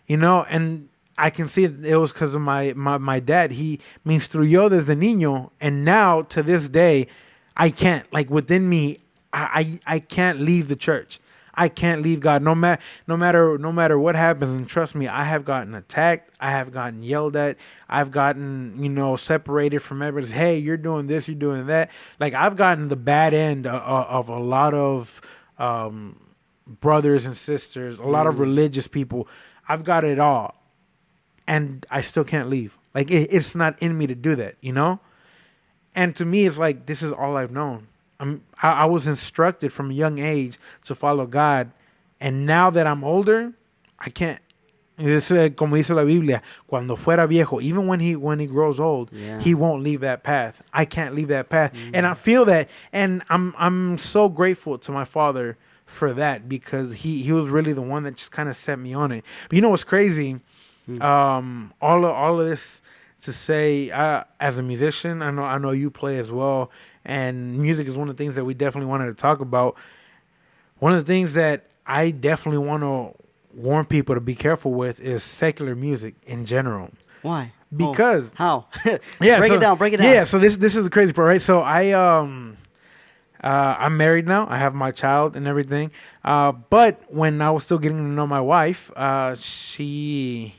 you know. And I can see it was because of my dad. He me instruyó desde niño, and now to this day, I can't, like within me, I can't leave the church. I can't leave God. No matter what happens. And trust me, I have gotten attacked. I have gotten yelled at. I've gotten, you know, separated from everybody. Hey, you're doing this, you're doing that. Like I've gotten the bad end of a lot of brothers and sisters, a lot of religious people. I've got it all, and I still can't leave. Like it's not in me to do that, you know. And to me, it's like this is all I've known. I was instructed from a young age to follow God, and now that I'm older, I can't. Es como dice la Biblia, cuando fuera viejo, even when he grows old, he won't leave that path. I can't leave that path, and I feel that, and I'm so grateful to my father for that because he was really the one that just kind of set me on it. But you know what's crazy? Hmm. All of this to say, as a musician, I know you play as well, and music is one of the things that we definitely wanted to talk about. One of the things that I definitely want to warn people to be careful with is secular music in general. Why? Oh, Because how? yeah, Break so it down. Break it down. yeah, so this is the crazy part, right? So I'm married now. I have my child and everything. But when I was still getting to know my wife, she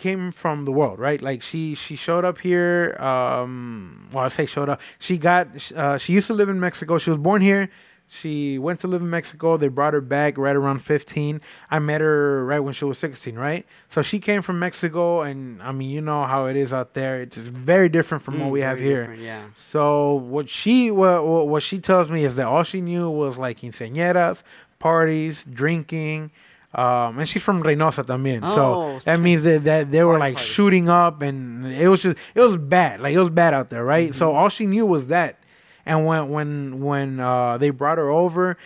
came from the world, right? Like she showed up here. Well, I say showed up. She used to live in Mexico. She was born here. She went to live in Mexico. They brought her back right around 15. I met her right when she was 16, right? So she came from Mexico, and I mean, you know how it is out there. It's just very different from what we have Very here. different, yeah. So what she tells me is that all she knew was like quinceañeras, parties, drinking, and she's from Reynosa también. Oh, So that means that they were like party. shooting up, and it was bad, like it was bad out there, right? So all she knew was that. And when they brought her over,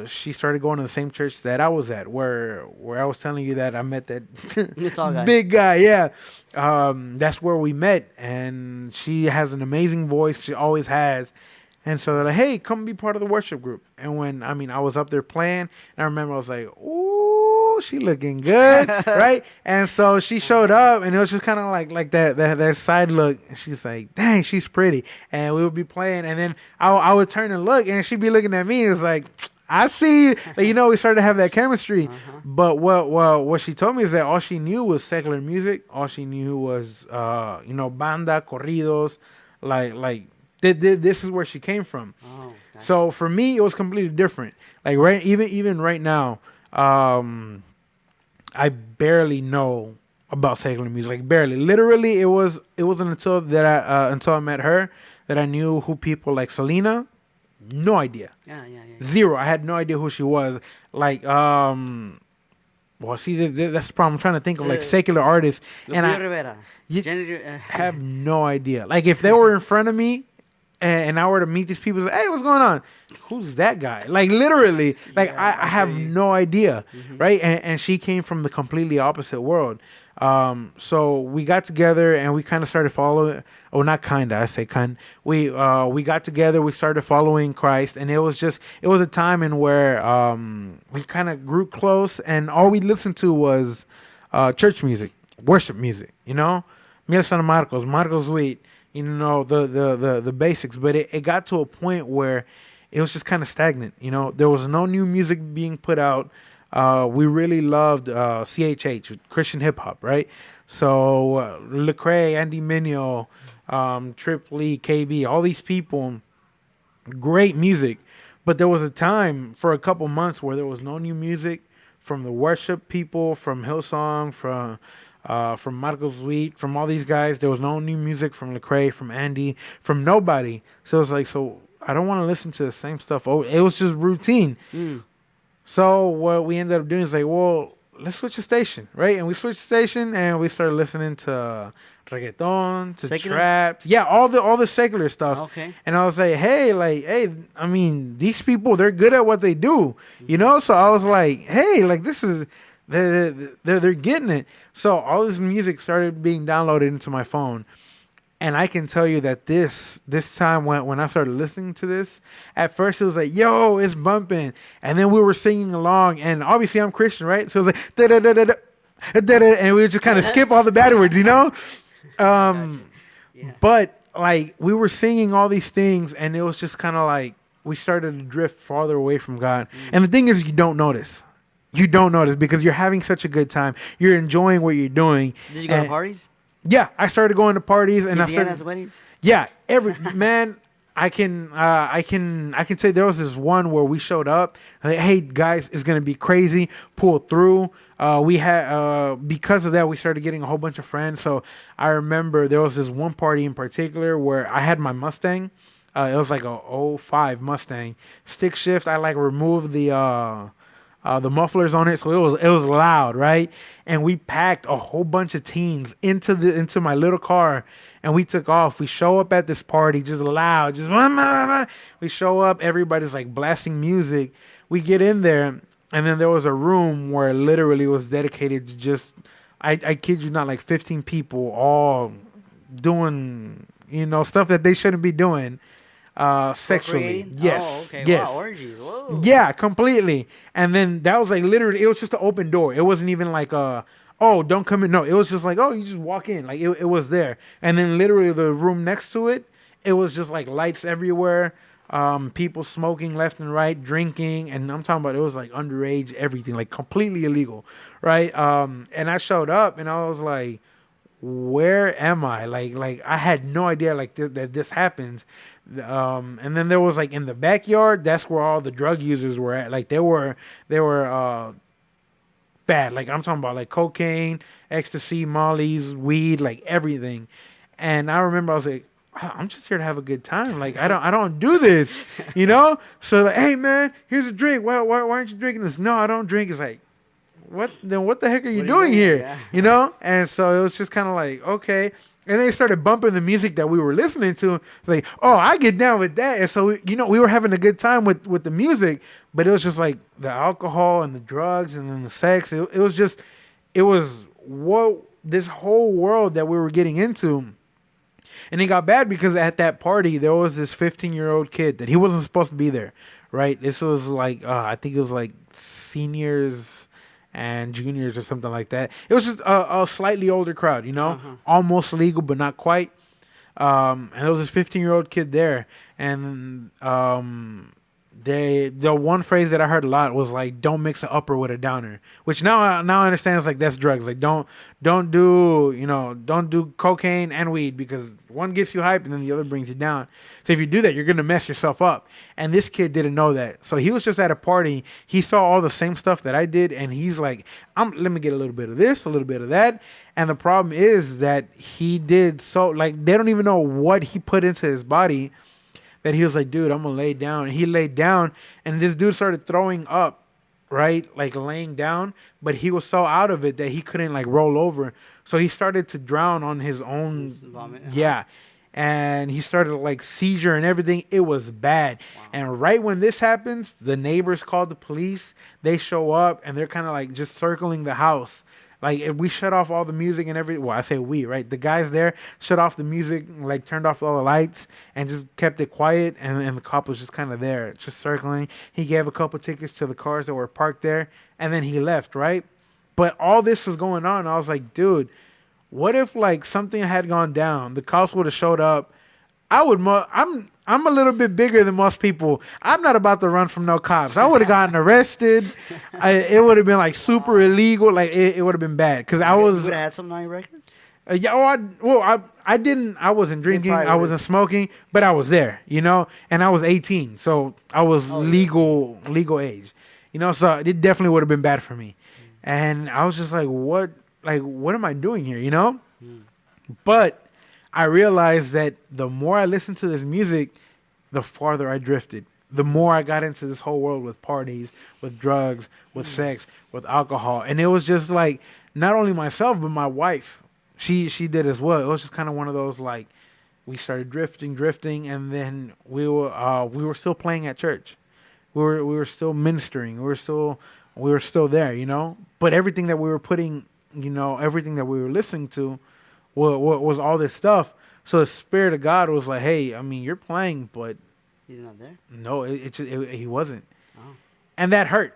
she started going to the same church that I was at, where I was telling you that I met that The tall guy. big guy. Yeah, that's where we met, and she has an amazing voice. She always has. And so they're like, "Hey, come be part of the worship group." And when I was up there playing, and I remember I was like, "Ooh, she looking good, right?" And so she showed up, and it was just kind of like that side look. And she's like, "Dang, she's pretty." And we would be playing, and then I would turn and look, and she'd be looking at me. And it's like, I see, like, we started to have that chemistry. But what she told me is that all she knew was secular music. All she knew was banda, corridos, like. This is where she came from. Oh, okay. So for me, it was completely different. Like even right now, I barely know about secular music. Like barely. Literally, it wasn't until I met her that I knew who people like Selena. No idea. Yeah. Zero. I had no idea who she was. Like well, see, that's the problem. I'm trying to think of like secular artists, and Lupillo I Rivera. you- Jenny, have no idea. Like if they were in front of me and I were to meet these people, like, hey, what's going on? Who's that guy? Like literally, like Yeah, I have feel you. no idea, right? And she came from the completely opposite world. So we got together and we kind of started following. Oh, not kinda. I say kind. We got together. We started following Christ, and it was a time in where we kind of grew close, and all we listened to was church music, worship music. Miel San Marcos Wheat. The basics. But it got to a point where it was just kind of stagnant. There was no new music being put out. We really loved CHH, Christian hip hop, right? So Lecrae, Andy Mineo, Trip Lee, KB, all these people, great music. But there was a time for a couple months where there was no new music from the worship people, from Hillsong, from Marcos Wheat, from all these guys. There was no new music from Lecrae, from Andy, from nobody. So it was like, so I don't want to listen to the same stuff. Oh, it was just routine. Mm. So what we ended up doing is like, well, let's switch the station, right? And we switched the station and we started listening to reggaeton, to Secular? trap, yeah, all the secular stuff. Okay. And I was like, hey, I mean, these people, they're good at what they do, So I was like, hey, like this is they're getting it. So all this music started being downloaded into my phone. And I can tell you that this time when I started listening to this, at first it was like, yo, it's bumping. And then we were singing along. And obviously I'm Christian, right? So it was like, da da da da da da da. And we would just kind of skip all the bad words, Yeah. But like we were singing all these things and it was just kind of like we started to drift farther away from God. And the thing is, you don't notice. You don't notice because you're having such a good time. You're enjoying what you're doing. Did you go to parties? Yeah, I started going to parties and I Louisiana's started. weddings? Yeah, every man. I can say there was this one where we showed up. Like, hey guys, it's gonna be crazy. Pull through. We had because of that we started getting a whole bunch of friends. So I remember there was this one party in particular where I had my Mustang. It was like a '05 Mustang stick shift. I like removed the mufflers on it, so it was loud, right? And we packed a whole bunch of teens into my little car, and we took off. We show up at this party, just loud, just we show up. Everybody's like blasting music. We get in there, and then there was a room where literally was dedicated to just, I kid you not, like 15 people all doing, stuff that they shouldn't be doing, sexually. Procreating? Oh, Yes, okay. yes. Wow, orgies. Whoa. Yeah, completely. And then that was like literally, it was just an open door. It wasn't even like oh, don't come in. No, it was just like, oh, you just walk in. Like it was there. And then literally the room next to it, it was just like lights everywhere. People smoking left and right, drinking, and I'm talking about it was like underage, everything, like completely illegal, right? And I showed up and I was like, where am I? Like I had no idea that this happens. And then there was like in the backyard, that's where all the drug users were at. Like they were bad. Like I'm talking about like cocaine, ecstasy, mollies, weed, like everything. And I remember I was like, I'm just here to have a good time. Like I don't do this, So like, hey man, here's a drink. Why aren't you drinking this? No, I don't drink. It's like, what the heck are you doing here? Yeah. And so it was just kind of like, okay. And they started bumping the music that we were listening to. Like, oh, I get down with that. And so we were having a good time with the music, but it was just like the alcohol and the drugs and then the sex. It was what this whole world that we were getting into. And it got bad because at that party there was this 15-year-old kid that he wasn't supposed to be there, right? This was like I think it was like seniors and juniors or something like that. It was just a slightly older crowd, almost legal but not quite. And there was this 15-year-old kid there, and the one phrase that I heard a lot was like, "Don't mix an upper with a downer," which now I understand is like that's drugs. Like don't do cocaine and weed because one gets you hype and then the other brings you down. So if you do that, you're gonna mess yourself up. And this kid didn't know that, so he was just at a party. He saw all the same stuff that I did, and he's like, let me get a little bit of this, a little bit of that." And the problem is that he did so like they don't even know what he put into his body. That he was like, dude, I'm gonna lay down. And he laid down, and this dude started throwing up, right? Like laying down, but he was so out of it that he couldn't like roll over. So he started to drown on his own. Vomit. Yeah. And he started like seizure and everything. It was bad. Wow. And right when this happens, the neighbors called the police. They show up and they're kind of like just circling the house. Like if we shut off all the music and everything. Well, I say we, right? The guys there shut off the music, like turned off all the lights and just kept it quiet. And the cop was just kind of there, just circling. He gave a couple tickets to the cars that were parked there, and then he left, right? But all this was going on. I was like, dude, what if like something had gone down? The cops would have showed up. I'm a little bit bigger than most people. I'm not about to run from no cops. I would have gotten arrested. It would have been like super illegal. Like it would have been bad because I was. You would have had something on your record. Yeah, I didn't. I wasn't drinking. probably I wasn't smoking, but I was there, and I was 18, so I was legal age, So it definitely would have been bad for me, and I was just like, what am I doing here, But I realized that the more I listened to this music, the farther I drifted. The more I got into this whole world with parties, with drugs, with sex, with alcohol. And it was just like, not only myself, but my wife. She did as well. It was just kind of one of those like, we started drifting, and then we were still playing at church. We were still ministering. We were still there, But everything that we were putting, everything that we were listening to was all this stuff. So the Spirit of God was like, hey, I mean, you're playing, but He's not there. no, he wasn't. Oh. And that hurt.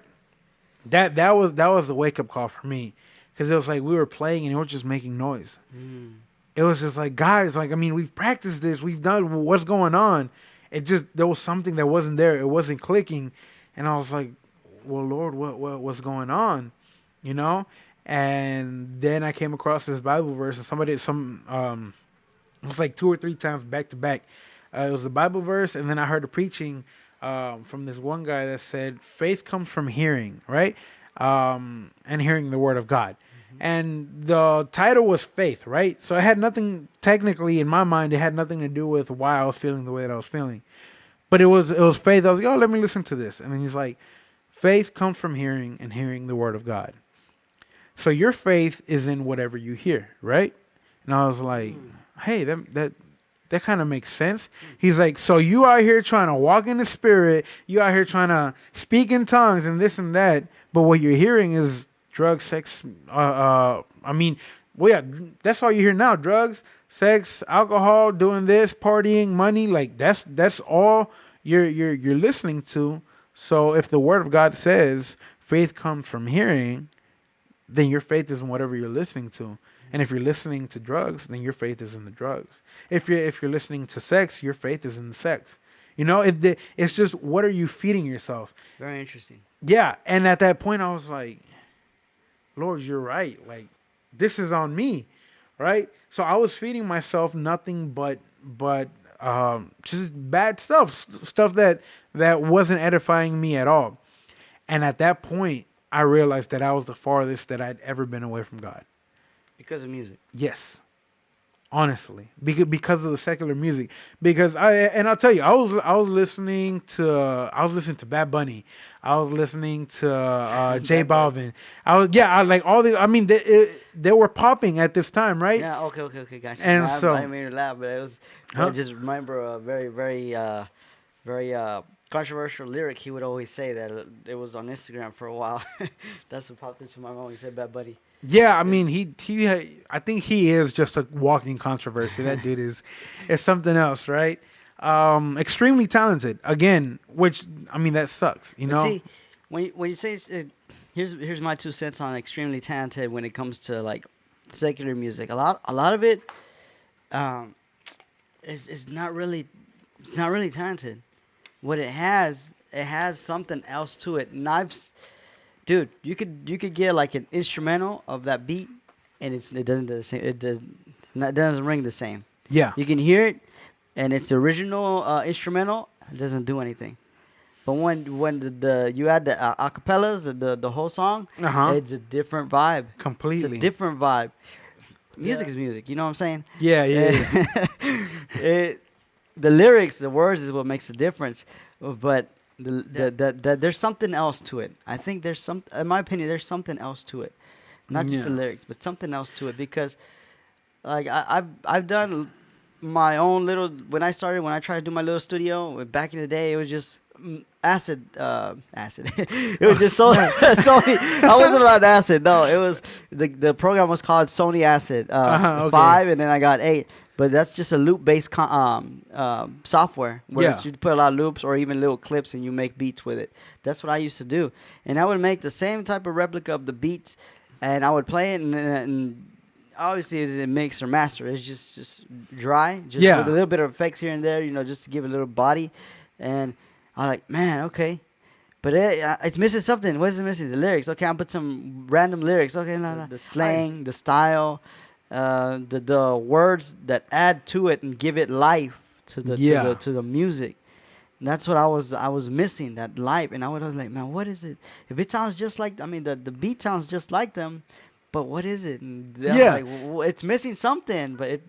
That was the wake up call for me, because it was like we were playing and it was just making noise. It was just like, guys, like, I mean, we've practiced this, we've done what's going on. It just, there was something that wasn't there. It wasn't clicking, and I was like, well, Lord, what's going on, And then I came across this Bible verse, and it was like 2 or 3 times back to back. It was a Bible verse, and then I heard a preaching from this one guy that said, faith comes from hearing, right? And hearing the word of God. And the title was faith, right? So it had nothing, technically in my mind, it had nothing to do with why I was feeling the way that I was feeling. But it was faith. I was like, oh, let me listen to this. And then he's like, faith comes from hearing, and hearing the word of God. So your faith is in whatever you hear, right? And I was like, hey, that kind of makes sense. He's like, so you out here trying to walk in the spirit, you out here trying to speak in tongues and this and that, but what you're hearing is drugs, sex. I mean, well, yeah, that's all you hear now: drugs, sex, alcohol, doing this, partying, money. Like that's all you're listening to. So if the Word of God says faith comes from hearing, then your faith is in whatever you're listening to. And if you're listening to drugs, then your faith is in the drugs. If you're listening to sex, your faith is in the sex. You know, it's just, what are you feeding yourself? Very interesting. Yeah, and at that point, I was like, Lord, you're right. Like, this is on me, right? So I was feeding myself nothing but just bad stuff that wasn't edifying me at all. And at that point, I realized that I was the farthest that I'd ever been away from God. Because of music. Yes, honestly, because of the secular music. Because I'll tell you, I was listening to Bad Bunny. I was listening to J Balvin. I like all these. I mean, they were popping at this time, right? Yeah. Okay. Gotcha. And I didn't mean to laugh, but it was. I just remember a very controversial lyric. He would always say that it was on Instagram for a while. That's what popped into my mind. He said Bad Bunny. Yeah, I mean, I think he is just a walking controversy. That dude is something else, right? Extremely talented, again, which, I mean, that sucks, you know? But see, when you say, here's my 2 cents on extremely talented when it comes to, like, secular music. A lot of it is not really talented. What it has something else to it. Dude, you could get like an instrumental of that beat, and it doesn't do the same. It doesn't ring the same. Yeah. You can hear it, and it's the original instrumental. It doesn't do anything. But when you add the acapellas, the whole song, it's a different vibe. Completely. It's a different vibe. Music is music. You know what I'm saying? Yeah. The lyrics, the words is what makes the difference. But there's something else to it. I think in my opinion, there's something else to it. Not just the lyrics, but something else to it. Because, like, I've done my own little. When I tried to do my little studio back in the day, it was just acid. It was just Sony. I wasn't allowed acid. No, it was the program was called Sony Acid 5, and then I got 8. But that's just a loop-based software where you put a lot of loops or even little clips and you make beats with it. That's what I used to do. And I would make the same type of replica of the beats, and I would play it, and obviously it's a mix or master. It's just dry, with a little bit of effects here and there, just to give it a little body. And I'm like, man, okay. But it's missing something. What is it missing? The lyrics. Okay, I'll put some random lyrics. Okay, the slang, the style. The words that add to it and give it life to the music. And that's what I was missing, that life. And I was like, man, what is it? If it sounds just like, I mean, the beat sounds just like them, but what is it? And I was like, well, it's missing something, but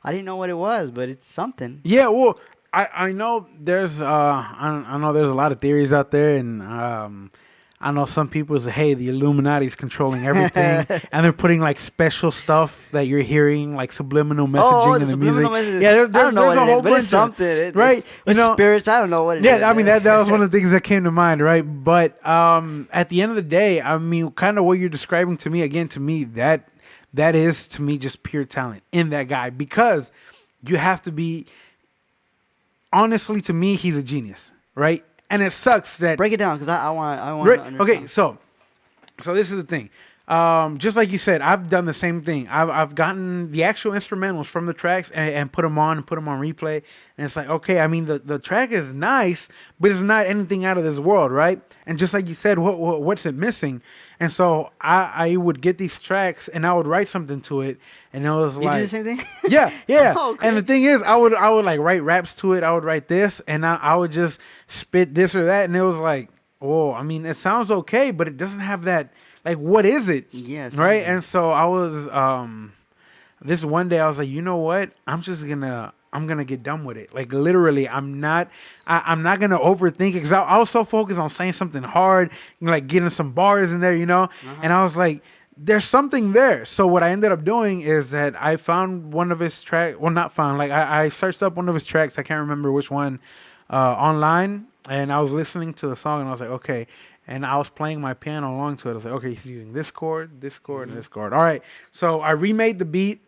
I didn't know what it was, but it's something. Yeah, well, I know there's I know there's a lot of theories out there, and I know some people say, hey, the Illuminati's controlling everything, and they're putting like special stuff that you're hearing, like subliminal messaging in the music. Messages. Yeah, I don't know what it is, but it's something, right? It's spirits. I don't know what it is. Yeah, I mean that was one of the things that came to mind, right? But at the end of the day, I mean, kind of what you're describing to me, again, to me that is to me just pure talent in that guy, because you have to be. Honestly, to me, he's a genius, right? And it sucks that... Break it down, because I want right, to understand. Okay, so this is the thing. Just like you said, I've done the same thing. I've gotten the actual instrumentals from the tracks and put them on replay. And it's like, okay, I mean, the track is nice, but it's not anything out of this world, right? And just like you said, what's it missing? And so I would get these tracks and I would write something to it. And it was you like... do the same thing? Yeah. Oh, okay. And the thing is, I would like write raps to it. I would write this, and I would just spit this or that. And it was like, oh, I mean, it sounds okay, but it doesn't have that... Like, what is it? Yes. Right? And so I was, this one day I was like, you know what? I'm gonna get done with it. Like, literally, I'm not gonna overthink it, because I was so focused on saying something hard, like getting some bars in there, And I was like, there's something there. So what I ended up doing is that I found one of his track. Well, not found. Like I searched up one of his tracks. I can't remember which one online, and I was listening to the song, and I was like, okay. And I was playing my piano along to it. I was like, okay, he's using this chord, and this chord. All right. So I remade the beat.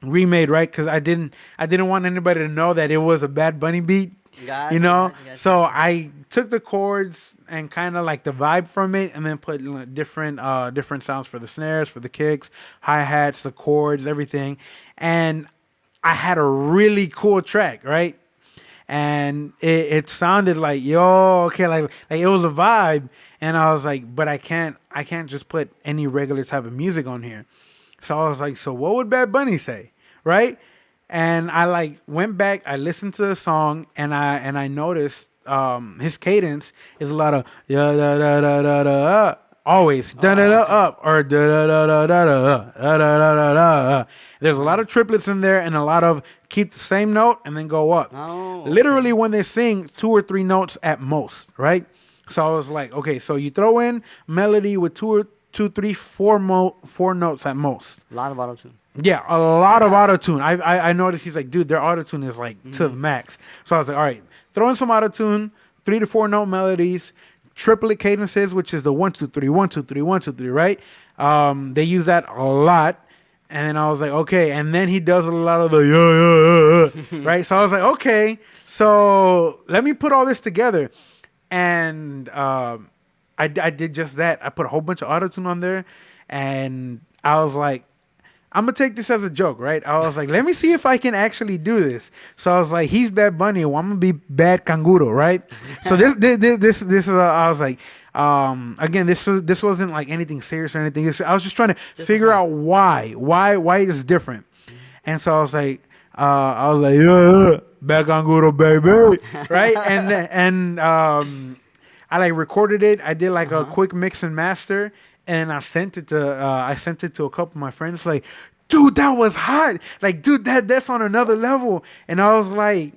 Right, because I didn't want anybody to know that it was a Bad Bunny beat. Gotcha, gotcha. So I took the chords and kind of like the vibe from it, and then put different sounds for the snares, for the kicks, hi-hats, the chords, everything. And I had a really cool track, right? And it sounded like, yo, okay, like it was a vibe. And I was like, but I can't just put any regular type of music on here. So I was like, so what would Bad Bunny say, right? And I like went back, I listened to the song, and I noticed his cadence is a lot of da da da da da da, always da da da up, or da da da da da da da da da da. There's a lot of triplets in there, and a lot of keep the same note and then go up. Oh, okay. Literally, when they sing, 2 or 3 notes at most, right? So I was like, okay, so you throw in melody with 4 notes at most. A lot of auto tune. Yeah, a lot of auto tune. I noticed he's like, dude, their auto tune is like to the max. So I was like, all right, throw in some auto tune, 3 to 4 note melodies, triplet cadences, which is the 1 2 3 1 2 3 1 2 3, right? They use that a lot. And I was like, okay. And then he does a lot of the right? So I was like, okay, so let me put all this together. And I did just that. I put a whole bunch of autotune on there. And I was like, I'm going to take this as a joke, right? I was like, let me see if I can actually do this. So I was like, he's Bad Bunny. Well, I'm going to be Bad Canguro, right? So this is, I was like, again, this wasn't like anything serious or anything. I was just trying to figure out why it's different. And so I was like, yeah, Bad Canguro, baby, right? And I like recorded it. I did like a quick mix and master, and I sent it to a couple of my friends. Like, dude, that was hot. Like, dude, that's on another level. And I was like,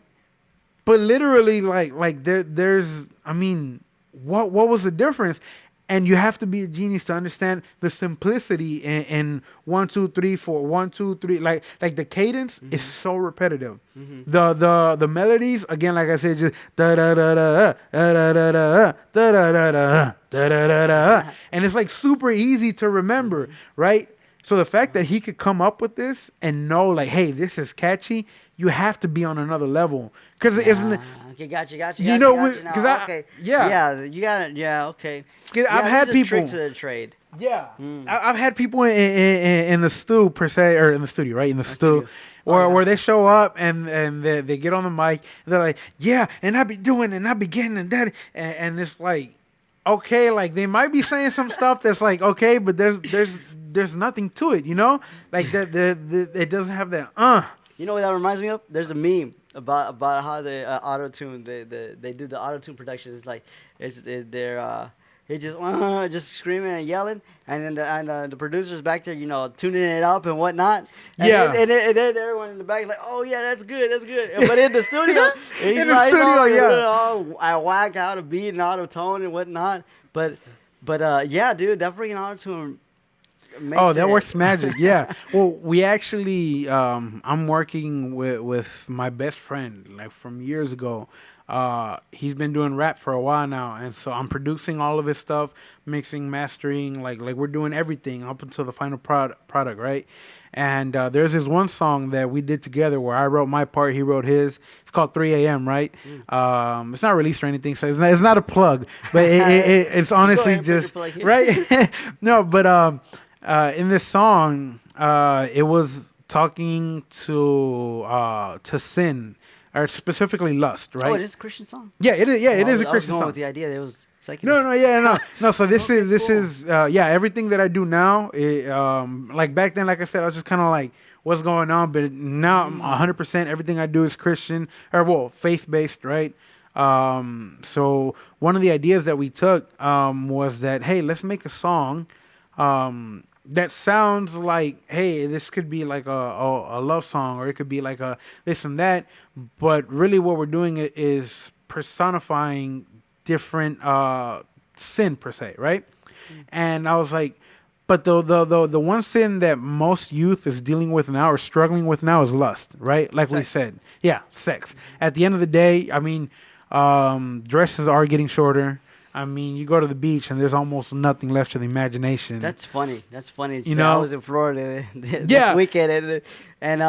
but literally, like there's, I mean, what was the difference? And you have to be a genius to understand the simplicity in 1 2 3 4 1 2 3. Like the cadence is so repetitive. The melodies, again, like I said, just da da da da da da da da da da da da da da da, and it's like super easy to remember, right? So the fact that he could come up with this and know, like, hey, this is catchy, you have to be on another level, because it isn't. Okay, gotcha. You know, Because okay, yeah, you got it. Yeah, okay. I've had these are people. tricks of the trade. Yeah, I've had people in the stew per se, or in the studio, right? In the stew, where they show up and they get on the mic. And they're like, yeah, and I be doing and I be getting and that, and it's like, okay, like they might be saying some stuff that's like okay, but there's nothing to it, you know? Like that it doesn't have that. You know what that reminds me of? There's a meme about how the auto tune they do the auto tune production. It's like they're he just screaming and yelling, and then the producers back there, you know, tuning it up and whatnot. And and then everyone in the back is like, oh yeah, that's good. But in the studio, I whack out a beat and auto tone and whatnot. But yeah, dude, that freaking auto tune. That works magic. Yeah. Well, we actually, I'm working with my best friend, like from years ago. He's been doing rap for a while now, and so I'm producing all of his stuff, mixing, mastering, like we're doing everything up until the final product, right? And there's this one song that we did together where I wrote my part, he wrote his. It's called 3 a.m., right? It's not released or anything, so it's not a plug, but it's honestly just right. No, but in this song, it was talking to sin, or specifically lust, right? Oh, it is a Christian song. Yeah, it is. Yeah, it is a I was Christian going song. with the idea that it was secular. No. So this Okay, is everything that I do now. Like back then, like I said, I was just kind of like, what's going on? But now I'm 100%. Everything I do is Christian, or faith based, right? So one of the ideas that we took was that, hey, let's make a song that sounds like, hey, this could be like a love song, or it could be like a this and that, but really what we're doing is personifying different sin per se, right? And I was like, But the one sin that most youth is dealing with now or struggling with now is lust, right? Like we Sex. said, yeah, sex. At the end of the day, I mean, dresses are getting shorter. I mean, you go to the beach and there's almost nothing left to the imagination. That's funny. That's funny. You So I know? was in Florida this Yeah. weekend, and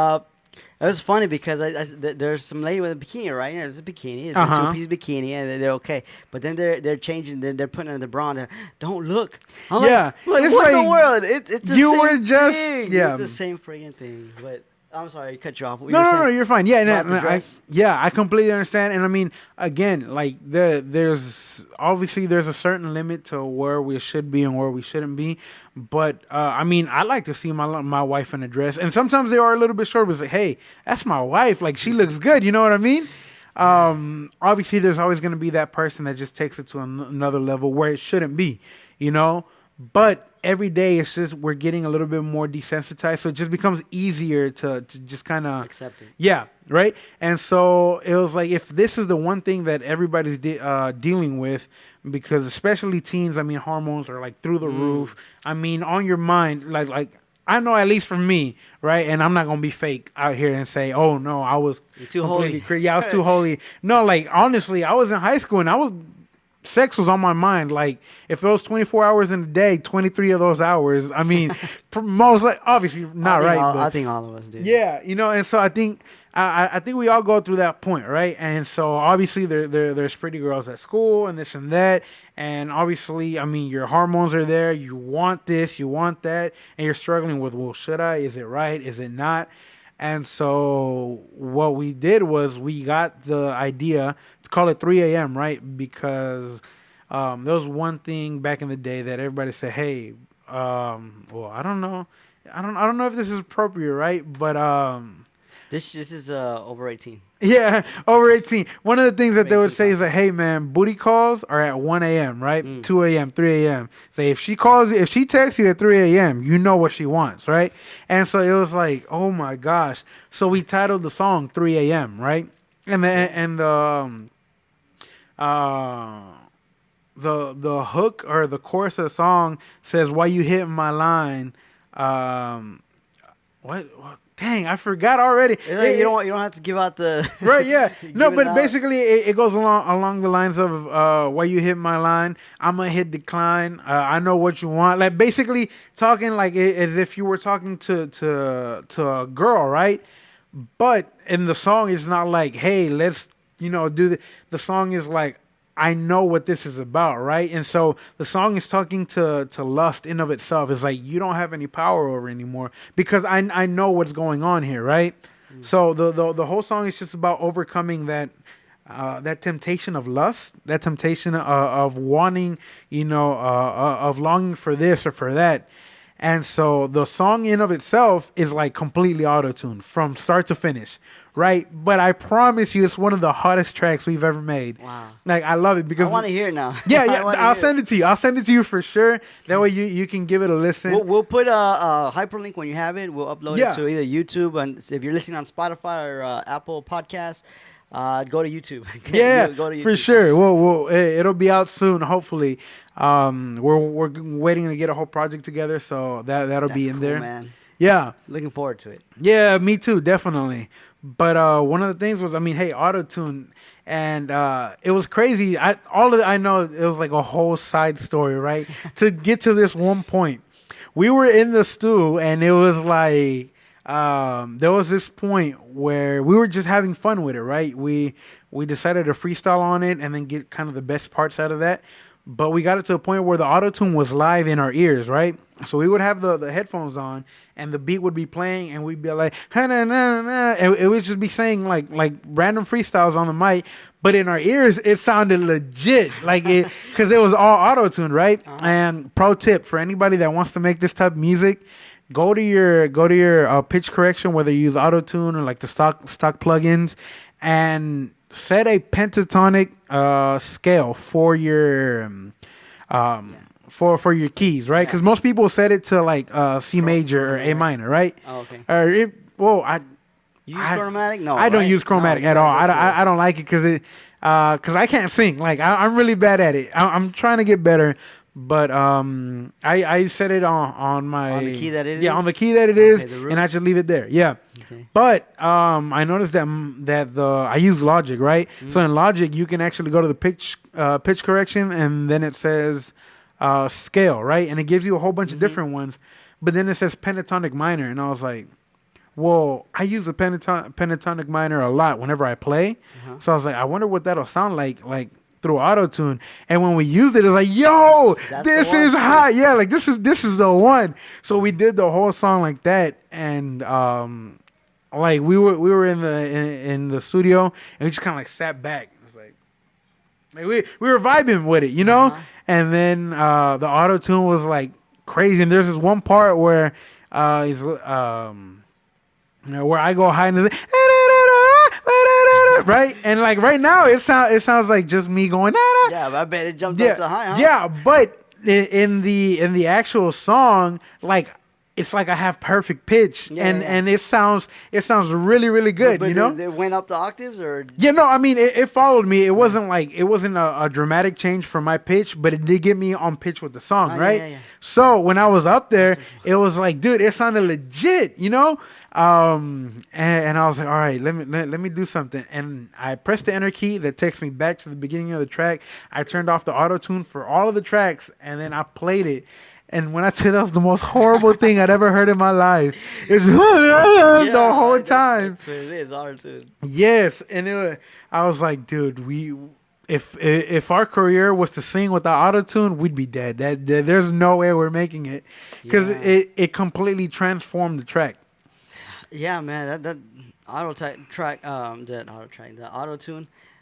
it was funny because there's some lady with a bikini, right? There's a bikini, it's a Uh-huh. two-piece bikini, and they're okay. But then they're changing, they're putting on the bra. And don't look. I'm Yeah. like It's what in the like, world? It's the you same were just- thing. yeah. It's the same friggin' thing. But I'm sorry, I cut you off. What No, you were no, no, saying? you're fine. Yeah, About the dress? I completely understand. And I mean, again, like there's obviously there's a certain limit to where we should be and where we shouldn't be. But I mean, I like to see my wife in a dress, and sometimes they are a little bit short. But it's like, hey, that's my wife. Like she looks good. You know what I mean? Obviously, there's always going to be that person that just takes it to another level where it shouldn't be. You know, but every day it's just we're getting a little bit more desensitized, so it just becomes easier to just kind of Accept it. yeah, right. And so it was like if this is the one thing that everybody's dealing with, because especially teens, I mean hormones are like through the roof. I mean on your mind, like I know at least for me, right? And I'm not gonna be fake out here and say, oh no, I was You're too completely holy. yeah, I was too holy. No, like honestly, I was in high school and sex was on my mind. Like if it was 24 hours in a day, 23 of those hours, I mean, most like obviously not right. I But think all of us did. yeah, you know, and so I think I think we all go through that point, right? And so obviously there's pretty girls at school and this and that, and obviously I mean your hormones are there. You want this, you want that, and you're struggling with, well, should I? Is it right? Is it not? And so what we did was we got the idea to call it 3 a.m., right? Because there was one thing back in the day that everybody said, hey, well, I don't know. I don't know if this is appropriate, right? But This is over 18. yeah, over 18. One of the things that they would 18 say is like, hey man, booty calls are at 1 a.m., right? Mm. 2 a.m., 3 a.m. Say if she texts you at 3 a.m., you know what she wants, right? And so it was like, oh my gosh. So we titled the song 3 a.m., right? And the hook or the chorus of the song says, why you hitting my line? What? Dang, I forgot already. It's like you don't have to give out the Right, yeah. No, give it but out. basically it goes along the lines of why you hit my line, I'm gonna hit decline. I know what you want. Like basically talking like as if you were talking to a girl, right? But in the song, it's not like, hey, let's do the song is like, I know what this is about, right? And so the song is talking to lust in of itself. It's like you don't have any power over anymore because I know what's going on here, right? So the whole song is just about overcoming that temptation of lust, that temptation of wanting, of longing for this or for that. And so the song in of itself is like completely auto-tuned from start to finish, right? But I promise you, it's one of the hottest tracks we've ever made. Wow. Like I love it I because want to hear it now. yeah, I yeah. wanna I'll hear send it to you. I'll send it to you for sure. That way you can give it a listen. We'll put a hyperlink when you have it. We'll upload Yeah. it to either YouTube, and if you're listening on Spotify or Apple Podcasts, go to YouTube. Yeah, Go to YouTube. for sure. It'll be out soon, hopefully. We're waiting to get a whole project together, so that'll That's be in cool, there. man. Yeah, Looking forward to it. yeah, me too, definitely. But one of the things was, I mean, hey, auto tune, and it was crazy. I know it was like a whole side story, right? To get to this one point, we were in the stew, and it was like there was this point where we were just having fun with it, right? We decided to freestyle on it and then get kind of the best parts out of that. But we got it to a point where the auto-tune was live in our ears, right? So we would have the headphones on and the beat would be playing and we'd be like, "Ha, na, na, na," and it would just be saying like random freestyles on the mic. But in our ears, it sounded legit, like it, because it was all auto-tuned, right? And pro tip for anybody that wants to make this type of music, go to your pitch correction, whether you use auto-tune or like the stock plugins, and set a pentatonic scale for your for your keys, right? Because most people set it to like C major or A minor, right? Oh, okay. Or You use chromatic? No, I don't right? use chromatic No, at all. that's I don't like it because I can't sing. Like I'm really bad at it. I'm trying to get better, But I set it on my On the key that it yeah, on is? the key that it is, Okay, the and root. I just leave it there. Yeah. Okay. But I noticed that the I use Logic, right? So Mm. in Logic, you can actually go to the pitch correction, and then it says scale, right? And it gives you a whole bunch of Mm-hmm. different ones. But then it says pentatonic minor, and I was like, well, I use the pentatonic minor a lot whenever I play. Uh-huh. So I was like, I wonder what that'll sound like through auto tune. And when we used it, it was like, yo, That's the this is one. hot. Yeah, like this is the one. So we did the whole song like that, and like we were in the studio, and we just kind of like sat back. It was like we were vibing with it, you know. Uh-huh. And then the auto tune was like crazy. And there's this one part where he's you know, where I go high and it's like, right, and like right now it sounds like just me going Yeah, but I bet it jumped up yeah, to high, huh? yeah, but in the actual song, like it's like I have perfect pitch, Yeah, and yeah. and it sounds really really good, But you know. they went up the octaves, or Yeah, no, I mean it followed me. It wasn't a dramatic change from my pitch, but it did get me on pitch with the song, oh, right? yeah, yeah, So when I was up there, it was like, dude, it sounded legit, you know. And I was like, all right, let me do something, and I pressed the enter key that takes me back to the beginning of the track. I turned off the auto tune for all of the tracks, and then I played it. And when I tell you that was the most horrible thing I'd ever heard in my life, it's the whole time. That's what it is, auto-tune. Yes, and I was like, dude, if our career was to sing without auto tune, we'd be dead. There's no way we're making it, because Yeah. it completely transformed the track. Yeah, man, that the auto tune.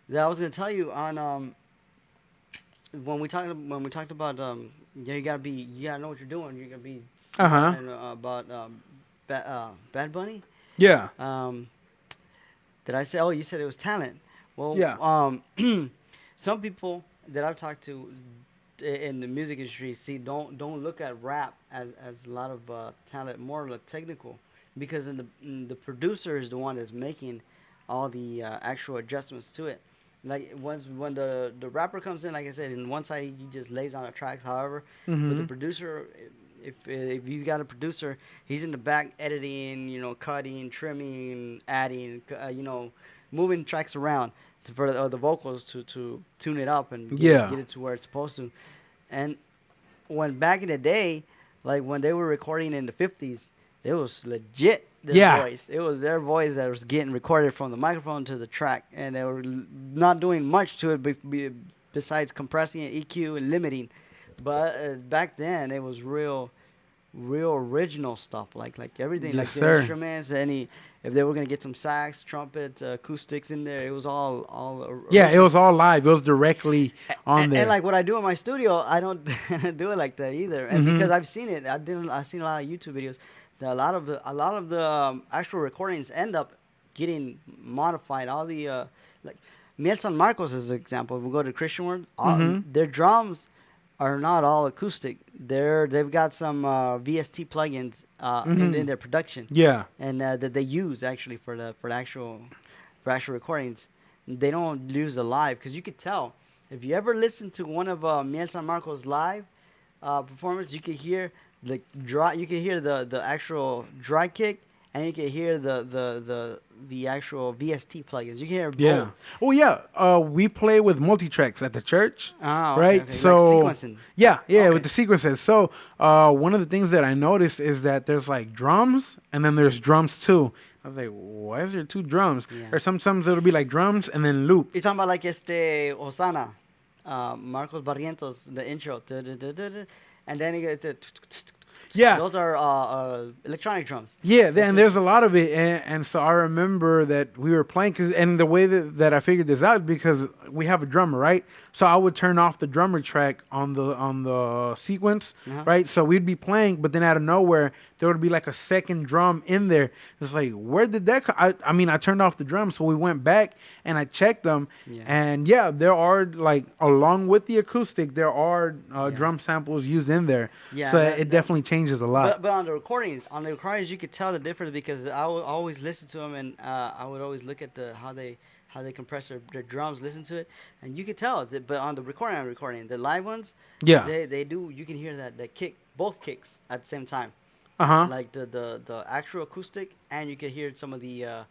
That I was gonna tell you on when we talked about yeah, you gotta know what you're doing. You're gonna be Uh huh. smart and, about Bad Bunny. Yeah. Um, did I say? Oh, you said it was talent. Well, Yeah. some people that I've talked to in the music industry don't look at rap as a lot of talent, more like technical, because in the producer is the one that's making all the actual adjustments to it. Like when the rapper comes in, like I said, in one side he just lays on the tracks. However, with the Mm-hmm. producer, if you got a producer, he's in the back editing, cutting, trimming, adding, moving tracks around for the vocals to tune it up and Yeah. get it to where it's supposed to. And when back in the day, like when they were recording in the 50s, it was legit their Yeah. voice. It was their voice that was getting recorded from the microphone to the track, and they were not doing much to it besides compressing and EQ and limiting. But back then, it was real original stuff, like everything, like Yes, the sir. instruments, if they were gonna get some sax, trumpet, acoustics in there, it was all Yeah, it original. was all live. It was directly on And there. like what I do in my studio, I don't do it like that either. And Mm-hmm. because I've seen it, I've seen a lot of YouTube videos. That a lot of the actual recordings end up getting modified. All the like Miel San Marcos is an example. If we go to the Christian world, Mm-hmm. their drums are not all acoustic. They've got some VST plugins in their production, Yeah. and that they use actually for actual recordings. They don't use the live, because you could tell if you ever listen to one of Miel San Marcos live performance, you could hear you could hear the actual dry kick, and you could hear the actual VST plugins. You can hear both. Yeah. Oh yeah. We play with multi-tracks at the church. Oh, okay, Right. okay. So Like sequencing. yeah, Okay. with the sequences. So one of the things that I noticed is that there's like drums, and then there's drums too. I was like, why is there two drums? Yeah. Or sometimes it'll be like drums and then loop. You're talking about like Osana, Marcos Barrientos, the intro, and then it gets a. Yeah. Those are electronic drums. Yeah, That's and it. there's a lot of it, and so I remember that we were playing, and the way that I figured this out is because we have a drummer, right? So I would turn off the drummer track on the sequence, Uh-huh. right? So we'd be playing, but then out of nowhere there would be like a second drum in there. It's like, where did that come? I mean, I turned off the drum, so we went back and I checked them, Yeah. and yeah, there are like, along with the acoustic, there are Yeah. drum samples used in there. Yeah, So that- it that- definitely changes a lot. But on the recordings, you could tell the difference, because I would always listen to them, and I would always look at how they how they compress their drums. Listen to it, and you can tell. But on the recording, the live ones, Yeah. they do. You can hear that kick, both kicks at the same time, Uh huh. like the actual acoustic, and you can hear some of the Yeah,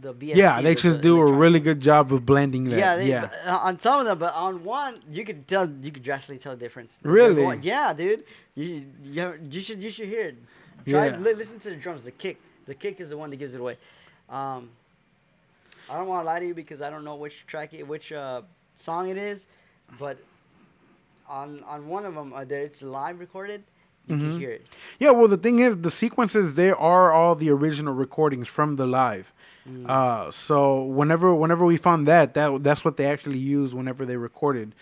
BST, they just the do a electronic really ones. good job of blending Yeah, that. Yeah. on some of them, but on one you could tell, you could drastically tell the difference. They're Really? going, yeah, dude. You should hear it. Yeah. Listen to the drums. The kick is the one that gives it away. Um, I don't want to lie to you because I don't know which song it is, but on one of them, there it's live recorded. You can Hmm. hear it. Yeah, well, the thing is, the sequences they are all the original recordings from the live. Mm. So whenever we found that's what they actually used whenever they recorded.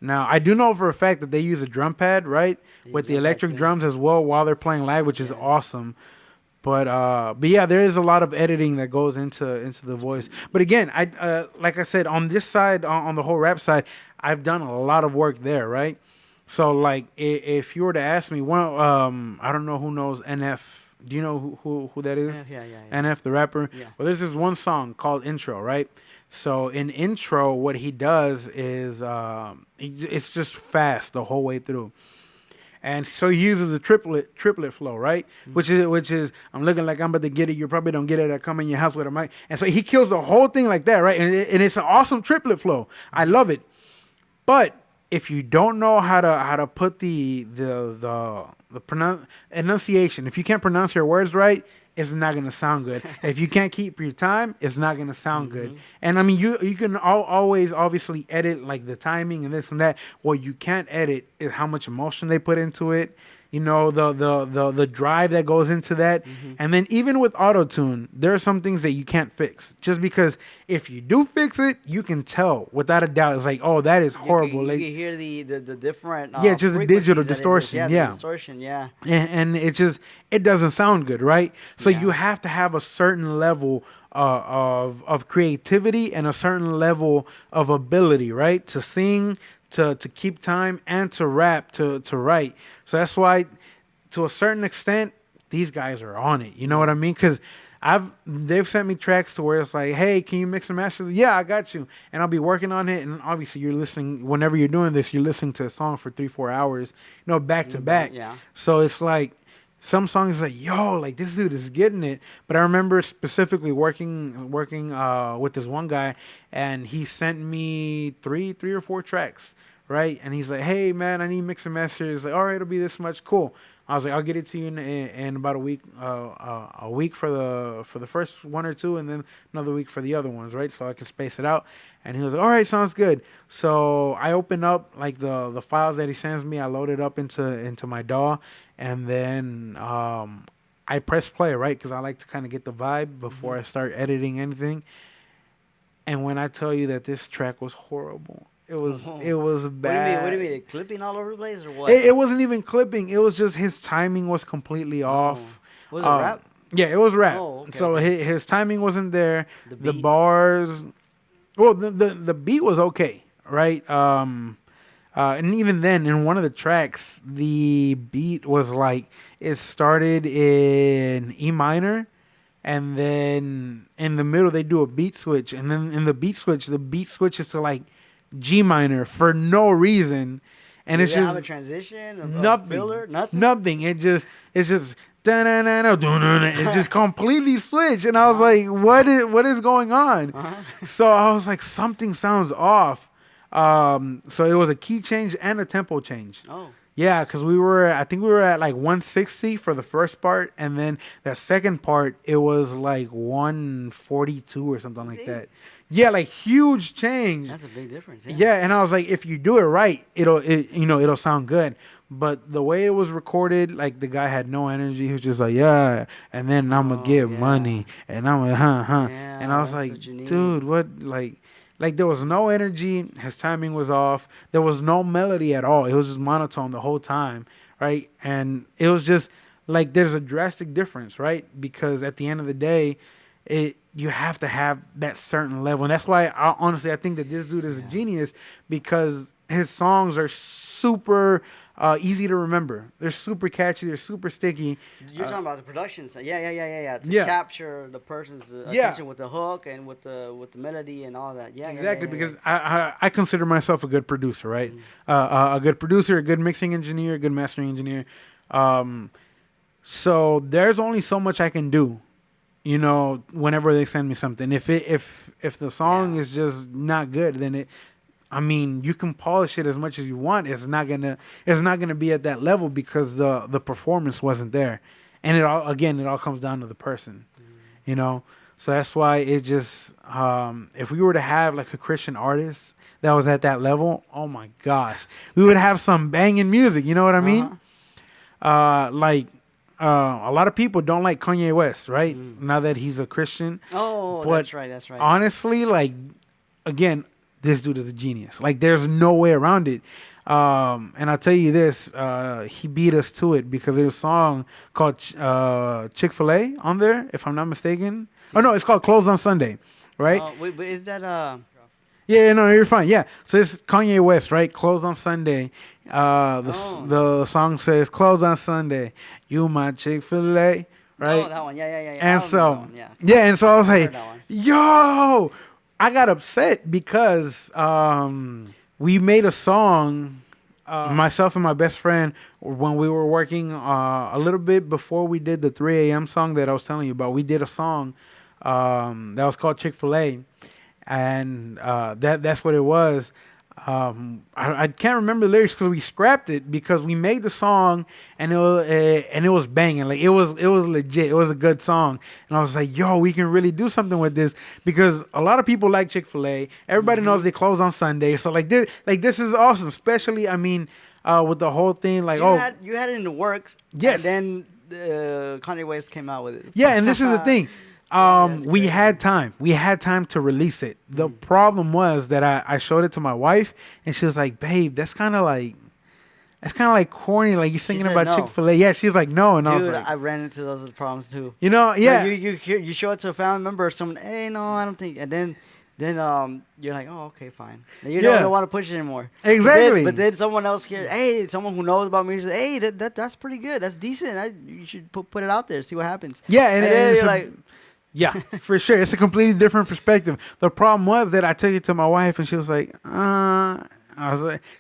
Now I do know for a fact that they use a drum pad, right, They use with the drum pad electric too. drums as well while they're playing live, which is Yeah. awesome. But yeah, there is a lot of editing that goes into the voice. But again, I like I said, on this side, on the whole rap side, I've done a lot of work there, right? So like, if you were to ask me, I don't know who knows NF. Do you know who that is? Yeah. NF the rapper. Yeah. Well, there's this one song called Intro, right? So in Intro, what he does is it's just fast the whole way through. And so he uses the triplet flow, right? Which is I'm looking like I'm about to get it. You probably don't get it. I come in your house with a mic, and so he kills the whole thing like that, right? And it's an awesome triplet flow. I love it. But if you don't know how to put the enunciation, if you can't pronounce your words right, it's not gonna sound good. If you can't keep your time, it's not gonna sound good. And I mean, you can always obviously edit like the timing and this and that. What you can't edit is how much emotion they put into it. You know, the drive that goes into that. And then even with auto tune, there are some things that you can't fix. Just because if you do fix it, you can tell without a doubt. It's like, oh, that is horrible. You Like, can hear the different yeah, just a frequencies digital that it is. distortion. Yeah, Yeah. the distortion. Yeah. And it doesn't sound good, right? So Yeah. you have to have a certain level of creativity and a certain level of ability, right, to sing, to keep time, and to rap, to write. So that's why, to a certain extent, these guys are on it. You know what I mean? Because they've sent me tracks to where it's like, hey, can you mix and master? Yeah, I got you. And I'll be working on it. And obviously, you're listening. Whenever you're doing this, you're listening to a song for 3-4 hours, back to back. Yeah. So it's like some songs like, yo, like this dude is getting it. But I remember specifically working with this one guy, and he sent me three or four tracks, right? And he's like, hey man, I need mix and master. He's like, all right, it'll be this much. Cool. I was like, I'll get it to you in about a week for the first one or two, and then another week for the other ones, right? So I can space it out. And he was like, all right, sounds good. So I open up like the files that he sends me. I load it up into my DAW, and then I press play, right? Because I like to kind of get the vibe before I start editing anything. And when I tell you that this track was horrible, it was bad. What do you mean? Clipping all over the place or what? It wasn't even clipping. It was just his timing was completely off. Was it rap? Yeah, it was rap. Oh, okay, So okay. his timing wasn't there. The The beat? bars, well, the beat was okay, right? And even then, in one of the tracks, the beat was like it started in E minor, and then in the middle they do a beat switch, and then in the beat switches to like G minor for no reason, and Did it's it have a just transition? nothing, Filler? Nothing? nothing. It's just it just completely switched, and I was like, what is going on? Uh-huh. So I was like, something sounds off. So it was a key change and a tempo change. Oh. Yeah, because I think we were at like 160 for the first part, and then the second part it was like 142 or something like that. Yeah, like huge change. That's a big difference. Yeah. Yeah, and I was like, if you do it right, it'll sound good. But the way it was recorded, like the guy had no energy. He was just like, yeah, and then I'm gonna get yeah. money, and I'm like, huh. Yeah, And I was that's like, what you need. dude, what like there was no energy. His timing was off. There was no melody at all. It was just monotone the whole time, right? And it was just like there's a drastic difference, right? Because at the end of the day, you have to have that certain level, and that's why honestly I think that this dude is a genius because his songs are super easy to remember. They're super catchy. They're super sticky. You're talking about the production side. Yeah. To Yeah. capture the person's Yeah. attention with the hook and with the melody and all that. Exactly, Yeah. because I consider myself a good producer, right? A good producer, a good mixing engineer, a good mastering engineer. So there's only so much I can do, whenever they send me something. If the song Yeah. is just not good, then I mean, you can polish it as much as you want. It's not gonna be at that level because the performance wasn't there, and it all comes down to the person, you know. So that's why it just if we were to have like a Christian artist that was at that level, oh my gosh, we would have some banging music. You know what I mean? Like a lot of people don't like Kanye West, right? Now that he's a Christian. Oh, But that's right. That's right. honestly, like, again, this dude is a genius. Like, there's no way around it. And I'll tell you this, he beat us to it because there's a song called Chick-fil-A on there, if I'm not mistaken. Oh, no, it's called Closed on Sunday, right? Wait, but is that Yeah, no, you're fine. Yeah, so it's Kanye West, right? Closed on Sunday. The song says, "Closed on Sunday, you my Chick-fil-A," right? Oh, that one. Yeah. I And remember so, that one, and so I was I like, heard that one. "Yo!" I got upset because we made a song, myself and my best friend, when we were working a little bit before we did the 3 a.m. song that I was telling you about. We did a song that was called Chick-fil-A, and that's what it was. I can't remember the lyrics because we scrapped it because we made the song and it was banging, like it was legit. It was a good song, and I was like, "Yo, we can really do something with this," because a lot of people like Chick-fil-A. Everybody knows they close on Sunday, so this is awesome. Especially, I mean, with the whole thing, like, So you had it in the works. Yes. And then Kanye West came out with it. yeah, and this is the thing. That's We crazy. had time. We had time to release it. The problem was that I showed it to my wife, and she was like, "Babe, that's kind of like corny. Like, you're thinking said about no. Chick-fil-A." Yeah, she's like, "No," and I was Dude, like, I ran into those problems too. yeah, So you show it to a family member or someone. Hey, no, I don't think. And then you're like, oh, okay, fine. And you don't want to push it anymore. Exactly. But then someone else here, hey, someone who knows about music, hey, that's pretty good. That's decent. You should put it out there, see what happens. yeah, And and then it's you're a- like, yeah, for sure. It's a completely different perspective. The problem was that I took it to my wife, and she was like,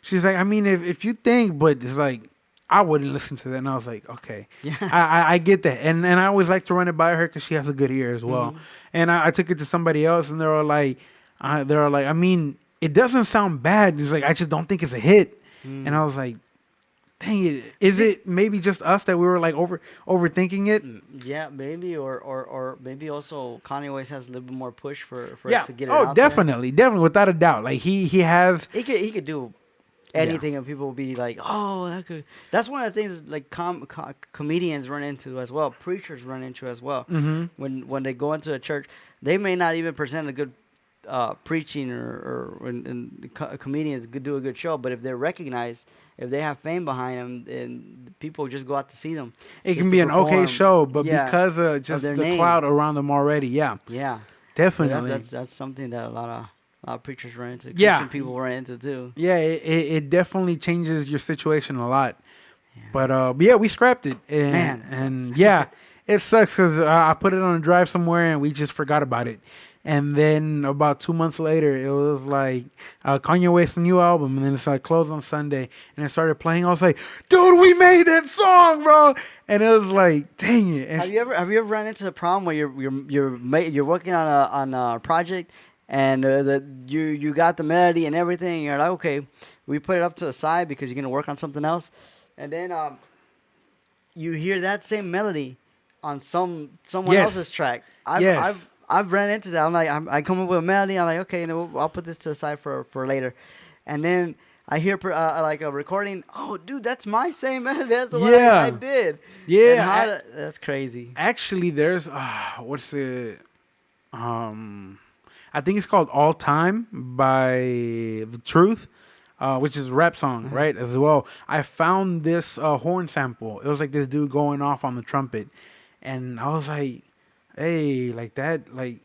she's like, I mean, if you think, but it's like, I wouldn't listen to that. And I was like, okay, Yeah. I get that. And I always like to run it by her because she has a good ear as well. And I took it to somebody else, and they were like, I mean, it doesn't sound bad. It's like, I just don't think it's a hit. And I was like, dang it. Is it maybe just us that we were like overthinking it? yeah, maybe, or maybe also Kanye West has a little bit more push for Yeah. it to get it out there. Definitely, without a doubt. Like he has. He could do anything, and people will be like, "Oh, that could." That's one of the things like comedians run into as well. Preachers run into as well. When they go into a church, they may not even present a good preaching and comedians could do a good show, but if they're recognized, if they have fame behind them, and people just go out to see them. It just can to be an okay perform. show, but Yeah, because of just their the name. cloud around them already, yeah, Yeah, definitely. that's something that a lot of preachers run into. Yeah. Christian people run into too. Yeah, it definitely changes your situation a lot. But yeah, we scrapped it, and Man, that and yeah, it sucks because I put it on a drive somewhere and we just forgot about it. And then about 2 months later, it was like Kanye West's new album, and then it's like Closed on Sunday, and it started playing. I was like, "Dude, we made that song, bro!" And it was like, "Dang it!" And Have you ever run into the problem where you're working on a project and you got the melody and everything, and you're like, okay, we put it up to the side because you're gonna work on something else, and then you hear that same melody on someone Yes. else's track. Yes. I've ran into that. I'm like, I come up with a melody. I'm like, okay, I'll put this to the side for later, and then I hear like a recording. Oh, dude, that's my same melody. That's the one Yeah. I did. Yeah, And that's crazy. actually, there's what's it? I think it's called "All Time" by The Truth, which is a rap song, right? As well. I found this horn sample. It was like this dude going off on the trumpet, and I was like, "Hey, like that, like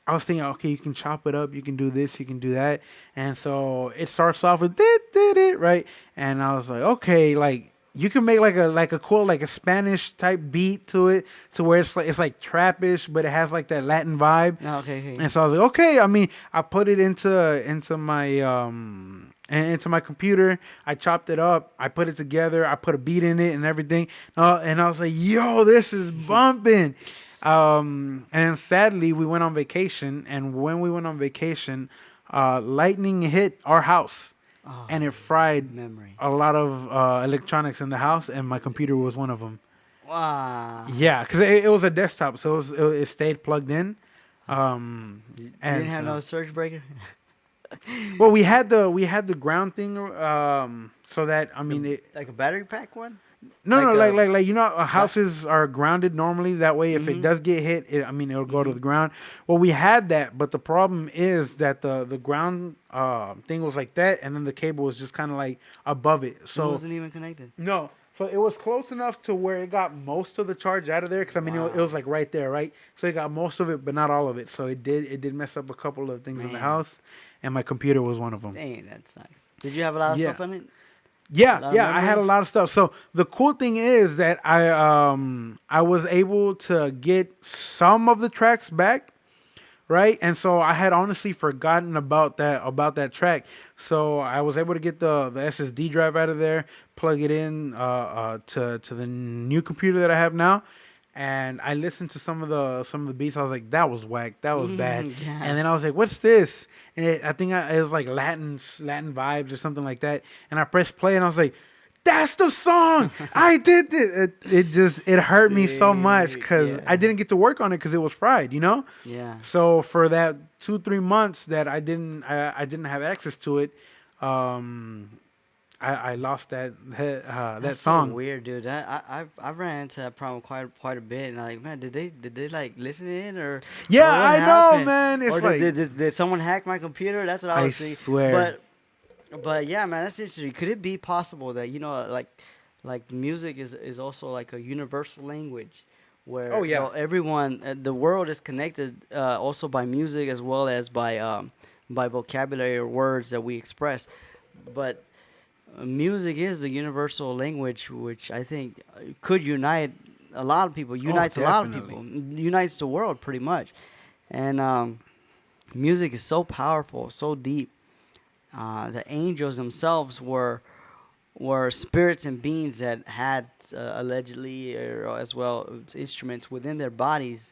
I was thinking, okay, you can chop it up, you can do this, you can do that, and so it starts off with did, right? And I was like, okay, like you can make like a cool like a Spanish type beat to it, to where it's like trappish, but it has like that Latin vibe. Oh, okay, okay. And so I was like, okay. I mean, I put it into my computer. I chopped it up. I put it together. I put a beat in it and everything. And I was like, yo, this is bumping. And sadly, we went on vacation. And when we went on vacation, lightning hit our house. Oh, And it fried memory. a lot of electronics in the house. And my computer was one of them. Wow. Yeah, because it was a desktop. So it stayed plugged in. You And didn't have so- no surge breaker? Well, we had the ground thing, so that I mean, Like a battery pack one? no, like like you know, houses are grounded normally. That way, if it Mhm. does get hit, it'll go to the ground. Well, we had that, but the problem is that the ground thing was like that, and then the cable was just kind of like above it. It So wasn't even connected. no, so it was close enough to where it got most of the charge out of there. Because I mean, it was like right there, right? So it got most of it, but not all of it. So it did mess up a couple of things in the Man. house, and my computer was one of them. Dang, that sucks. Did you have a lot of Yeah. stuff on it? Yeah, lot of yeah, I had a memory? lot of stuff. So the cool thing is that I was able to get some of the tracks back, right? And so I had honestly forgotten about that track. So I was able to get the SSD drive out of there, plug it in to the new computer that I have now. And I listened to some of the beats. I was like, that was whack. That was bad. Yeah. And then I was like, what's this? And I think it was like Latin vibes or something like that. And I pressed play and I was like, that's the song. I did it. It hurt me so much because Yeah. I didn't get to work on it because it was fried, you know? Yeah. So for that 2-3 months that I didn't have access to it, I lost that That's song. so weird, dude. I've ran into that problem quite a bit, and like, man, did they like listen in or? Yeah, or what I know, happened? man. It's or like did someone hack my computer? That's what I I was thinking. swear. But yeah, man, that's interesting. Could it be possible that like music is also like a universal language, where Oh, yeah. everyone the world is connected also by music as well as by vocabulary or words that we express, but music is the universal language, which I think could unite a lot of people. Unites a lot of definitely. people. Unites the world pretty much, and music is so powerful, so deep. The angels themselves were spirits and beings that had allegedly or as well instruments within their bodies.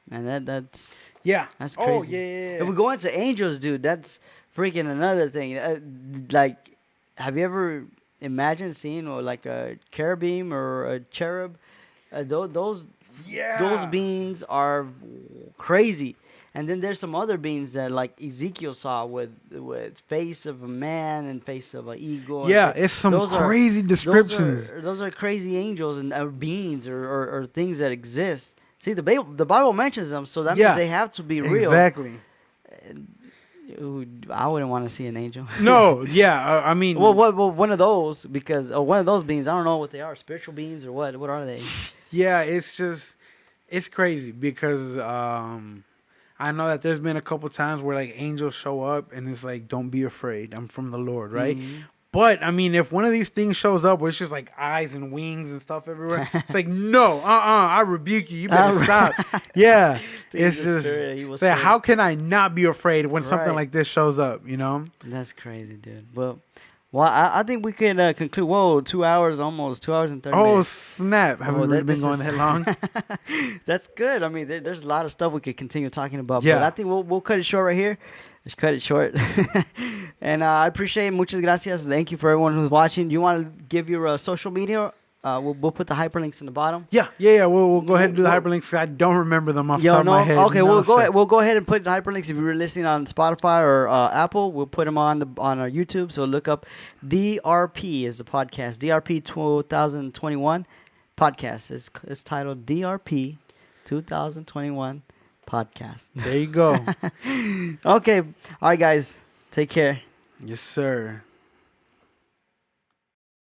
Man, that's Yeah. that's Oh, crazy. yeah. If we go into angels, dude, that's freaking another thing. Like, have you ever imagined seeing or like a cherubim or a cherub? Those Yeah. beings are crazy. And then there's some other beings that like Ezekiel saw with face of a man and face of an eagle. Yeah, and it's some those are- crazy descriptions. Those are crazy angels and beings or things that exist. See, the Bible mentions them, so that Yeah, means they have to be real. Exactly. Ooh, I wouldn't want to see an angel. No, yeah. I mean, Well, one of those because one of those beings. I don't know what they are. Spiritual beings or what? What are they? yeah, it's crazy because I know that there's been a couple times where like angels show up and it's like, don't be afraid, I'm from the Lord, right? Mhm. But I mean, if one of these things shows up where it's just like eyes and wings and stuff everywhere, it's like, no, I rebuke you. You better stop. Yeah, it's He's a just spirit, he was say, spirit. how can I not be afraid when something Right. like this shows up? You know? That's crazy, dude. Well, I think we could conclude. Whoa, 2 hours almost, 2 hours and 30 Oh minutes. snap! Have Oh, we really that- been this going is- that long? That's good. I mean, there's a lot of stuff we could continue talking about. But Yeah. I think we'll cut it short right here. Let's cut it short. And I appreciate it. Muchas gracias. Thank you for everyone who's watching. Do you want to give your social media? We'll put the hyperlinks in the bottom. Yeah. We'll go ahead and do the hyperlinks. I don't remember them off the top of my head. Okay, No, we'll go sir. ahead. We'll go ahead and put the hyperlinks. If you were listening on Spotify or Apple, we'll put them on our YouTube. So look up DRP is the podcast. DRP 2021 podcast. It's titled DRP 2021 podcast. There you go. Okay, all right, guys, take care. Yes, sir.